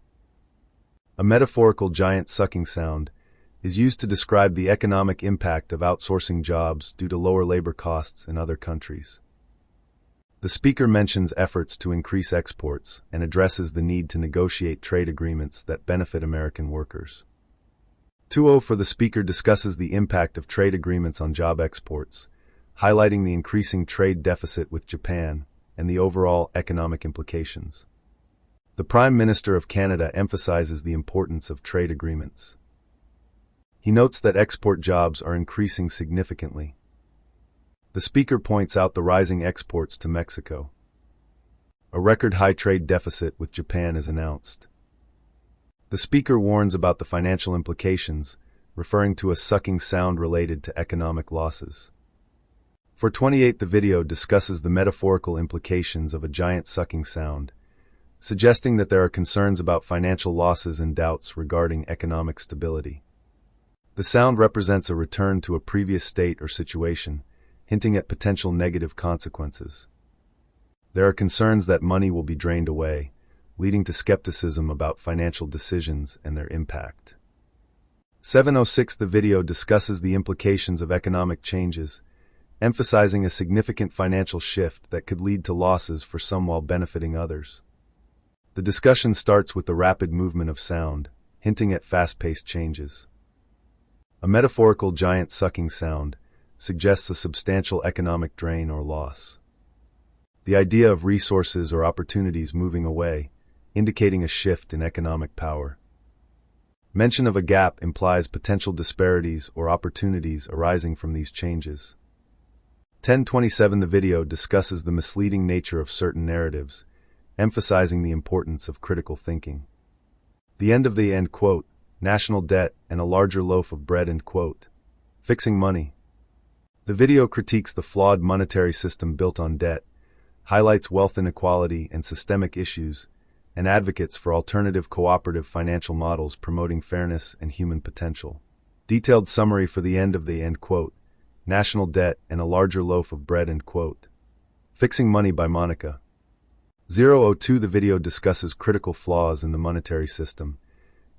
S1: A metaphorical giant sucking sound is used to describe the economic impact of outsourcing jobs due to lower labor costs in other countries. The speaker mentions efforts to increase exports and addresses the need to negotiate trade agreements that benefit American workers. 20 for the speaker discusses the impact of trade agreements on job exports, highlighting the increasing trade deficit with Japan and the overall economic implications. The Prime Minister of Canada emphasizes the importance of trade agreements. He notes that export jobs are increasing significantly. The speaker points out the rising exports to Mexico. A record-high trade deficit with Japan is announced. The speaker warns about the financial implications, referring to a sucking sound related to economic losses. For 28, the video discusses the metaphorical implications of a giant sucking sound, suggesting that there are concerns about financial losses and doubts regarding economic stability. The sound represents a return to a previous state or situation, hinting at potential negative consequences. There are concerns that money will be drained away, leading to skepticism about financial decisions and their impact. 706 The video discusses the implications of economic changes, emphasizing a significant financial shift that could lead to losses for some while benefiting others. The discussion starts with the rapid movement of sound, hinting at fast-paced changes. A metaphorical giant sucking sound suggests a substantial economic drain or loss. The idea of resources or opportunities moving away, indicating a shift in economic power. Mention of a gap implies potential disparities or opportunities arising from these changes. 1027 The video discusses the misleading nature of certain narratives, emphasizing the importance of critical thinking. The end of the end quote, national debt and a larger loaf of bread end quote. Fixing money. The video critiques the flawed monetary system built on debt, highlights wealth inequality and systemic issues, and advocates for alternative cooperative financial models promoting fairness and human potential. Detailed summary for the end of the end quote, national debt and a larger loaf of bread end quote. Fixing Money by Monica. 002 The video discusses critical flaws in the monetary system,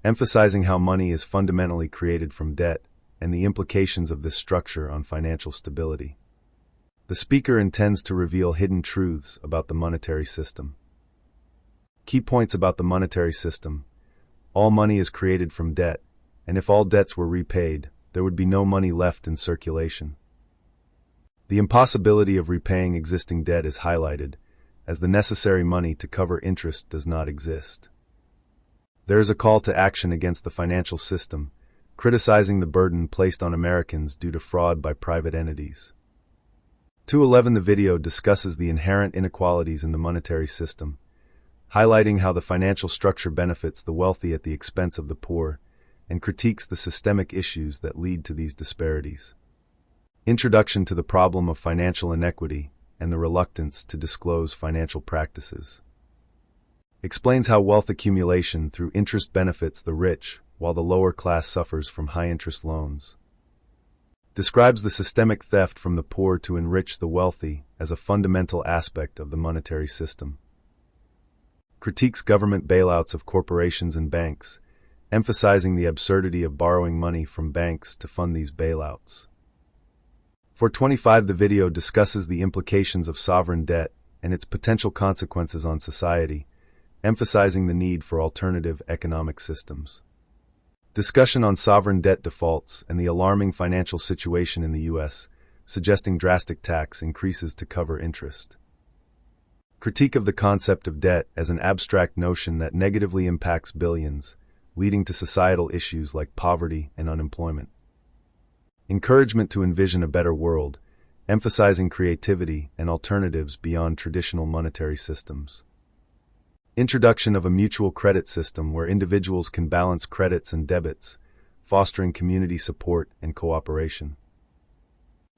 S1: emphasizing how money is fundamentally created from debt and the implications of this structure on financial stability. The speaker intends to reveal hidden truths about the monetary system. Key points about the monetary system. All money is created from debt, and if all debts were repaid, there would be no money left in circulation. The impossibility of repaying existing debt is highlighted, as the necessary money to cover interest does not exist. There is a call to action against the financial system, criticizing the burden placed on Americans due to fraud by private entities. 211 The video discusses the inherent inequalities in the monetary system, highlighting how the financial structure benefits the wealthy at the expense of the poor, and critiques the systemic issues that lead to these disparities. Introduction to the problem of financial inequity and the reluctance to disclose financial practices. Explains how wealth accumulation through interest benefits the rich, while the lower class suffers from high-interest loans. Describes the systemic theft from the poor to enrich the wealthy as a fundamental aspect of the monetary system. Critiques government bailouts of corporations and banks, emphasizing the absurdity of borrowing money from banks to fund these bailouts. 425 The video discusses the implications of sovereign debt and its potential consequences on society, emphasizing the need for alternative economic systems. Discussion on sovereign debt defaults and the alarming financial situation in the U.S., suggesting drastic tax increases to cover interest. Critique of the concept of debt as an abstract notion that negatively impacts billions, leading to societal issues like poverty and unemployment. Encouragement to envision a better world, emphasizing creativity and alternatives beyond traditional monetary systems. Introduction of a mutual credit system where individuals can balance credits and debits, fostering community support and cooperation.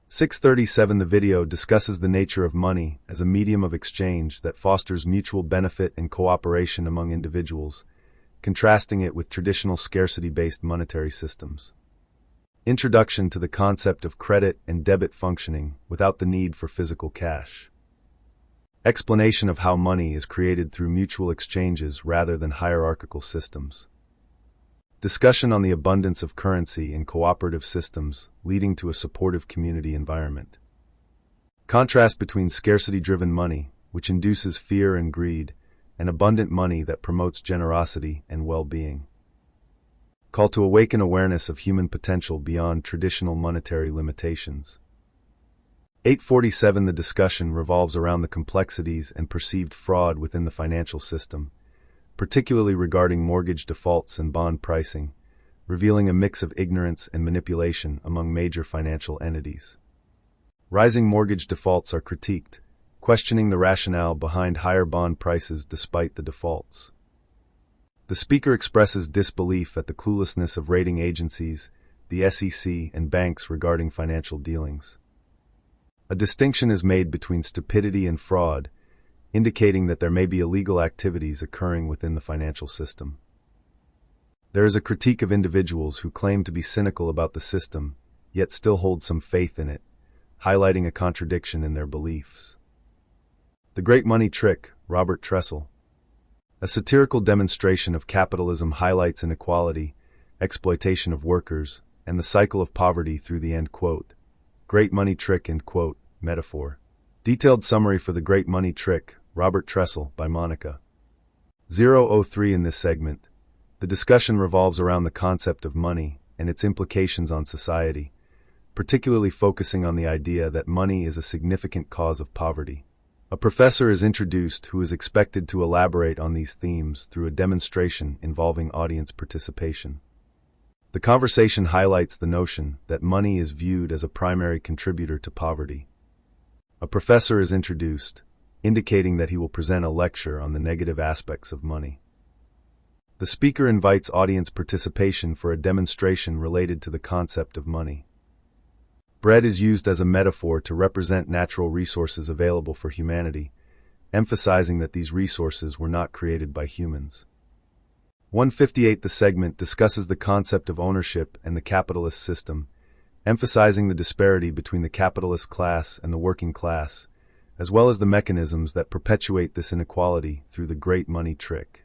S1: 637 The video discusses the nature of money as a medium of exchange that fosters mutual benefit and cooperation among individuals, contrasting it with traditional scarcity-based monetary systems. Introduction to the concept of credit and debit functioning without the need for physical cash. Explanation of how money is created through mutual exchanges rather than hierarchical systems. Discussion on the abundance of currency in cooperative systems leading to a supportive community environment. Contrast between scarcity-driven money, which induces fear and greed, and abundant money that promotes generosity and well-being. Call to awaken awareness of human potential beyond traditional monetary limitations. 847 The discussion revolves around the complexities and perceived fraud within the financial system, particularly regarding mortgage defaults and bond pricing, revealing a mix of ignorance and manipulation among major financial entities. Rising mortgage defaults are critiqued, questioning the rationale behind higher bond prices despite the defaults. The speaker expresses disbelief at the cluelessness of rating agencies, the SEC, and banks regarding financial dealings. A distinction is made between stupidity and fraud, indicating that there may be illegal activities occurring within the financial system. There is a critique of individuals who claim to be cynical about the system, yet still hold some faith in it, highlighting a contradiction in their beliefs. The Great Money Trick, Robert Tressel. A satirical demonstration of capitalism highlights inequality, exploitation of workers, and the cycle of poverty through the end quote. Great Money Trick end quote, metaphor. Detailed summary for The Great Money Trick, Robert Tressel, by Monica. 003 In this segment, the discussion revolves around the concept of money and its implications on society, particularly focusing on the idea that money is a significant cause of poverty. A professor is introduced who is expected to elaborate on these themes through a demonstration involving audience participation. The conversation highlights the notion that money is viewed as a primary contributor to poverty. A professor is introduced, indicating that he will present a lecture on the negative aspects of money. The speaker invites audience participation for a demonstration related to the concept of money. Bread is used as a metaphor to represent natural resources available for humanity, emphasizing that these resources were not created by humans. 158. The segment discusses the concept of ownership and the capitalist system, emphasizing the disparity between the capitalist class and the working class, as well as the mechanisms that perpetuate this inequality through the great money trick.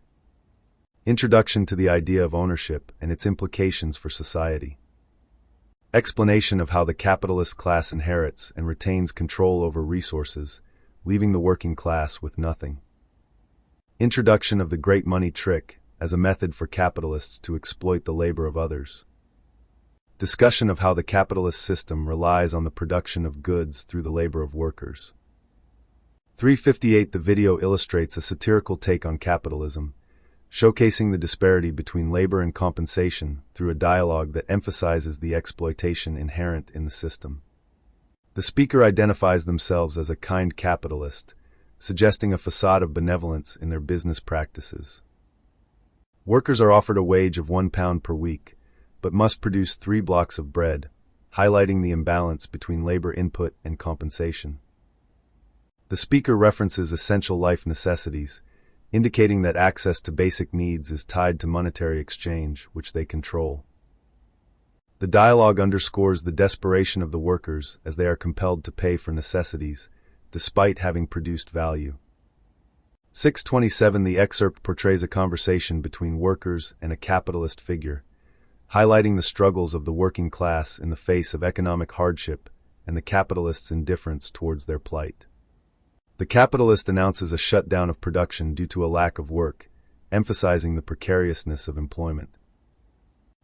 S1: Introduction to the idea of ownership and its implications for society. Explanation of how the capitalist class inherits and retains control over resources, leaving the working class with nothing. Introduction of the great money trick as a method for capitalists to exploit the labor of others. Discussion of how the capitalist system relies on the production of goods through the labor of workers. 358. The video illustrates a satirical take on capitalism, showcasing the disparity between labor and compensation through a dialogue that emphasizes the exploitation inherent in the system. The speaker identifies themselves as a kind capitalist, suggesting a facade of benevolence in their business practices. Workers are offered a wage of £1 per week, but must produce 3 blocks of bread, highlighting the imbalance between labor input and compensation. The speaker references essential life necessities, indicating that access to basic needs is tied to monetary exchange, which they control. The dialogue underscores the desperation of the workers as they are compelled to pay for necessities, despite having produced value. 627. The excerpt portrays a conversation between workers and a capitalist figure, highlighting the struggles of the working class in the face of economic hardship and the capitalists' indifference towards their plight. The capitalist announces a shutdown of production due to a lack of work, emphasizing the precariousness of employment.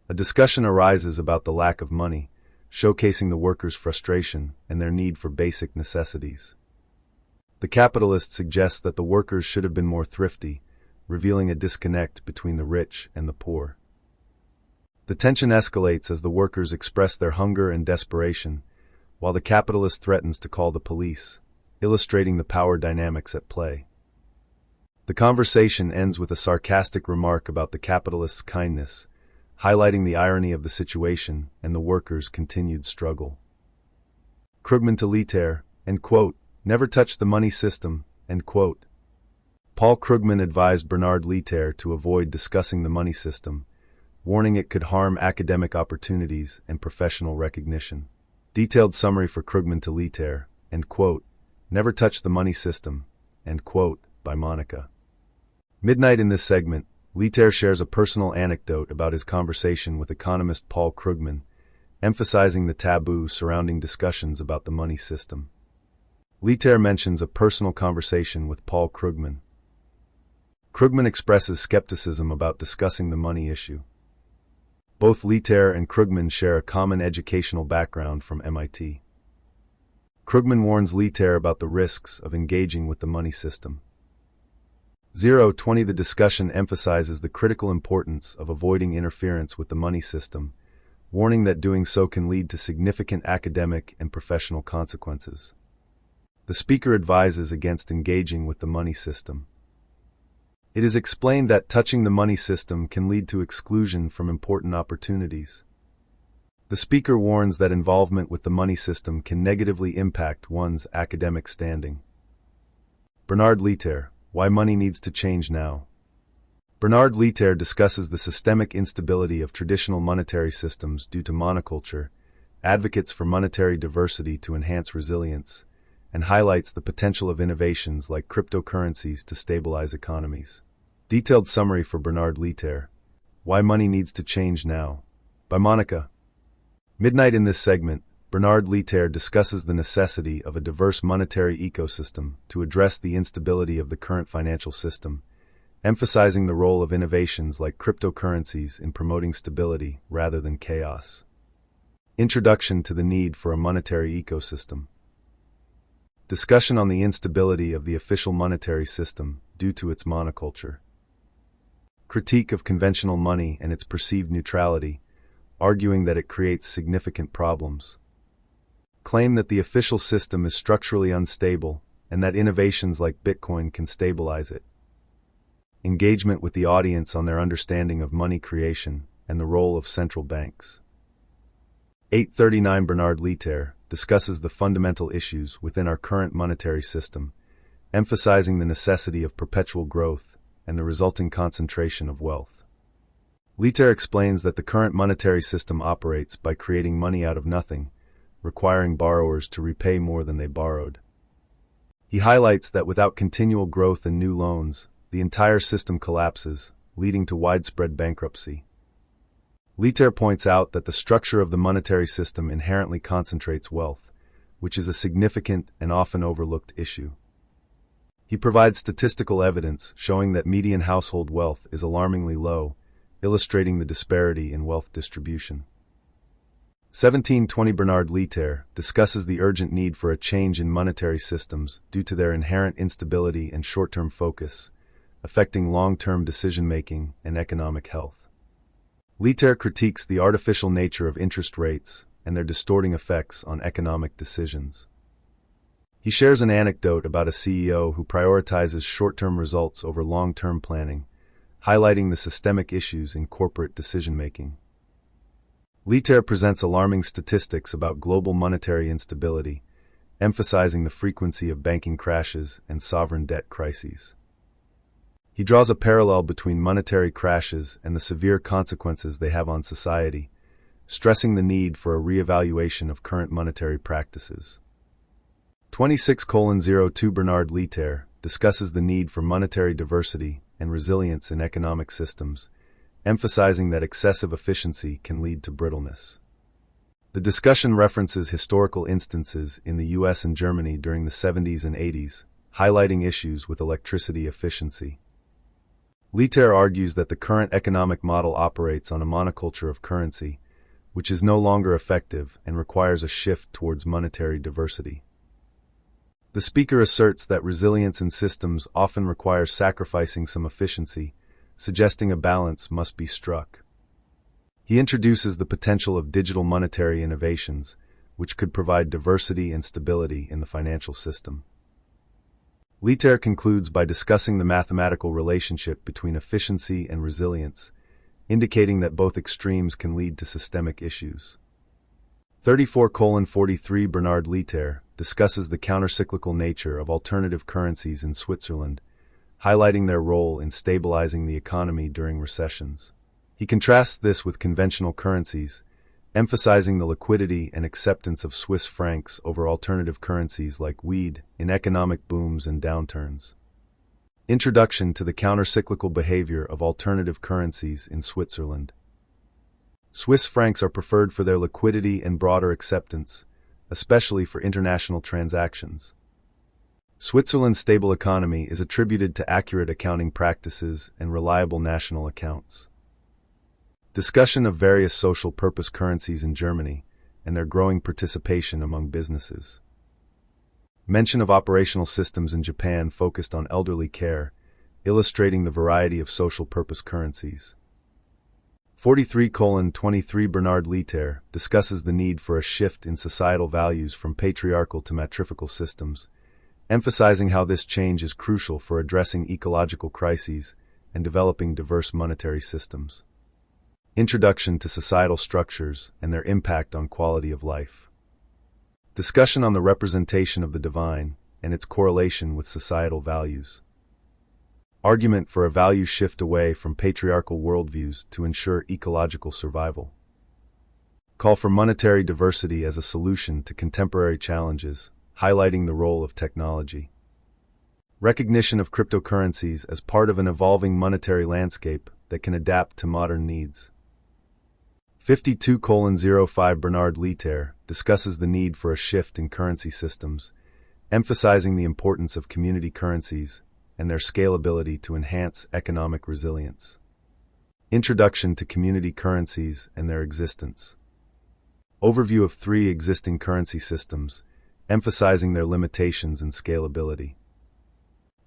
S1: A discussion arises about the lack of money, showcasing the workers' frustration and their need for basic necessities. The capitalist suggests that the workers should have been more thrifty, revealing a disconnect between the rich and the poor. The tension escalates as the workers express their hunger and desperation, while the capitalist threatens to call the police, illustrating the power dynamics at play. The conversation ends with a sarcastic remark about the capitalist's kindness, highlighting the irony of the situation and the workers' continued struggle. Krugman to Leiter, end quote, never touch the money system, end quote. Paul Krugman advised Bernard Leiter to avoid discussing the money system, warning it could harm academic opportunities and professional recognition. Detailed summary for Krugman to Leiter, end quote, Never Touch the Money System, end quote, by Monica. Midnight. In this segment, Leiter shares a personal anecdote about his conversation with economist Paul Krugman, emphasizing the taboo surrounding discussions about the money system. Leiter mentions a personal conversation with Paul Krugman. Krugman expresses skepticism about discussing the money issue. Both Leiter and Krugman share a common educational background from MIT. Krugman warns Leiter about the risks of engaging with the money system. 020. The discussion emphasizes the critical importance of avoiding interference with the money system, warning that doing so can lead to significant academic and professional consequences. The speaker advises against engaging with the money system. It is explained that touching the money system can lead to exclusion from important opportunities. The speaker warns that involvement with the money system can negatively impact one's academic standing. Bernard Leiter, Why Money Needs to Change Now. Bernard Leiter discusses the systemic instability of traditional monetary systems due to monoculture, advocates for monetary diversity to enhance resilience, and highlights the potential of innovations like cryptocurrencies to stabilize economies. Detailed summary for Bernard Leiter, Why Money Needs to Change Now, by Monica. Midnight. In this segment, Bernard Leiter discusses the necessity of a diverse monetary ecosystem to address the instability of the current financial system, emphasizing the role of innovations like cryptocurrencies in promoting stability rather than chaos. Introduction to the need for a monetary ecosystem. Discussion on the instability of the official monetary system due to its monoculture. Critique of conventional money and its perceived neutrality, arguing that it creates significant problems. Claim that the official system is structurally unstable and that innovations like Bitcoin can stabilize it. Engagement with the audience on their understanding of money creation and the role of central banks. 839 Bernard Lietaer discusses the fundamental issues within our current monetary system, emphasizing the necessity of perpetual growth and the resulting concentration of wealth. Lietaer explains that the current monetary system operates by creating money out of nothing, requiring borrowers to repay more than they borrowed. He highlights that without continual growth and new loans, the entire system collapses, leading to widespread bankruptcy. Lietaer points out that the structure of the monetary system inherently concentrates wealth, which is a significant and often overlooked issue. He provides statistical evidence showing that median household wealth is alarmingly low, illustrating the disparity in wealth distribution. 1720 Bernard Lietaer discusses the urgent need for a change in monetary systems due to their inherent instability and short-term focus, affecting long-term decision-making and economic health. Lietaer critiques the artificial nature of interest rates and their distorting effects on economic decisions. He shares an anecdote about a CEO who prioritizes short-term results over long-term planning, highlighting the systemic issues in corporate decision-making. Lietaer presents alarming statistics about global monetary instability, emphasizing the frequency of banking crashes and sovereign debt crises. He draws a parallel between monetary crashes and the severe consequences they have on society, stressing the need for a reevaluation of current monetary practices. 26:02 Bernard Lietaer discusses the need for monetary diversity and resilience in economic systems, emphasizing that excessive efficiency can lead to brittleness. The discussion references historical instances in the US and Germany during the 70s and 80s, highlighting issues with electricity efficiency. Lietaer argues that the current economic model operates on a monoculture of currency, which is no longer effective and requires a shift towards monetary diversity. The speaker asserts that resilience in systems often requires sacrificing some efficiency, suggesting a balance must be struck. He introduces the potential of digital monetary innovations, which could provide diversity and stability in the financial system. Lietaer concludes by discussing the mathematical relationship between efficiency and resilience, indicating that both extremes can lead to systemic issues. 34:43 Bernard Lietaer discusses the countercyclical nature of alternative currencies in Switzerland, highlighting their role in stabilizing the economy during recessions. He contrasts this with conventional currencies, emphasizing the liquidity and acceptance of Swiss francs over alternative currencies like weed in economic booms and downturns. Introduction to the countercyclical behavior of alternative currencies in Switzerland. Swiss francs are preferred for their liquidity and broader acceptance, especially for international transactions. Switzerland's stable economy is attributed to accurate accounting practices and reliable national accounts. Discussion of various social purpose currencies in Germany and their growing participation among businesses. Mention of operational systems in Japan focused on elderly care, illustrating the variety of social purpose currencies. 43:23 Bernard Lietaer discusses the need for a shift in societal values from patriarchal to matriarchal systems, emphasizing how this change is crucial for addressing ecological crises and developing diverse monetary systems. Introduction to societal structures and their impact on quality of life. Discussion on the representation of the divine and its correlation with societal values. Argument for a value shift away from patriarchal worldviews to ensure ecological survival. Call for monetary diversity as a solution to contemporary challenges, highlighting the role of technology. Recognition of cryptocurrencies as part of an evolving monetary landscape that can adapt to modern needs. 52:05 Bernard Lietaer discusses the need for a shift in currency systems, emphasizing the importance of community currencies and their scalability to enhance economic resilience. Introduction to community currencies and their existence. Overview of 3 existing currency systems, emphasizing their limitations and scalability.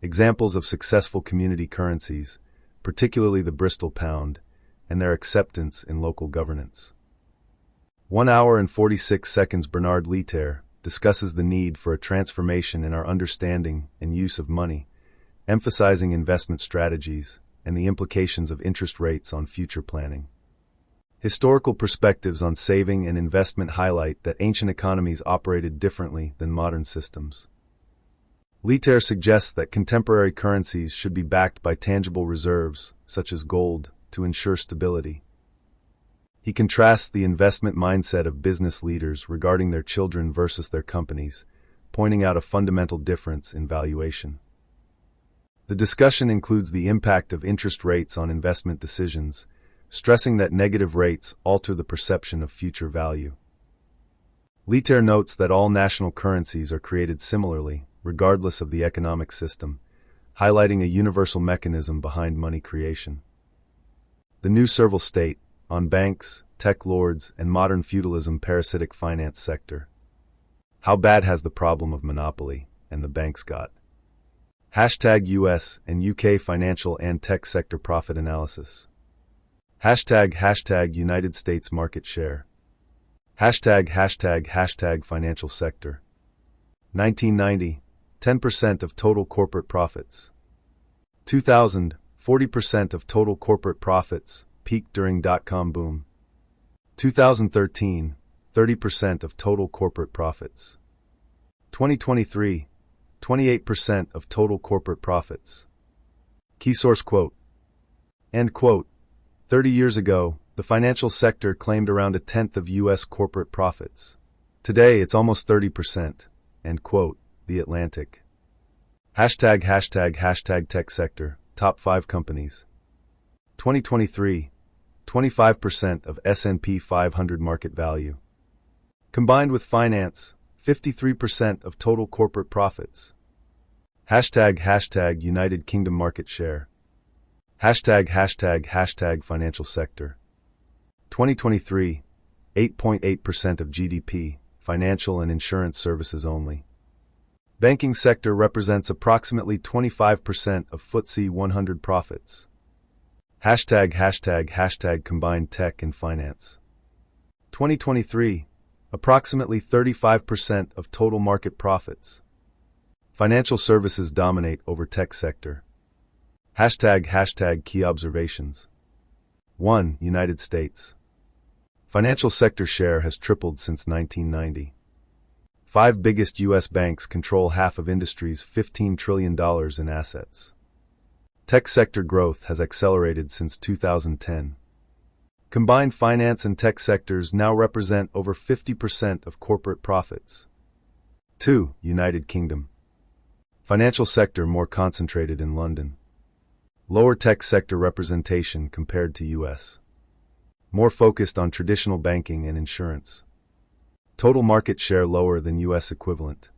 S1: Examples of successful community currencies, particularly the Bristol pound, and their acceptance in local governance. 1 hour and 46 seconds. Bernard Lietaer discusses the need for a transformation in our understanding and use of money, emphasizing investment strategies and the implications of interest rates on future planning. Historical perspectives on saving and investment highlight that ancient economies operated differently than modern systems. Lietaer suggests that contemporary currencies should be backed by tangible reserves, such as gold, to ensure stability. He contrasts the investment mindset of business leaders regarding their children versus their companies, pointing out a fundamental difference in valuation. The discussion includes the impact of interest rates on investment decisions, stressing that negative rates alter the perception of future value. Lietaer notes that all national currencies are created similarly, regardless of the economic system, highlighting a universal mechanism behind money creation. The New Servile State, on banks, tech lords, and modern feudalism. Parasitic finance sector. How bad has the problem of monopoly and the banks got? #US and UK financial and tech sector profit analysis. #, United States market share. #, financial sector. 1990, 10% of total corporate profits. 2000, 40% of total corporate profits, peaked during dot-com boom. 2013, 30% of total corporate profits. 2023, 28% of total corporate profits. Key source quote. End quote. 30 years ago, the financial sector claimed around 1/10 of U.S. corporate profits. Today, it's almost 30%. End quote. The Atlantic. #, tech sector, top 5 companies. 2023, 25% of S&P 500 market value. Combined with finance, 53% of total corporate profits. #, United Kingdom market share. #, financial sector. 2023, 8.8% of GDP, financial and insurance services only. Banking sector represents approximately 25% of FTSE 100 profits. #, combined tech and finance. 2023, approximately 35% of total market profits. Financial services dominate over tech sector. #, key observations. 1. United States. Financial sector share has tripled since 1990. 5 biggest U.S. banks control half of industry's $15 trillion in assets. Tech sector growth has accelerated since 2010. Combined finance and tech sectors now represent over 50% of corporate profits. 2. United Kingdom. Financial sector more concentrated in London. Lower tech sector representation compared to U.S. More focused on traditional banking and insurance. Total market share lower than U.S. equivalent.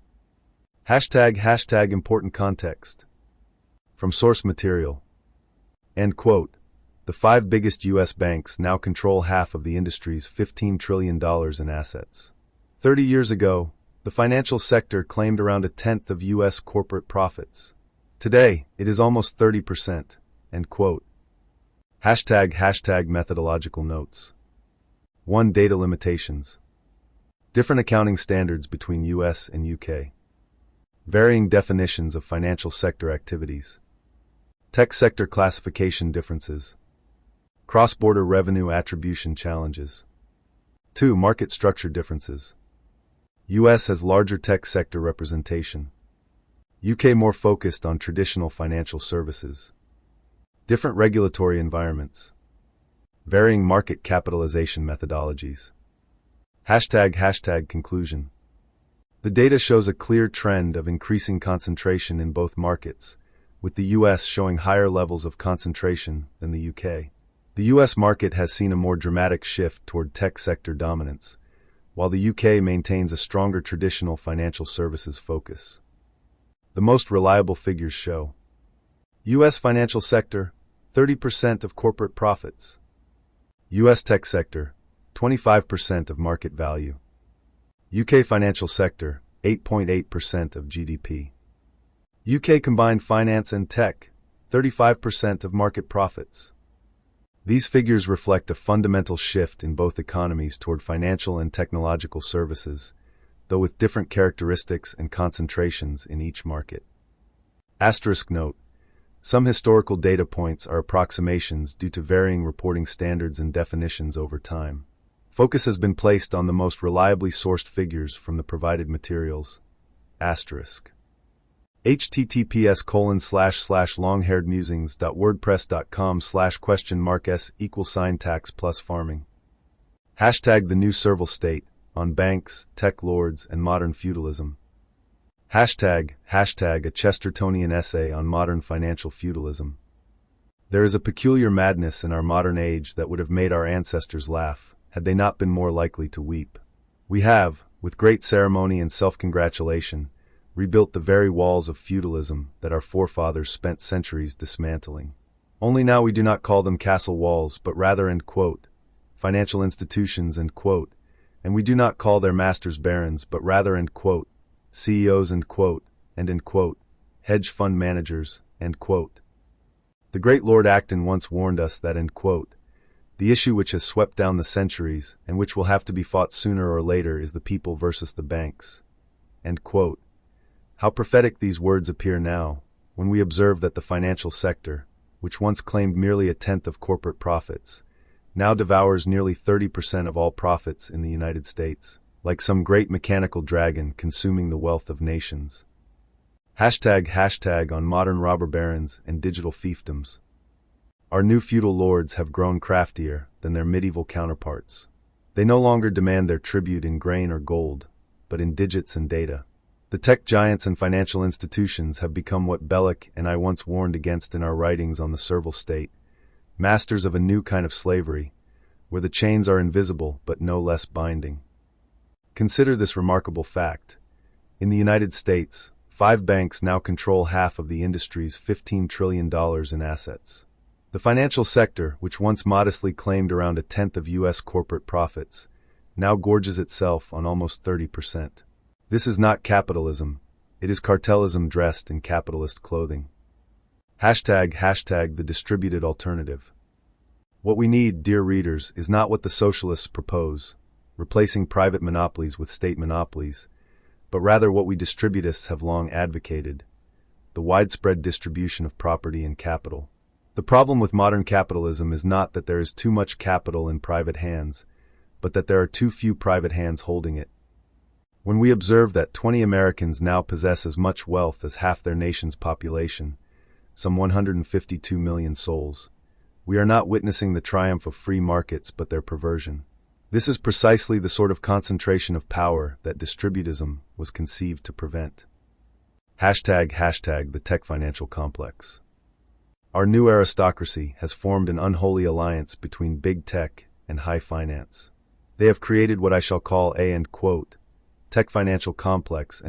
S1: #, important context. From source material. End quote. The 5 biggest U.S. banks now control half of the industry's $15 trillion in assets. 30 years ago, the financial sector claimed around 1/10 of U.S. corporate profits. Today, it is almost 30%. End quote. #, methodological notes. 1. Data limitations. Different accounting standards between U.S. and UK. Varying definitions of financial sector activities. Tech sector classification differences. Cross-border revenue attribution challenges. 2. Market structure differences. U.S. has larger tech sector representation. UK more focused on traditional financial services. Different regulatory environments. Varying market capitalization methodologies. #, conclusion. The data shows a clear trend of increasing concentration in both markets, with the U.S. showing higher levels of concentration than the UK. The U.S. market has seen a more dramatic shift toward tech sector dominance, while the UK maintains a stronger traditional financial services focus. The most reliable figures show U.S. financial sector, 30% of corporate profits. U.S. tech sector, 25% of market value. UK financial sector, 8.8% of GDP. UK combined finance and tech, 35% of market profits. These figures reflect a fundamental shift in both economies toward financial and technological services, though with different characteristics and concentrations in each market. Asterisk note: some historical data points are approximations due to varying reporting standards and definitions over time. Focus has been placed on the most reliably sourced figures from the provided materials. Asterisk. https://longhairedmusings.wordpress.com/?s=tax+farming. Hashtag the new servile state, on banks, tech lords, and modern feudalism. Hashtag a Chestertonian essay on modern financial feudalism. There is a peculiar madness in our modern age that would have made our ancestors laugh, had they not been more likely to weep. We have, with great ceremony and self-congratulation, rebuilt the very walls of feudalism that our forefathers spent centuries dismantling. Only now we do not call them castle walls, but rather, financial institutions, and we do not call their masters barons, but rather, CEOs, hedge fund managers, The great Lord Acton once warned us that, the issue which has swept down the centuries, and which will have to be fought sooner or later, is the people versus the banks. How prophetic these words appear now, when we observe that the financial sector, which once claimed merely a tenth of corporate profits, now devours nearly 30% of all profits in the United States, like some great mechanical dragon consuming the wealth of nations. Hashtag on modern robber barons and digital fiefdoms. Our new feudal lords have grown craftier than their medieval counterparts. They no longer demand their tribute in grain or gold, but in digits and data. The tech giants and financial institutions have become what Belloc and I once warned against in our writings on the servile state, masters of a new kind of slavery, where the chains are invisible but no less binding. Consider this remarkable fact. In the United States, 5 banks now control half of the industry's $15 trillion in assets. The financial sector, which once modestly claimed around a tenth of U.S. corporate profits, now gorges itself on almost 30%. This is not capitalism, it is cartelism dressed in capitalist clothing. Hashtag the distributed alternative. What we need, dear readers, is not what the socialists propose, replacing private monopolies with state monopolies, but rather what we distributists have long advocated, the widespread distribution of property and capital. The problem with modern capitalism is not that there is too much capital in private hands, but that there are too few private hands holding it. When we observe that 20 Americans now possess as much wealth as half their nation's population, some 152 million souls, we are not witnessing the triumph of free markets but their perversion. This is precisely the sort of concentration of power that distributism was conceived to prevent. Hashtag the tech financial complex. Our new aristocracy has formed an unholy alliance between big tech and high finance. They have created what I shall call a tech financial complex,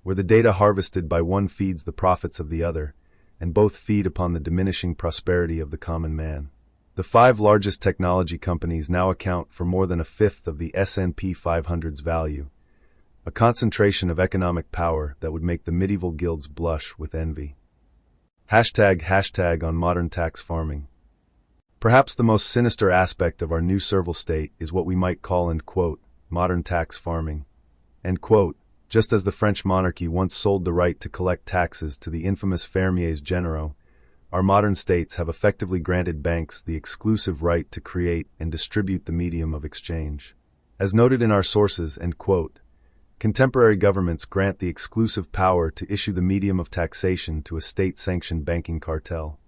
S1: where the data harvested by one feeds the profits of the other, and both feed upon the diminishing prosperity of the common man. The 5 largest technology companies now account for more than a fifth of the S&P 500's value, a concentration of economic power that would make the medieval guilds blush with envy. Hashtag on modern tax farming. Perhaps the most sinister aspect of our new servile state is what we might call, modern tax farming. Just as the French monarchy once sold the right to collect taxes to the infamous fermiers généraux, our modern states have effectively granted banks the exclusive right to create and distribute the medium of exchange. As noted in our sources, contemporary governments grant the exclusive power to issue the medium of taxation to a state-sanctioned banking cartel.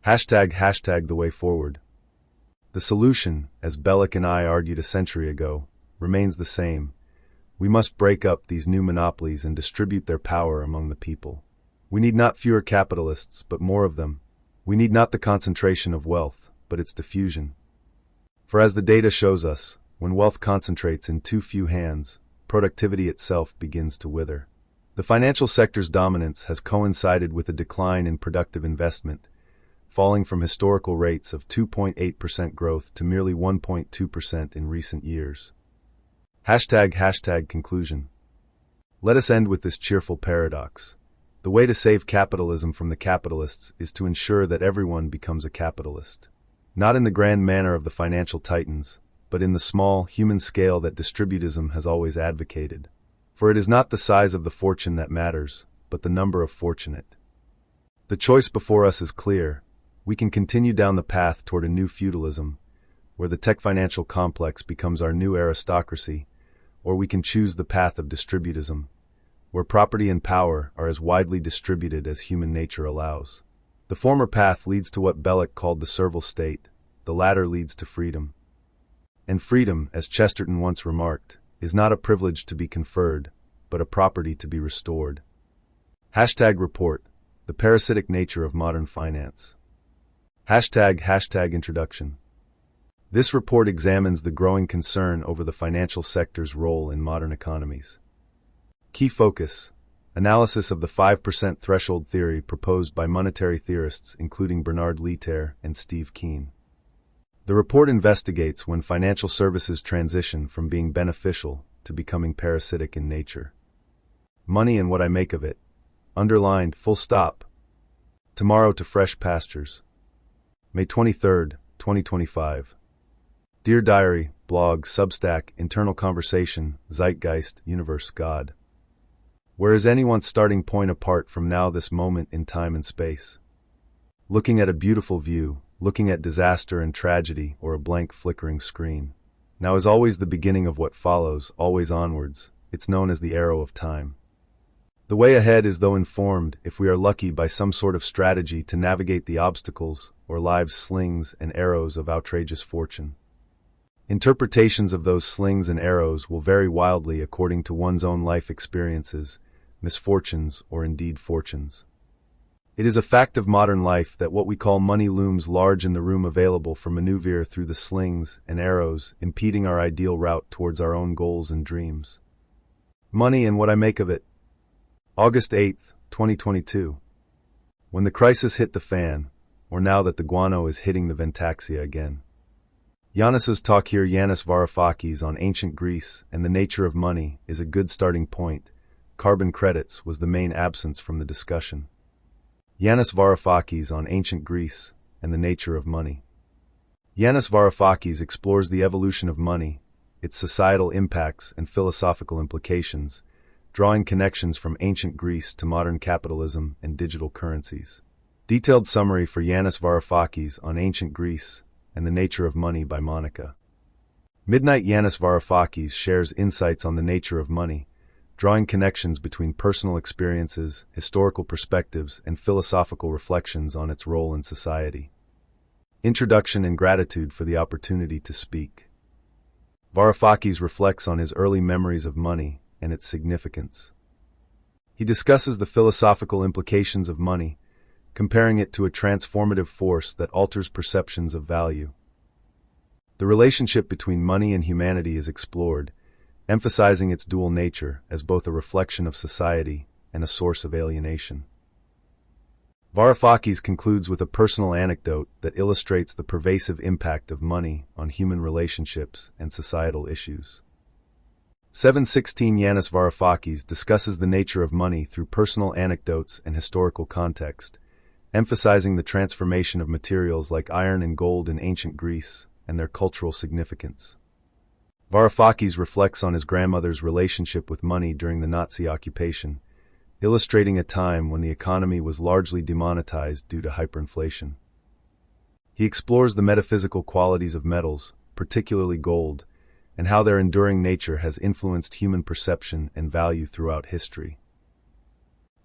S1: Hashtag the way forward. The solution, as Belloc and I argued a century ago, remains the same. We must break up these new monopolies and distribute their power among the people. We need not fewer capitalists, but more of them. We need not the concentration of wealth, but its diffusion. For as the data shows us, when wealth concentrates in too few hands, productivity itself begins to wither. The financial sector's dominance has coincided with a decline in productive investment, falling from historical rates of 2.8% growth to merely 1.2% in recent years. Conclusion. Let us end with this cheerful paradox. The way to save capitalism from the capitalists is to ensure that everyone becomes a capitalist. Not in the grand manner of the financial titans, but in the small, human scale that distributism has always advocated. For it is not the size of the fortune that matters, but the number of fortunate. The choice before us is clear. We can continue down the path toward a new feudalism, where the tech financial complex becomes our new aristocracy, or we can choose the path of distributism, where property and power are as widely distributed as human nature allows. The former path leads to what Belloc called the servile state, the latter leads to freedom. And freedom, as Chesterton once remarked, is not a privilege to be conferred, but a property to be restored. Report, the parasitic nature of modern finance. Introduction. This report examines the growing concern over the financial sector's role in modern economies. Key focus: analysis of the 5% threshold theory proposed by monetary theorists including Bernard Lietaer and Steve Keen. The report investigates when financial services transition from being beneficial to becoming parasitic in nature. Money and what I make of it. Underlined, full stop. Tomorrow to fresh pastures. May 23, 2025. Dear Diary, Blog, Substack, Internal Conversation, Zeitgeist, Universe, God. Where is anyone's starting point apart from now, this moment in time and space? Looking at a beautiful view, looking at disaster and tragedy or a blank flickering screen. Now is always the beginning of what follows, always onwards. It's known as the arrow of time. The way ahead is though informed, if we are lucky, by some sort of strategy to navigate the obstacles or life's slings and arrows of outrageous fortune. Interpretations of those slings and arrows will vary wildly according to one's own life experiences, misfortunes, or indeed fortunes. It is a fact of modern life that what we call money looms large in the room available for maneuver through the slings and arrows, impeding our ideal route towards our own goals and dreams. Money and what I make of it. August 8, 2022. When the crisis hit the fan, or now that the guano is hitting the ventaxia again. Yanis's talk here, Yanis Varoufakis, on ancient Greece and the nature of money is a good starting point. Carbon credits was the main absence from the discussion. Yanis Varoufakis on ancient Greece and the nature of money. Yanis Varoufakis explores the evolution of money, its societal impacts and philosophical implications, drawing connections from ancient Greece to modern capitalism and digital currencies. Detailed summary for Yanis Varoufakis on ancient Greece and the nature of money by Monica. Midnight. Yanis Varoufakis shares insights on the nature of money, drawing connections between personal experiences, historical perspectives, and philosophical reflections on its role in society. Introduction and gratitude for the opportunity to speak. Varoufakis reflects on his early memories of money and its significance. He discusses the philosophical implications of money, comparing it to a transformative force that alters perceptions of value. The relationship between money and humanity is explored, emphasizing its dual nature as both a reflection of society and a source of alienation. Varoufakis concludes with a personal anecdote that illustrates the pervasive impact of money on human relationships and societal issues. 716. Yanis Varoufakis discusses the nature of money through personal anecdotes and historical context, emphasizing the transformation of materials like iron and gold in ancient Greece and their cultural significance. Varoufakis reflects on his grandmother's relationship with money during the Nazi occupation, illustrating a time when the economy was largely demonetized due to hyperinflation. He explores the metaphysical qualities of metals, particularly gold, and how their enduring nature has influenced human perception and value throughout history.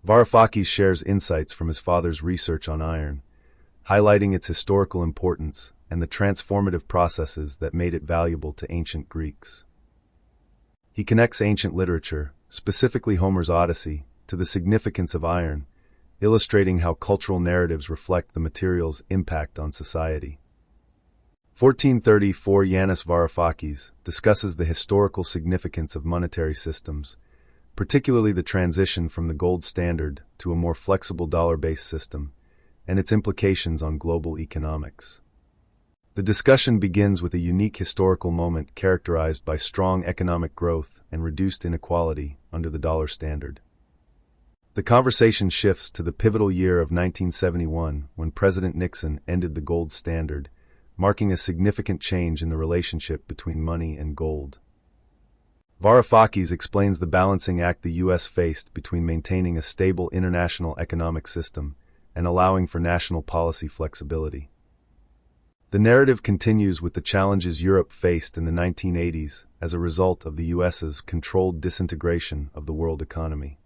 S1: Varoufakis shares insights from his father's research on iron, highlighting its historical importance and the transformative processes that made it valuable to ancient Greeks. He connects ancient literature, specifically Homer's Odyssey, to the significance of iron, illustrating how cultural narratives reflect the material's impact on society. 1434. Yanis Varoufakis discusses the historical significance of monetary systems, particularly the transition from the gold standard to a more flexible dollar-based system, and its implications on global economics. The discussion begins with a unique historical moment characterized by strong economic growth and reduced inequality under the dollar standard. The conversation shifts to the pivotal year of 1971 when President Nixon ended the gold standard, marking a significant change in the relationship between money and gold. Varoufakis explains the balancing act the U.S. faced between maintaining a stable international economic system and allowing for national policy flexibility. The narrative continues with the challenges Europe faced in the 1980s as a result of the U.S.'s controlled disintegration of the world economy.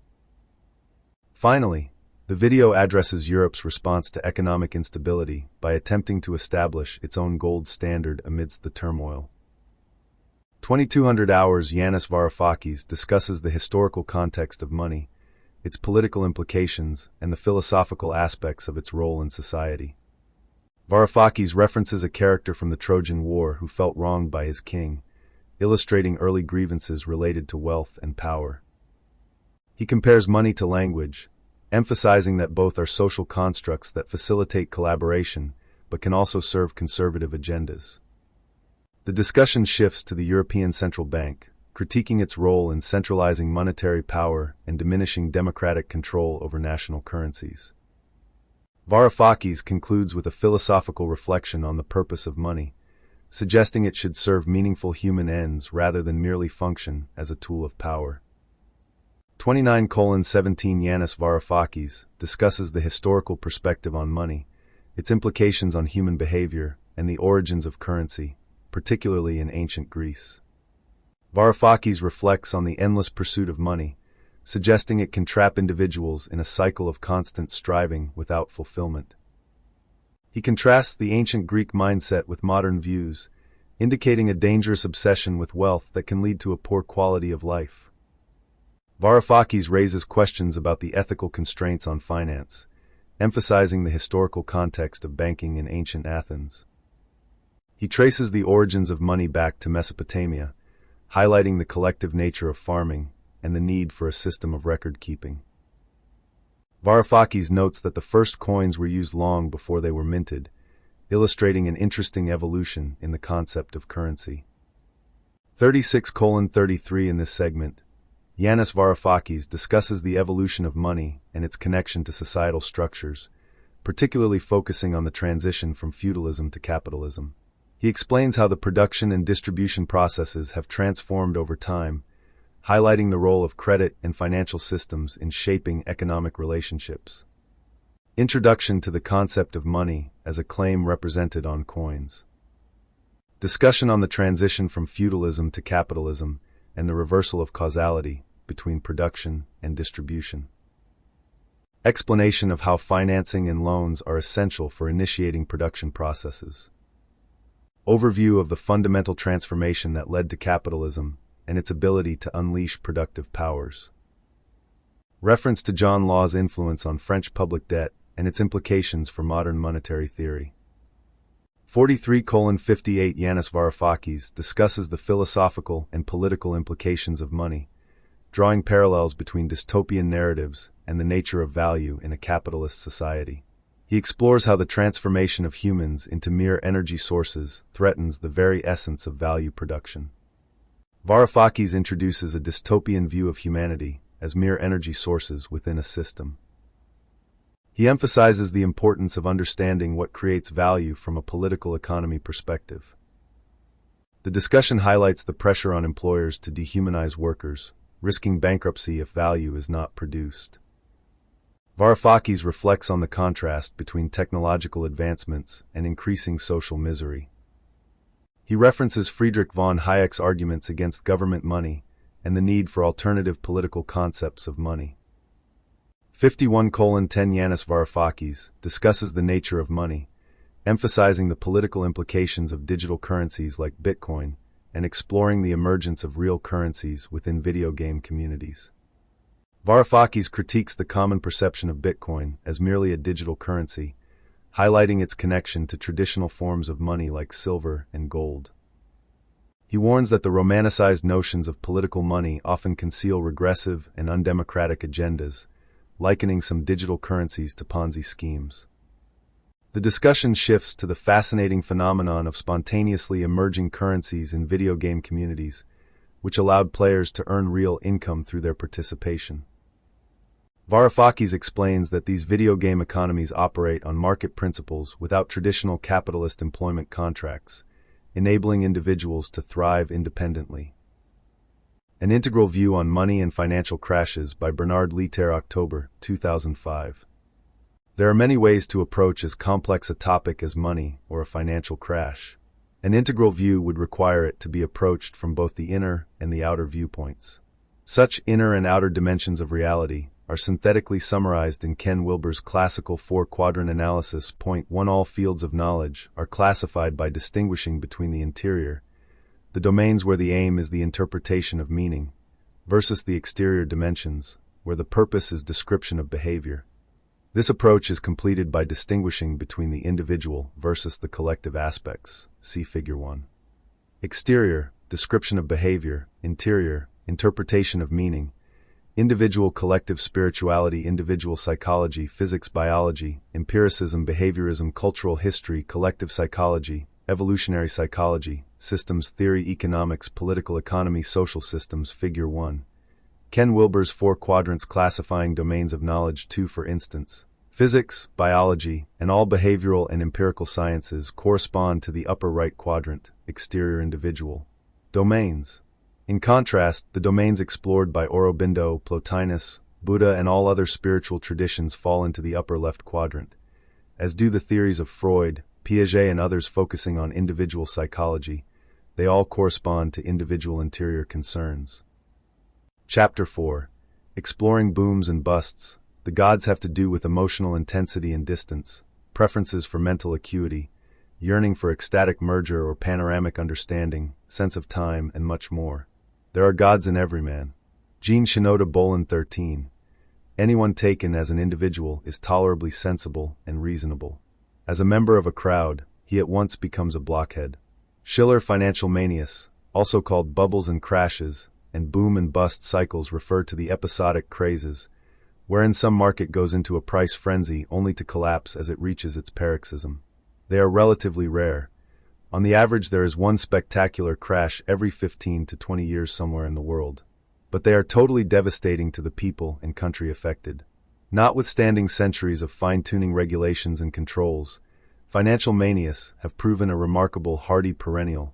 S1: Finally, the video addresses Europe's response to economic instability by attempting to establish its own gold standard amidst the turmoil. 2200 Hours Yanis Varoufakis discusses the historical context of money, its political implications, and the philosophical aspects of its role in society. Varoufakis references a character from the Trojan War who felt wronged by his king, illustrating early grievances related to wealth and power. He compares money to language, emphasizing that both are social constructs that facilitate collaboration but can also serve conservative agendas. The discussion shifts to the European Central Bank, critiquing its role in centralizing monetary power and diminishing democratic control over national currencies. Varoufakis concludes with a philosophical reflection on the purpose of money, suggesting it should serve meaningful human ends rather than merely function as a tool of power. 29:17 Yanis Varoufakis discusses the historical perspective on money, its implications on human behavior, and the origins of currency, particularly in ancient Greece. Varoufakis reflects on the endless pursuit of money, suggesting it can trap individuals in a cycle of constant striving without fulfillment. He contrasts the ancient Greek mindset with modern views, indicating a dangerous obsession with wealth that can lead to a poor quality of life. Varoufakis raises questions about the ethical constraints on finance, emphasizing the historical context of banking in ancient Athens. He traces the origins of money back to Mesopotamia, highlighting the collective nature of farming and the need for a system of record-keeping. Varoufakis notes that the first coins were used long before they were minted, illustrating an interesting evolution in the concept of currency. 36:33 In this segment, Yanis Varoufakis discusses the evolution of money and its connection to societal structures, particularly focusing on the transition from feudalism to capitalism. He explains how the production and distribution processes have transformed over time, highlighting the role of credit and financial systems in shaping economic relationships. Introduction to the concept of money as a claim represented on coins. Discussion on the transition from feudalism to capitalism and the reversal of causality between production and distribution. Explanation of how financing and loans are essential for initiating production processes. Overview of the fundamental transformation that led to capitalism and its ability to unleash productive powers. Reference to John Law's influence on French public debt and its implications for modern monetary theory. 43:58 Yanis Varoufakis discusses the philosophical and political implications of money, drawing parallels between dystopian narratives and the nature of value in a capitalist society. He explores how the transformation of humans into mere energy sources threatens the very essence of value production. Varoufakis introduces a dystopian view of humanity as mere energy sources within a system. He emphasizes the importance of understanding what creates value from a political economy perspective. The discussion highlights the pressure on employers to dehumanize workers, risking bankruptcy if value is not produced. Varoufakis reflects on the contrast between technological advancements and increasing social misery. He references Friedrich von Hayek's arguments against government money and the need for alternative political concepts of money. 51:10 Yanis Varoufakis discusses the nature of money, emphasizing the political implications of digital currencies like Bitcoin and exploring the emergence of real currencies within video game communities. Varoufakis critiques the common perception of Bitcoin as merely a digital currency, highlighting its connection to traditional forms of money like silver and gold. He warns that the romanticized notions of political money often conceal regressive and undemocratic agendas, likening some digital currencies to Ponzi schemes. The discussion shifts to the fascinating phenomenon of spontaneously emerging currencies in video game communities, which allowed players to earn real income through their participation. Varoufakis explains that these video game economies operate on market principles without traditional capitalist employment contracts, enabling individuals to thrive independently. An Integral View on Money and Financial Crashes by Bernard Lietaer, October 2005. There are many ways to approach as complex a topic as money or a financial crash. An integral view would require it to be approached from both the inner and the outer viewpoints. Such inner and outer dimensions of reality are synthetically summarized in Ken Wilber's classical four-quadrant analysis. Point 1. All fields of knowledge are classified by distinguishing between the interior, the domains where the aim is the interpretation of meaning, versus the exterior dimensions, where the purpose is description of behavior. This approach is completed by distinguishing between the individual versus the collective aspects. See Figure 1. Exterior, description of behavior. Interior, interpretation of meaning. Individual, collective, spirituality, individual psychology, physics, biology, empiricism, behaviorism, cultural history, collective psychology, evolutionary psychology, systems theory, economics, political economy, social systems. Figure 1. Ken Wilber's four quadrants classifying domains of knowledge. 2. For instance, physics, biology, and all behavioral and empirical sciences correspond to the upper right quadrant, exterior individual. Domains. In contrast, the domains explored by Aurobindo, Plotinus, Buddha, and all other spiritual traditions fall into the upper left quadrant, as do the theories of Freud, Piaget, and others focusing on individual psychology. They all correspond to individual interior concerns. Chapter 4. Exploring Booms and Busts. The gods have to do with emotional intensity and distance, preferences for mental acuity, yearning for ecstatic merger or panoramic understanding, sense of time, and much more. There are gods in every man. Jean Shinoda Bolen 13. Anyone taken as an individual is tolerably sensible and reasonable. As a member of a crowd, he at once becomes a blockhead. Schiller Financial Manias, also called bubbles and crashes, and boom and bust cycles refer to the episodic crises, wherein some market goes into a price frenzy only to collapse as it reaches its paroxysm. They are relatively rare. On the average, there is one spectacular crash every 15 to 20 years somewhere in the world. But they are totally devastating to the people and country affected. Notwithstanding centuries of fine-tuning regulations and controls, financial manias have proven a remarkable hardy perennial.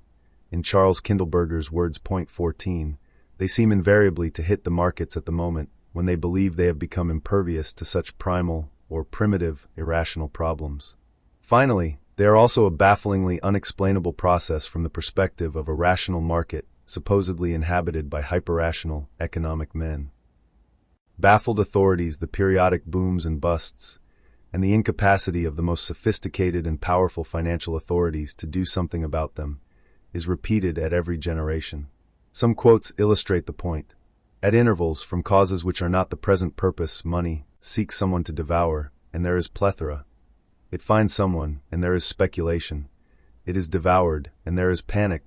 S1: In Charles Kindleberger's words, Point 14, they seem invariably to hit the markets at the moment when they believe they have become impervious to such primal or primitive irrational problems. Finally, they are also a bafflingly unexplainable process from the perspective of a rational market supposedly inhabited by hyperrational economic men. Baffled authorities, the periodic booms and busts, and the incapacity of the most sophisticated and powerful financial authorities to do something about them is repeated at every generation. Some quotes illustrate the point. At intervals, from causes which are not the present purpose, money seeks someone to devour, and there is plethora. It finds someone, and there is speculation. It is devoured, and there is panic.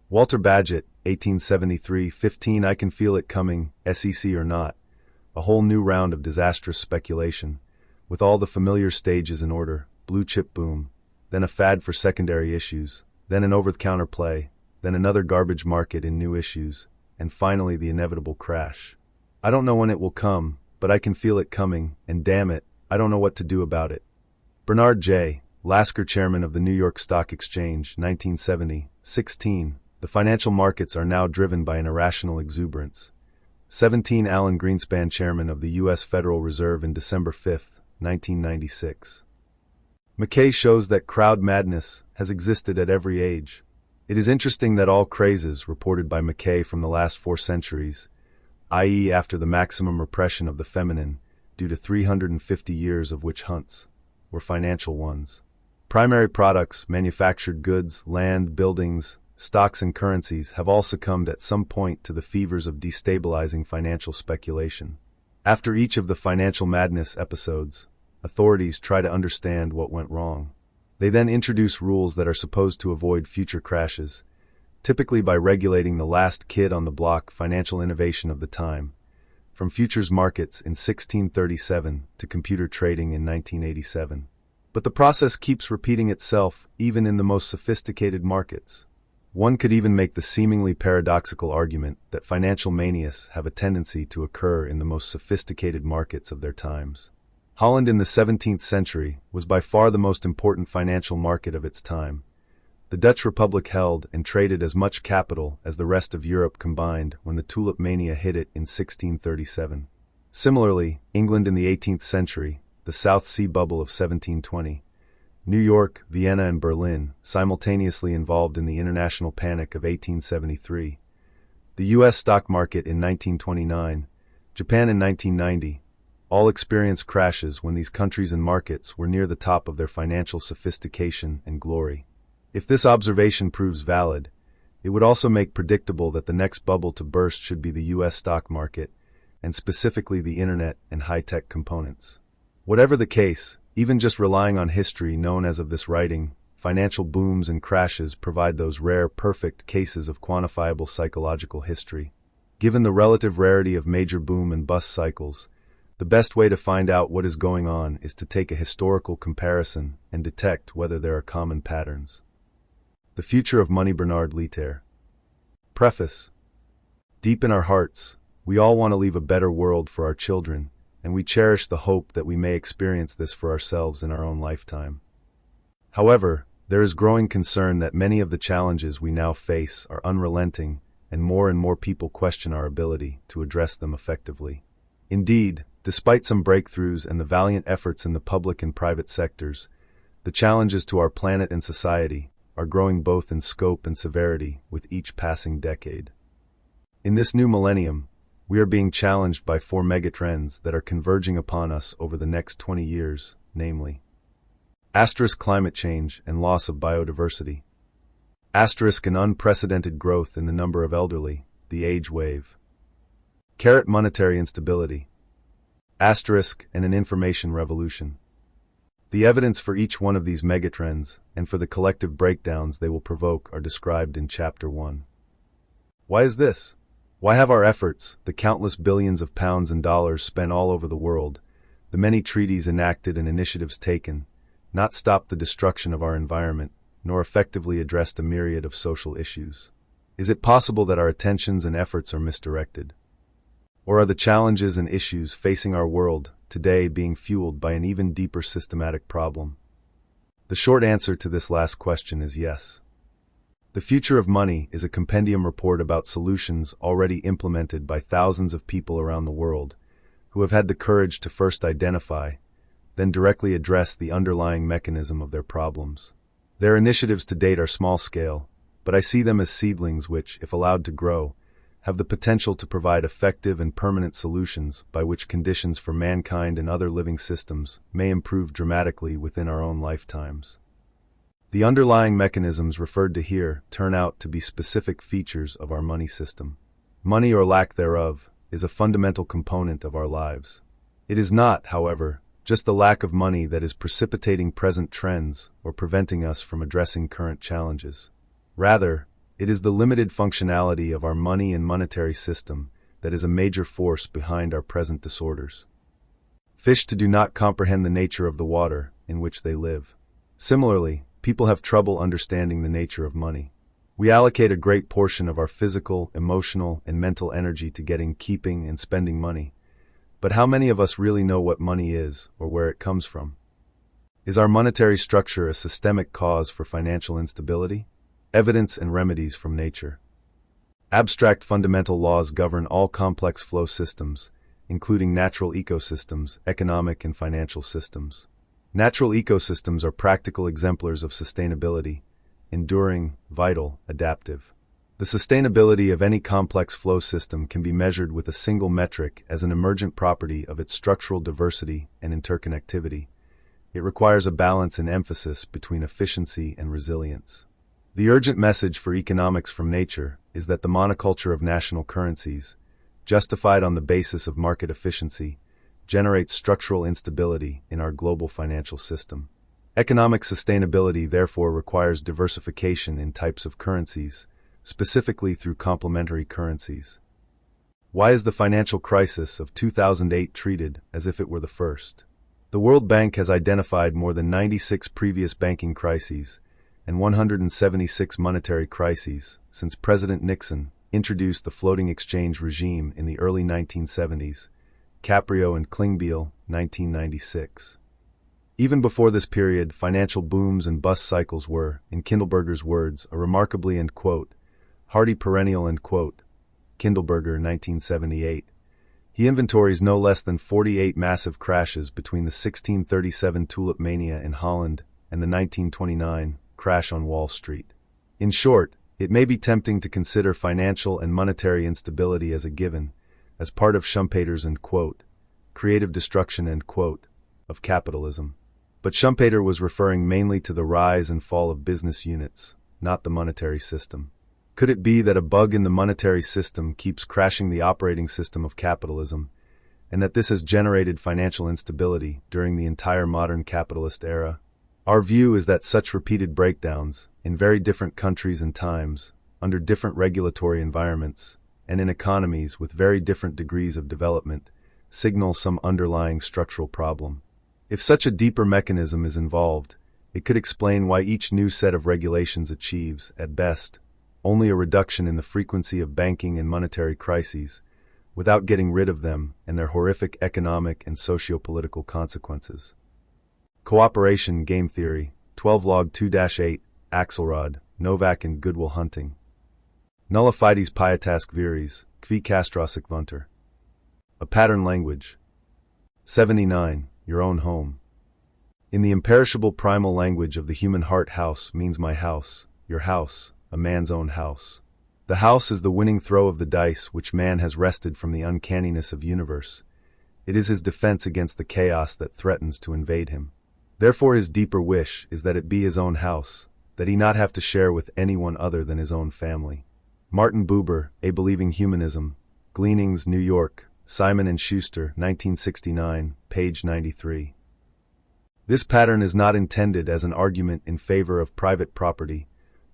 S1: Walter Bagehot, 1873-15. I can feel it coming, SEC or not. A whole new round of disastrous speculation, with all the familiar stages in order: blue chip boom, then a fad for secondary issues, then an over-the-counter play, then another garbage market in new issues, and finally the inevitable crash. I don't know when it will come, but I can feel it coming, and damn it, I don't know what to do about it. Bernard J. Lasker, chairman of the New York Stock Exchange, 1970, 16. The financial markets are now driven by an irrational exuberance. 17. Alan Greenspan, chairman of the U.S. Federal Reserve, in December 5, 1996. McKay shows that crowd madness has existed at every age. It is interesting that all crazes reported by McKay from the last 4 centuries, i.e. after the maximum repression of the feminine, due to 350 years of witch hunts, were financial ones. Primary products, manufactured goods, land, buildings, stocks, and currencies have all succumbed at some point to the fevers of destabilizing financial speculation. After each of the financial madness episodes, authorities try to understand what went wrong. They then introduce rules that are supposed to avoid future crashes, typically by regulating the last kid on the block financial innovation of the time, from futures markets in 1637 to computer trading in 1987. But the process keeps repeating itself even in the most sophisticated markets. One could even make the seemingly paradoxical argument that financial manias have a tendency to occur in the most sophisticated markets of their times. Holland in the 17th century was by far the most important financial market of its time. The Dutch Republic held and traded as much capital as the rest of Europe combined when the tulip mania hit it in 1637. Similarly, England in the 18th century, the South Sea Bubble of 1720, New York, Vienna, and Berlin simultaneously involved in the international panic of 1873, the U.S. stock market in 1929, Japan in 1990, all experienced crashes when these countries and markets were near the top of their financial sophistication and glory. If this observation proves valid, it would also make predictable that the next bubble to burst should be the U.S. stock market, and specifically the internet and high-tech components. Whatever the case, even just relying on history known as of this writing, financial booms and crashes provide those rare, perfect cases of quantifiable psychological history. Given the relative rarity of major boom and bust cycles, the best way to find out what is going on is to take a historical comparison and detect whether there are common patterns. The Future of Money, Bernard Lietaer. Preface. Deep in our hearts, we all want to leave a better world for our children, and we cherish the hope that we may experience this for ourselves in our own lifetime. However, there is growing concern that many of the challenges we now face are unrelenting, and more people question our ability to address them effectively. Indeed, despite some breakthroughs and the valiant efforts in the public and private sectors, the challenges to our planet and society are growing both in scope and severity with each passing decade. In this new millennium, we are being challenged by 4 megatrends that are converging upon us over the next 20 years, namely: climate change and loss of biodiversity, an unprecedented growth in the number of elderly, the age wave, monetary instability, and an information revolution. The evidence for each one of these megatrends and for the collective breakdowns they will provoke are described in Chapter 1. Why is this? Why have our efforts, the countless billions of pounds and dollars spent all over the world, the many treaties enacted and initiatives taken, not stopped the destruction of our environment, nor effectively addressed a myriad of social issues? Is it possible that our attentions and efforts are misdirected? Or are the challenges and issues facing our world today being fueled by an even deeper systematic problem? The short answer to this last question is yes. The Future of Money is a compendium report about solutions already implemented by thousands of people around the world who have had the courage to first identify, then directly address the underlying mechanism of their problems. Their initiatives to date are small-scale, but I see them as seedlings which, if allowed to grow, have the potential to provide effective and permanent solutions by which conditions for mankind and other living systems may improve dramatically within our own lifetimes. The underlying mechanisms referred to here turn out to be specific features of our money system. Money, or lack thereof, is a fundamental component of our lives. It is not, however, just the lack of money that is precipitating present trends or preventing us from addressing current challenges. Rather, it is the limited functionality of our money and monetary system that is a major force behind our present disorders. Fish do not comprehend the nature of the water in which they live. Similarly, people have trouble understanding the nature of money. We allocate a great portion of our physical, emotional, and mental energy to getting, keeping, and spending money. But how many of us really know what money is or where it comes from? Is our monetary structure a systemic cause for financial instability? Evidence and remedies from nature. Abstract fundamental laws govern all complex flow systems, including natural ecosystems, economic and financial systems. Natural ecosystems are practical exemplars of sustainability, enduring, vital, adaptive. The sustainability of any complex flow system can be measured with a single metric as an emergent property of its structural diversity and interconnectivity. It requires a balance and emphasis between efficiency and resilience. The urgent message for economics from nature is that the monoculture of national currencies, justified on the basis of market efficiency, generates structural instability in our global financial system. Economic sustainability therefore requires diversification in types of currencies, specifically through complementary currencies. Why is the financial crisis of 2008 treated as if it were the first? The World Bank has identified more than 96 previous banking crises and 176 monetary crises since President Nixon introduced the floating exchange regime in the early 1970s, Caprio and Klingbeil, 1996. Even before this period, financial booms and bust cycles were, in Kindleberger's words, a remarkably hardy perennial, Kindleberger, 1978. He inventories no less than 48 massive crashes between the 1637 tulip mania in Holland and the 1929 crash on Wall Street. In short, it may be tempting to consider financial and monetary instability as a given, as part of Schumpeter's creative destruction of capitalism. But Schumpeter was referring mainly to the rise and fall of business units, not the monetary system. Could it be that a bug in the monetary system keeps crashing the operating system of capitalism, and that this has generated financial instability during the entire modern capitalist era? Our view is that such repeated breakdowns, in very different countries and times, under different regulatory environments, and in economies with very different degrees of development, signal some underlying structural problem. If such a deeper mechanism is involved, it could explain why each new set of regulations achieves, at best, only a reduction in the frequency of banking and monetary crises, without getting rid of them and their horrific economic and socio-political consequences. Cooperation Game Theory, 12 log 2-8, Axelrod, Novak and Goodwill Hunting. Nullifides pietas viris, qui castrosic vunter. A pattern language. 79. Your own home. In the imperishable primal language of the human heart, house means my house, your house, a man's own house. The house is the winning throw of the dice which man has wrested from the uncanniness of universe. It is his defense against the chaos that threatens to invade him. Therefore his deeper wish is that it be his own house, that he not have to share with anyone other than his own family. Martin Buber, A Believing Humanism, Gleanings, New York, Simon & Schuster, 1969, page 93. This pattern is not intended as an argument in favor of private property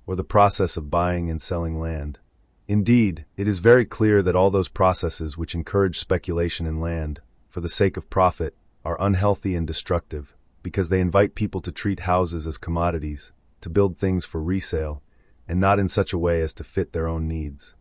S1: or the process of buying and selling land. Indeed, it is very clear that all those processes which encourage speculation in land, for the sake of profit, are unhealthy and destructive, because they invite people to treat houses as commodities, to build things for resale, and not in such a way as to fit their own needs.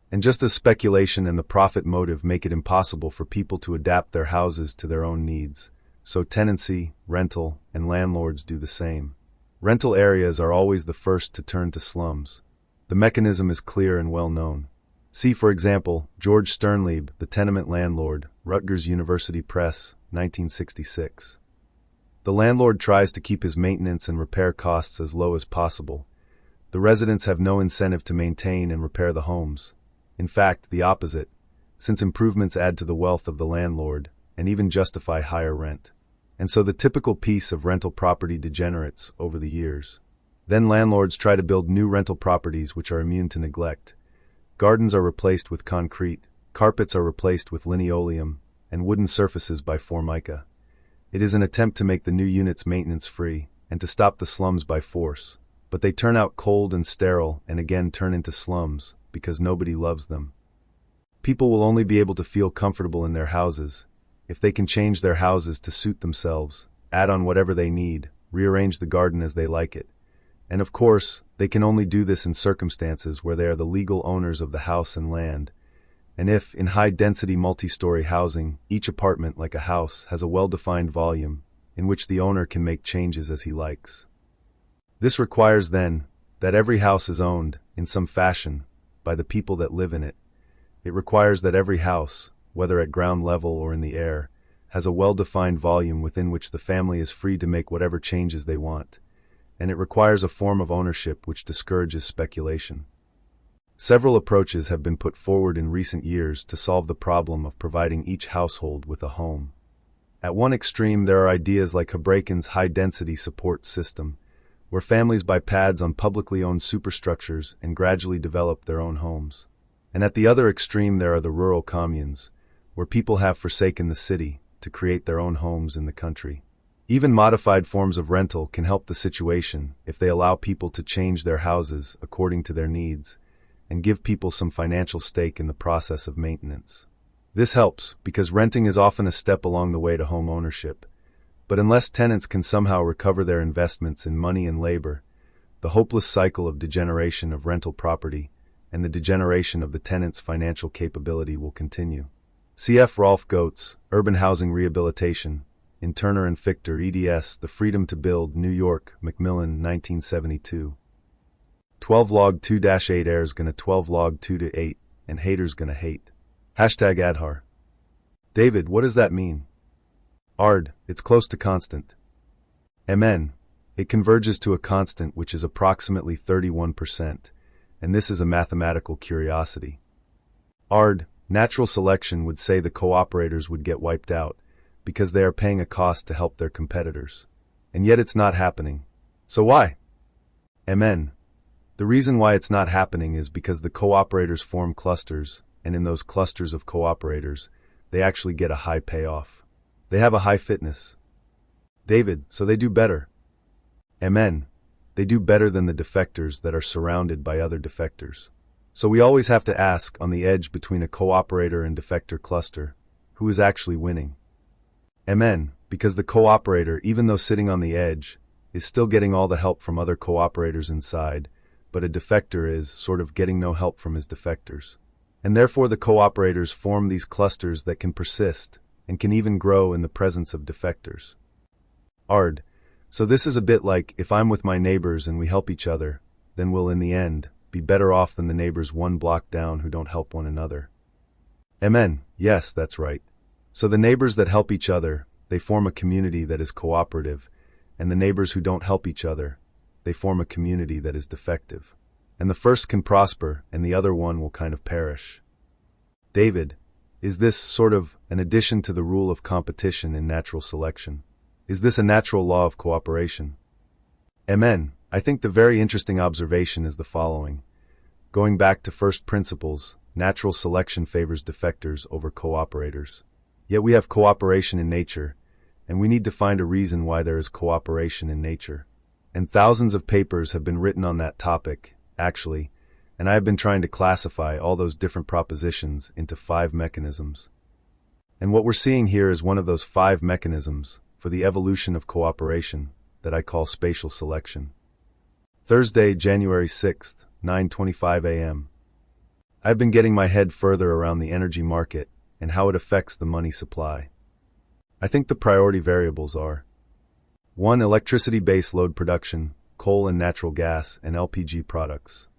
S1: And just as speculation and the profit motive make it impossible for people to adapt their houses to their own needs, so tenancy, rental, and landlords do the same. Rental areas are always the first to turn to slums. The mechanism is clear and well known. See, for example, George Sternlieb, The Tenement Landlord, Rutgers University Press, 1966. The landlord tries to keep his maintenance and repair costs as low as possible. The residents have no incentive to maintain and repair the homes. In fact, the opposite, since improvements add to the wealth of the landlord and even justify higher rent. And so the typical piece of rental property degenerates over the years. Then landlords try to build new rental properties which are immune to neglect. Gardens are replaced with concrete, carpets are replaced with linoleum, and wooden surfaces by formica. It is an attempt to make the new units maintenance-free and to stop the slums by force, but they turn out cold and sterile and again turn into slums because nobody loves them. People will only be able to feel comfortable in their houses if they can change their houses to suit themselves, add on whatever they need, rearrange the garden as they like it. And of course, they can only do this in circumstances where they are the legal owners of the house and land, and if, in high-density multi-story housing, each apartment, like a house, has a well-defined volume in which the owner can make changes as he likes. This requires, then, that every house is owned, in some fashion, by the people that live in it. It requires that every house, whether at ground level or in the air, has a well-defined volume within which the family is free to make whatever changes they want, and it requires a form of ownership which discourages speculation. Several approaches have been put forward in recent years to solve the problem of providing each household with a home. At one extreme, there are ideas like Habraken's high-density support system, where families buy pads on publicly owned superstructures and gradually develop their own homes. And at the other extreme, there are the rural communes, where people have forsaken the city to create their own homes in the country. Even modified forms of rental can help the situation if they allow people to change their houses according to their needs and give people some financial stake in the process of maintenance. This helps because renting is often a step along the way to home ownership. But unless tenants can somehow recover their investments in money and labor, the hopeless cycle of degeneration of rental property and the degeneration of the tenant's financial capability will continue. Cf. Rolf Goetz, Urban Housing Rehabilitation, in Turner and Fichter, eds. The Freedom to Build, New York, Macmillan, 1972. 12 log 2-8 airs gonna 12 log 2-8, and haters gonna hate. #Adhar. David, what does that mean? Ard, it's close to constant. Mn, it converges to a constant which is approximately 31%, and this is a mathematical curiosity. Ard, natural selection would say the cooperators would get wiped out because they are paying a cost to help their competitors. And yet it's not happening. So why? Mn, the reason why it's not happening is because the cooperators form clusters, and in those clusters of cooperators, they actually get a high payoff. They have a high fitness. David, so they do better. Mn, they do better than the defectors that are surrounded by other defectors. So we always have to ask, on the edge between a cooperator and defector cluster, who is actually winning? Mn, because the cooperator, even though sitting on the edge, is still getting all the help from other cooperators inside, but a defector is sort of getting no help from his defectors. And therefore the cooperators form these clusters that can persist and can even grow in the presence of defectors. Ard, so this is a bit like if I'm with my neighbors and we help each other, then we'll in the end be better off than the neighbors one block down who don't help one another. Mn, yes, that's right. So the neighbors that help each other, they form a community that is cooperative, and the neighbors who don't help each other, they form a community that is defective. And the first can prosper, and the other one will kind of perish. David, is this sort of an addition to the rule of competition in natural selection? Is this a natural law of cooperation? Mn, I think the very interesting observation is the following. Going back to first principles, natural selection favors defectors over cooperators. Yet we have cooperation in nature, and we need to find a reason why there is cooperation in nature. And thousands of papers have been written on that topic, actually, and I have been trying to classify all those different propositions into 5 mechanisms. And what we're seeing here is one of those 5 mechanisms for the evolution of cooperation that I call spatial selection. Thursday, January 6th, 9:25 a.m. I've been getting my head further around the energy market and how it affects the money supply. I think the priority variables are 1. Electricity base load production, coal and natural gas, and LPG products.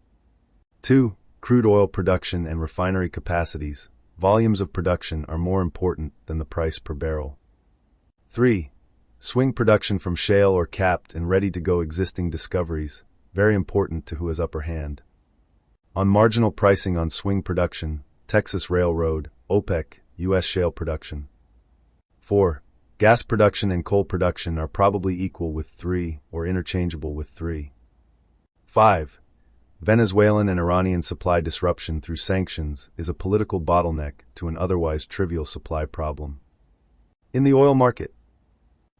S1: 2. Crude oil production and refinery capacities. Volumes of production are more important than the price per barrel. 3. Swing production from shale or capped and ready-to-go existing discoveries, very important to who has upper hand. On marginal pricing on swing production, Texas Railroad, OPEC, U.S. shale production. 4. Gas production and coal production are probably equal with 3 or interchangeable with 3. 5. Venezuelan and Iranian supply disruption through sanctions is a political bottleneck to an otherwise trivial supply problem. In the oil market.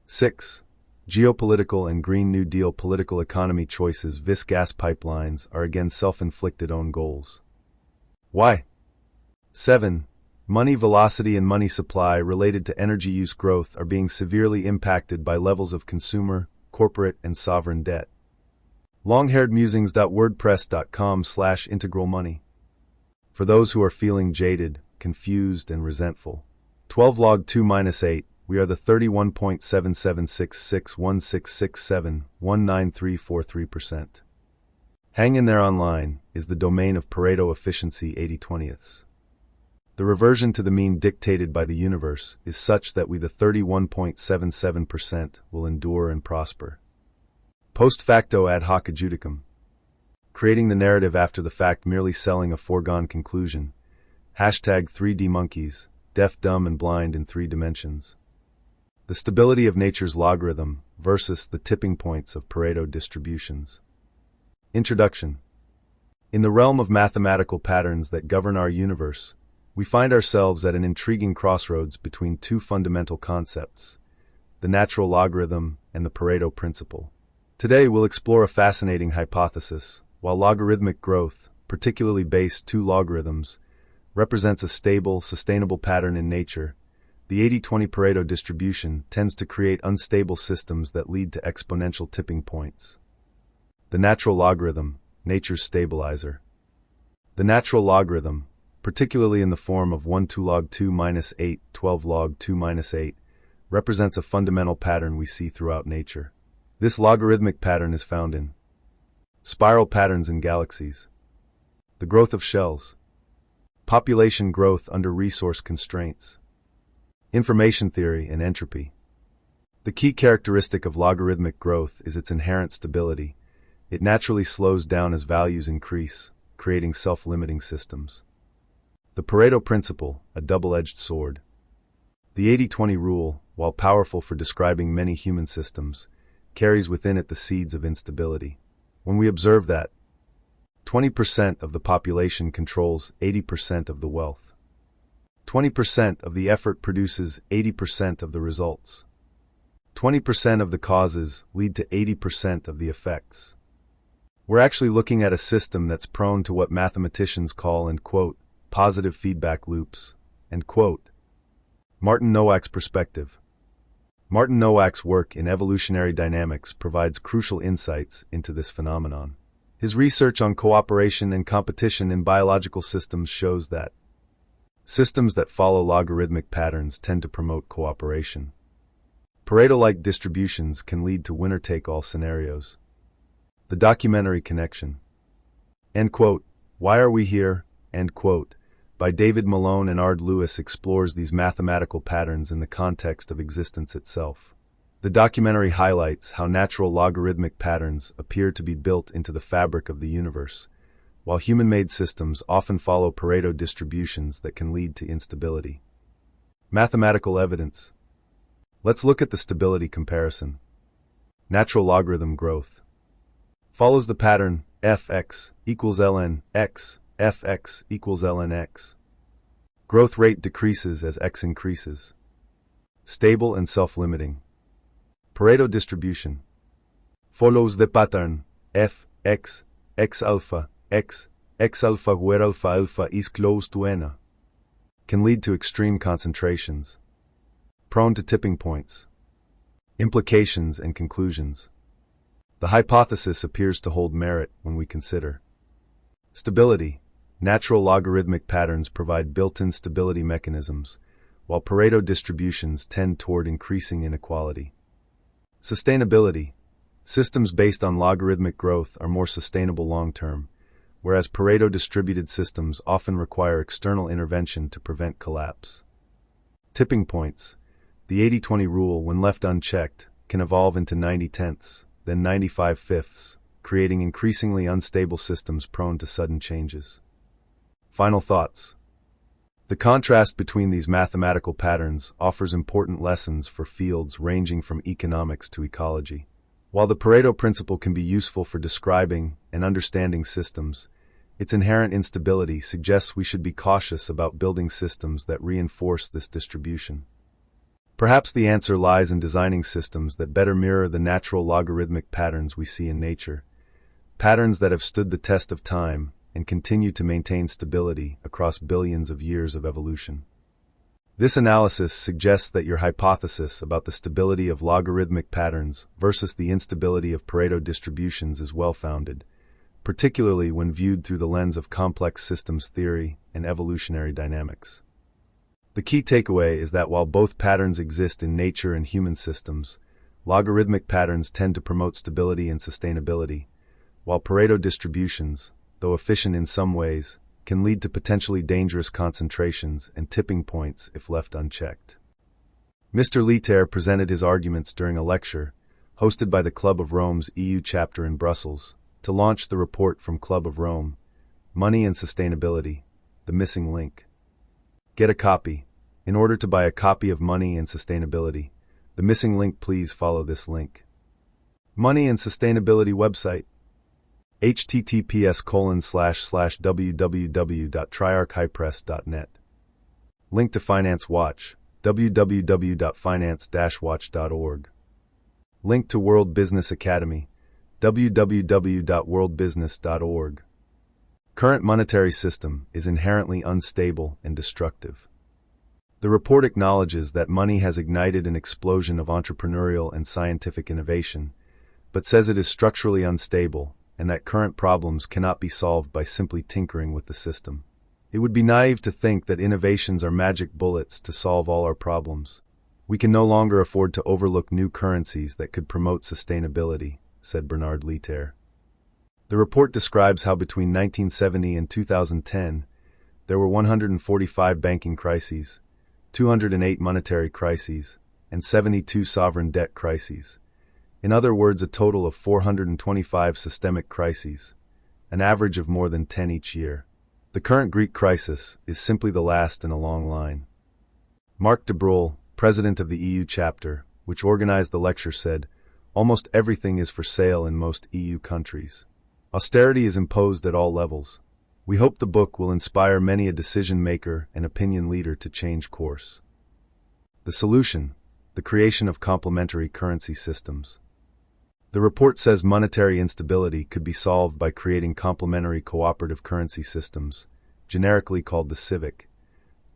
S1: 6. Geopolitical and Green New Deal political economy choices vis gas pipelines are again self-inflicted own goals. Why? 7. Money velocity and money supply related to energy use growth are being severely impacted by levels of consumer, corporate, and sovereign debt. longhairedmusings.wordpress.com/integralmoney. For those who are feeling jaded, confused, and resentful. 12 log 2-8, we are the 31.77661667193343%. Hang in there online is the domain of Pareto efficiency 80/20ths. The reversion to the mean dictated by the universe is such that we the 31.77% will endure and prosper. Post facto ad hoc adjudicum. Creating the narrative after the fact, merely selling a foregone conclusion. #3D monkeys, deaf, dumb, and blind in 3 dimensions. The stability of nature's logarithm versus the tipping points of Pareto distributions. Introduction. In the realm of mathematical patterns that govern our universe, we find ourselves at an intriguing crossroads between 2 fundamental concepts, the natural logarithm, and the Pareto principle. Today we'll explore a fascinating hypothesis. While logarithmic growth, particularly base 2 logarithms, represents a stable, sustainable pattern in nature, the 80-20 Pareto distribution tends to create unstable systems that lead to exponential tipping points. The natural logarithm, nature's stabilizer. The natural logarithm, particularly in the form of 1 2 log 2 minus 8, 12 log 2 minus 8, represents a fundamental pattern we see throughout nature. This logarithmic pattern is found in spiral patterns in galaxies, the growth of shells, population growth under resource constraints, information theory and entropy. The key characteristic of logarithmic growth is its inherent stability. It naturally slows down as values increase, creating self-limiting systems. The Pareto principle, a double-edged sword. The 80-20 rule, while powerful for describing many human systems, carries within it the seeds of instability. When we observe that 20% of the population controls 80% of the wealth, 20% of the effort produces 80% of the results, 20% of the causes lead to 80% of the effects, we're actually looking at a system that's prone to what mathematicians call, end quote, positive feedback loops, end quote. Martin Nowak's perspective. Martin Nowak's work in evolutionary dynamics provides crucial insights into this phenomenon. His research on cooperation and competition in biological systems shows that systems that follow logarithmic patterns tend to promote cooperation. Pareto-like distributions can lead to winner-take-all scenarios. The documentary connection. End quote. Why Are We Here? End quote, by David Malone and Ard Lewis explores these mathematical patterns in the context of existence itself. The documentary highlights how natural logarithmic patterns appear to be built into the fabric of the universe, while human-made systems often follow Pareto distributions that can lead to instability. Mathematical evidence. Let's look at the stability comparison. Natural logarithm growth follows the pattern fx equals ln x, fx equals ln x. Growth rate decreases as x increases. Stable and self-limiting. Pareto distribution follows the pattern f x x alpha x x alpha where alpha is close to n. Can lead to extreme concentrations. Prone to tipping points. Implications and conclusions. The hypothesis appears to hold merit when we consider stability. Natural logarithmic patterns provide built-in stability mechanisms, while Pareto distributions tend toward increasing inequality. Sustainability. Systems based on logarithmic growth are more sustainable long-term, whereas Pareto distributed systems often require external intervention to prevent collapse. Tipping points. The 80-20 rule, when left unchecked, can evolve into 90/10ths, then 95/5ths, creating increasingly unstable systems prone to sudden changes. Final thoughts. The contrast between these mathematical patterns offers important lessons for fields ranging from economics to ecology. While the Pareto principle can be useful for describing and understanding systems, its inherent instability suggests we should be cautious about building systems that reinforce this distribution. Perhaps the answer lies in designing systems that better mirror the natural logarithmic patterns we see in nature, patterns that have stood the test of time and continue to maintain stability across billions of years of evolution. This analysis suggests that your hypothesis about the stability of logarithmic patterns versus the instability of Pareto distributions is well-founded, particularly when viewed through the lens of complex systems theory and evolutionary dynamics. The key takeaway is that while both patterns exist in nature and human systems, logarithmic patterns tend to promote stability and sustainability, while Pareto distributions, though efficient in some ways, can lead to potentially dangerous concentrations and tipping points if left unchecked. Mr. Leiter presented his arguments during a lecture, hosted by the Club of Rome's EU chapter in Brussels, to launch the report from Club of Rome, Money and Sustainability, The Missing Link. Get a copy. In order to buy a copy of Money and Sustainability, The Missing Link, please follow this link. Money and Sustainability website, https://www.triarchhypress.net. Link to Finance Watch, www.finance-watch.org. Link to World Business Academy, www.worldbusiness.org. Current monetary system is inherently unstable and destructive. The report acknowledges that money has ignited an explosion of entrepreneurial and scientific innovation, but says it is structurally unstable and that current problems cannot be solved by simply tinkering with the system. It would be naive to think that innovations are magic bullets to solve all our problems. We can no longer afford to overlook new currencies that could promote sustainability, said Bernard Lietaer. The report describes how between 1970 and 2010, there were 145 banking crises, 208 monetary crises, and 72 sovereign debt crises. In other words, a total of 425 systemic crises, an average of more than 10 each year. The current Greek crisis is simply the last in a long line. Mark de Broglie, president of the EU chapter, which organized the lecture, said, "Almost everything is for sale in most EU countries. Austerity is imposed at all levels. We hope the book will inspire many a decision-maker and opinion leader to change course." The solution: the creation of complementary currency systems. The report says monetary instability could be solved by creating complementary cooperative currency systems, generically called the civic,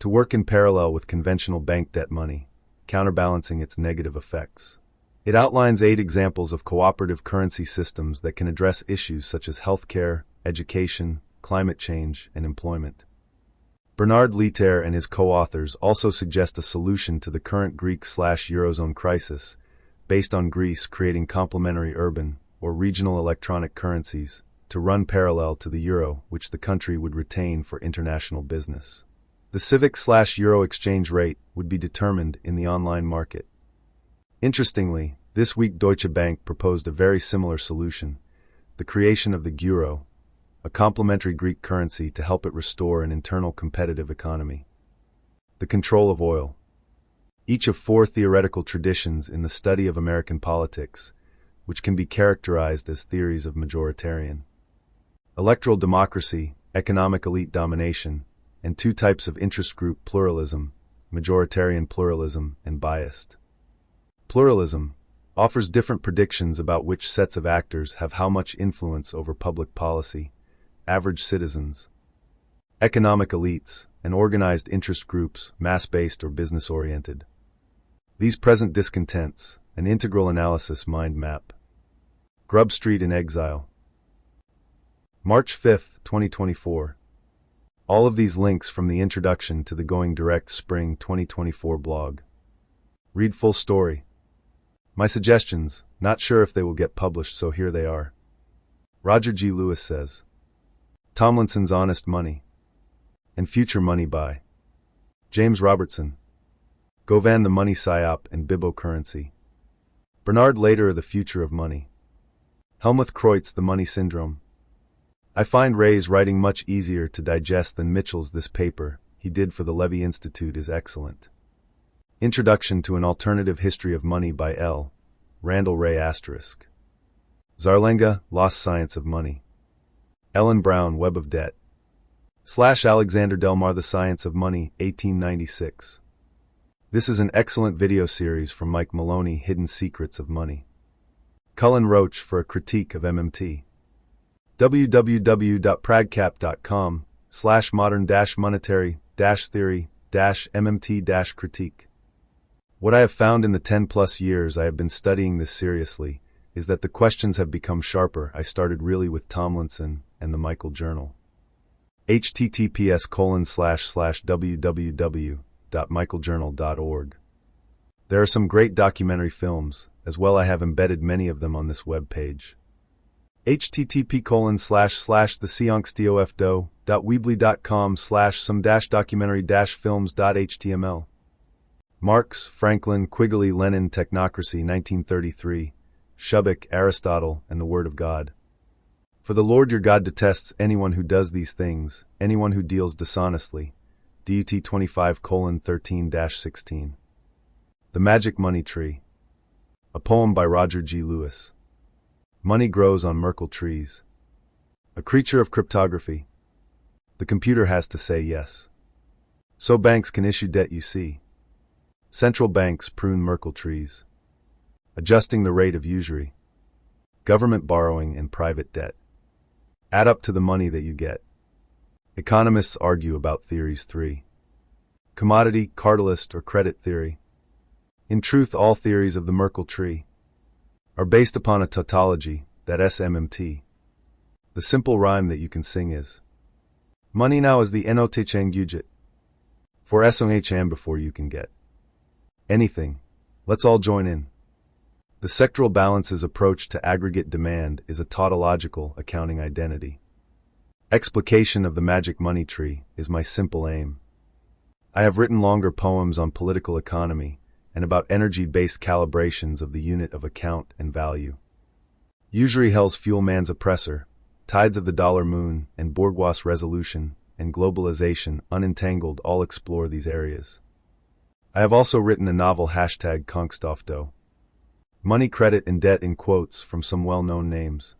S1: to work in parallel with conventional bank debt money, counterbalancing its negative effects. It outlines 8 examples of cooperative currency systems that can address issues such as healthcare, education, climate change, and employment. Bernard Lietaer and his co-authors also suggest a solution to the current Greek/Eurozone crisis, based on Greece creating complementary urban or regional electronic currencies to run parallel to the euro, which the country would retain for international business. The civic/euro exchange rate would be determined in the online market. Interestingly, this week Deutsche Bank proposed a very similar solution, the creation of the euro, a complementary Greek currency to help it restore an internal competitive economy. The control of oil. Each of 4 theoretical traditions in the study of American politics, which can be characterized as theories of majoritarian, electoral democracy, economic elite domination, and 2 types of interest group pluralism, majoritarian pluralism and biased. Pluralism offers different predictions about which sets of actors have how much influence over public policy, average citizens. Economic elites and organized interest groups, mass-based or business-oriented. These present discontents, an integral analysis mind map. Grub Street in Exile. March 5, 2024. All of these links from the introduction to the Going Direct Spring 2024 blog. Read full story. My suggestions, not sure if they will get published, so here they are. Roger G. Lewis says, Tomlinson's Honest Money and Future Money by James Robertson. Govan, the Money Psyop and Bibbo Currency. Bernard Later, The Future of Money. Helmuth Kreutz, The Money Syndrome. I find Ray's writing much easier to digest than Mitchell's. This paper he did for the Levy Institute is excellent. Introduction to an Alternative History of Money by L. Randall Ray *. Zarlenga, Lost Science of Money. Ellen Brown, Web of Debt. / Alexander Delmar, The Science of Money, 1896. This is an excellent video series from Mike Maloney, Hidden Secrets of Money. Cullen Roach for a critique of MMT. www.pragcap.com/modern-monetary-theory-MMT-critique. What I have found in the 10+ years I have been studying this seriously is that the questions have become sharper. I started really with Tomlinson and the Michael Journal. https://www.michaeljournal.org. There are some great documentary films, as well. I have embedded many of them on this web page. http://theseancestofdo.weebly.com/some-documentary-films.html. Marx, Franklin, Quigley, Lenin, Technocracy, 1933, Shubik, Aristotle, and the Word of God. For the Lord your God detests anyone who does these things, anyone who deals dishonestly. DUT 25:13-16. The Magic Money Tree. A poem by Roger G. Lewis. Money grows on Merkle trees. A creature of cryptography. The computer has to say yes. So banks can issue debt, you see. Central banks prune myrtle trees. Adjusting the rate of usury. Government borrowing and private debt. Add up to the money that you get. Economists argue about theories 3. Commodity, cartelist, or credit theory. In truth, all theories of the Merkle tree are based upon a tautology, that SMMT. The simple rhyme that you can sing is, money now is the NOTCHANG UJIT. For SOHM before you can get anything. Let's all join in. The sectoral balances approach to aggregate demand is a tautological accounting identity. Explication of the magic money tree is my simple aim. I have written longer poems on political economy and about energy-based calibrations of the unit of account and value. Usury hell's fuel man's oppressor, tides of the dollar moon, and bourgeois resolution, and globalization unentangled all explore these areas. I have also written a novel #Konkstofdo. Money, credit, and debt in quotes from some well-known names.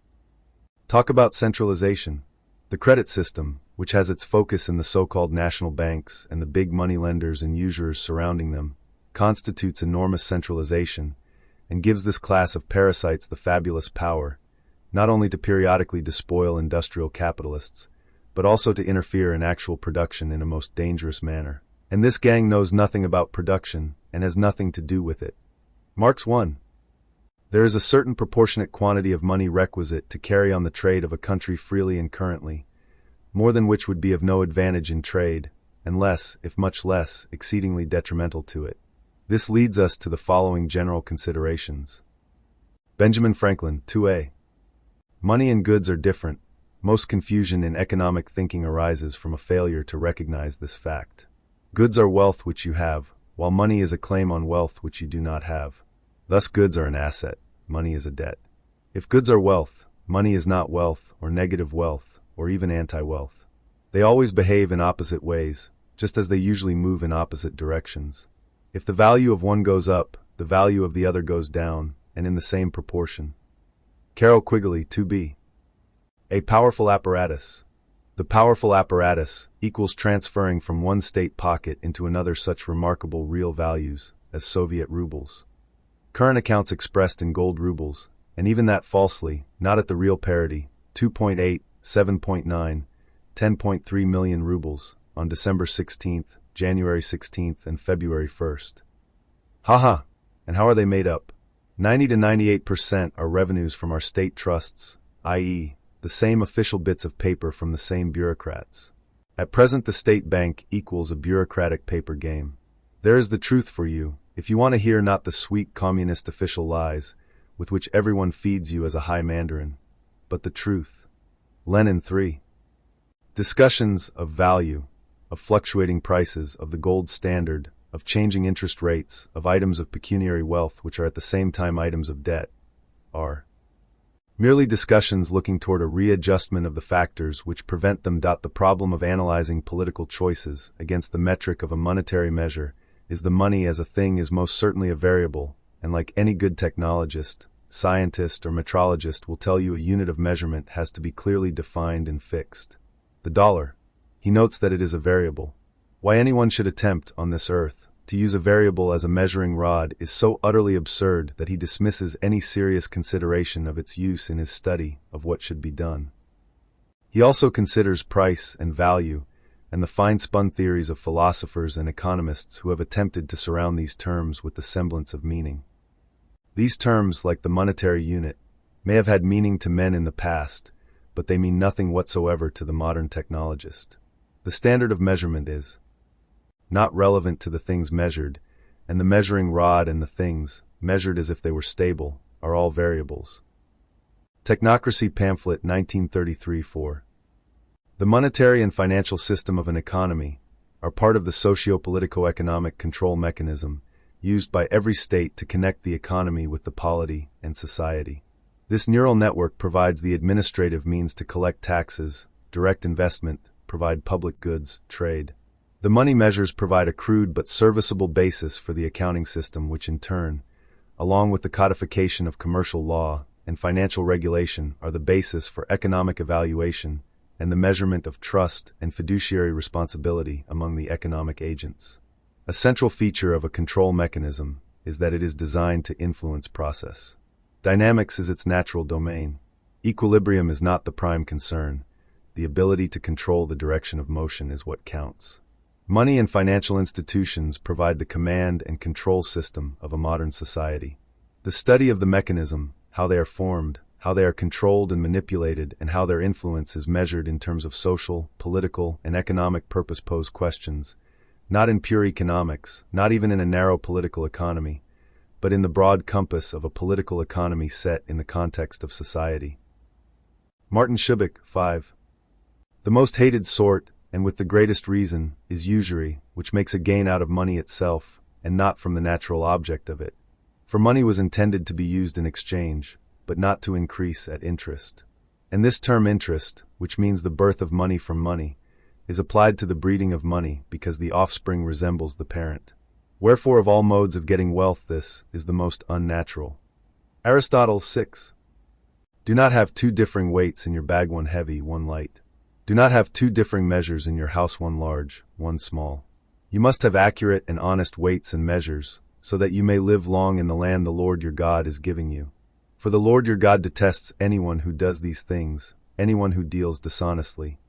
S1: Talk about centralization. The credit system, which has its focus in the so-called national banks and the big money lenders and usurers surrounding them, constitutes enormous centralization and gives this class of parasites the fabulous power, not only to periodically despoil industrial capitalists, but also to interfere in actual production in a most dangerous manner. And this gang knows nothing about production and has nothing to do with it. Marx 1. There is a certain proportionate quantity of money requisite to carry on the trade of a country freely and currently, more than which would be of no advantage in trade, and less, if much less, exceedingly detrimental to it. This leads us to the following general considerations. Benjamin Franklin, 2a. Money and goods are different. Most confusion in economic thinking arises from a failure to recognize this fact. Goods are wealth which you have, while money is a claim on wealth which you do not have. Thus goods are an asset, money is a debt. If goods are wealth, money is not wealth, or negative wealth, or even anti-wealth. They always behave in opposite ways, just as they usually move in opposite directions. If the value of one goes up, the value of the other goes down, and in the same proportion. Carroll Quigley, 2b. A powerful apparatus. The powerful apparatus equals transferring from one state pocket into another such remarkable real values as Soviet rubles. Current accounts expressed in gold rubles, and even that falsely, not at the real parity, 2.8, 7.9, 10.3 million rubles, on December 16th, January 16th, and February 1st. Haha! And how are they made up? 90 to 98% are revenues from our state trusts, i.e., the same official bits of paper from the same bureaucrats. At present the state bank equals a bureaucratic paper game. There is the truth for you, if you want to hear not the sweet communist official lies, with which everyone feeds you as a high mandarin, but the truth. Lenin 3. Discussions of value, of fluctuating prices, of the gold standard, of changing interest rates, of items of pecuniary wealth which are at the same time items of debt, are merely discussions looking toward a readjustment of the factors which prevent them. The problem of analyzing political choices against the metric of a monetary measure is the money as a thing is most certainly a variable, and like any good technologist, scientist, or metrologist will tell you, a unit of measurement has to be clearly defined and fixed. The dollar. He notes that it is a variable. Why anyone should attempt, on this earth, to use a variable as a measuring rod is so utterly absurd that he dismisses any serious consideration of its use in his study of what should be done. He also considers price and value, and the fine-spun theories of philosophers and economists who have attempted to surround these terms with the semblance of meaning. These terms, like the monetary unit, may have had meaning to men in the past, but they mean nothing whatsoever to the modern technologist. The standard of measurement is not relevant to the things measured, and the measuring rod and the things, measured as if they were stable, are all variables. Technocracy Pamphlet 1933-4. The monetary and financial system of an economy are part of the socio-politico-economic control mechanism used by every state to connect the economy with the polity and society. This neural network provides the administrative means to collect taxes, direct investment, provide public goods, trade. The money measures provide a crude but serviceable basis for the accounting system, which in turn, along with the codification of commercial law and financial regulation, are the basis for economic evaluation and the measurement of trust and fiduciary responsibility among the economic agents. A central feature of a control mechanism is that it is designed to influence process. Dynamics is its natural domain. Equilibrium is not the prime concern. The ability to control the direction of motion is what counts. Money and financial institutions provide the command and control system of a modern society. The study of the mechanism, how they are formed, how they are controlled and manipulated, and how their influence is measured in terms of social, political, and economic purpose pose questions, not in pure economics, not even in a narrow political economy, but in the broad compass of a political economy set in the context of society. Martin Schubach, 5. The most hated sort, and with the greatest reason, is usury, which makes a gain out of money itself, and not from the natural object of it. For money was intended to be used in exchange, but not to increase at interest. And this term interest, which means the birth of money from money, is applied to the breeding of money because the offspring resembles the parent. Wherefore of all modes of getting wealth this is the most unnatural. Aristotle, 6. Do not have two differing weights in your bag, one heavy, one light. Do not have two differing measures in your house, one large, one small. You must have accurate and honest weights and measures, so that you may live long in the land the Lord your God is giving you. For the Lord your God detests anyone who does these things, anyone who deals dishonestly.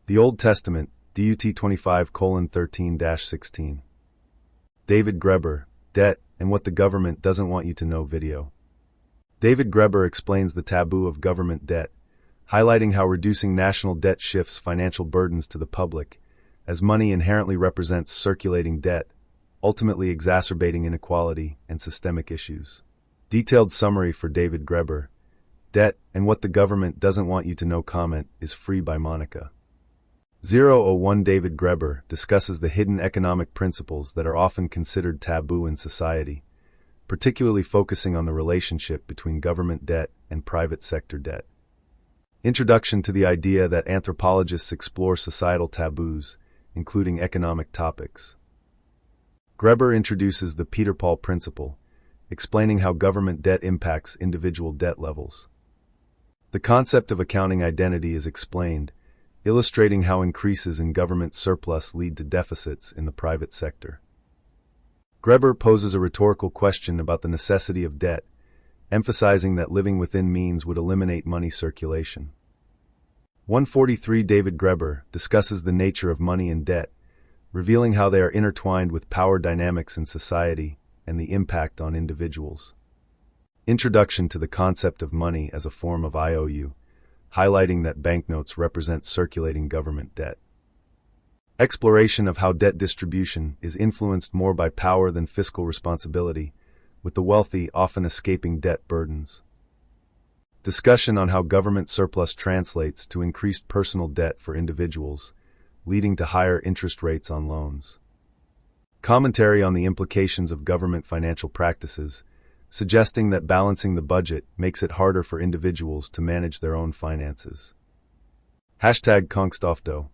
S1: The Old Testament, DUT 25:13-16. David Graeber, Debt and What the Government Doesn't Want You to Know video. David Graeber explains the taboo of government debt, highlighting how reducing national debt shifts financial burdens to the public, as money inherently represents circulating debt, ultimately exacerbating inequality and systemic issues. Detailed summary for David Graeber, Debt and What the Government Doesn't Want You to Know comment is free by Monica. 001 David Graeber discusses the hidden economic principles that are often considered taboo in society, particularly focusing on the relationship between government debt and private sector debt. Introduction to the idea that anthropologists explore societal taboos, including economic topics. Graeber introduces the Peter Paul principle, explaining how government debt impacts individual debt levels. The concept of accounting identity is explained, illustrating how increases in government surplus lead to deficits in the private sector. Graeber poses a rhetorical question about the necessity of debt, emphasizing that living within means would eliminate money circulation. 143 David Graeber discusses the nature of money and debt, revealing how they are intertwined with power dynamics in society and the impact on individuals. Introduction to the concept of money as a form of IOU, highlighting that banknotes represent circulating government debt. Exploration of how debt distribution is influenced more by power than fiscal responsibility, with the wealthy often escaping debt burdens. Discussion on how government surplus translates to increased personal debt for individuals, leading to higher interest rates on loans. Commentary on the implications of government financial practices, suggesting that balancing the budget makes it harder for individuals to manage their own finances. #Kongstofdo.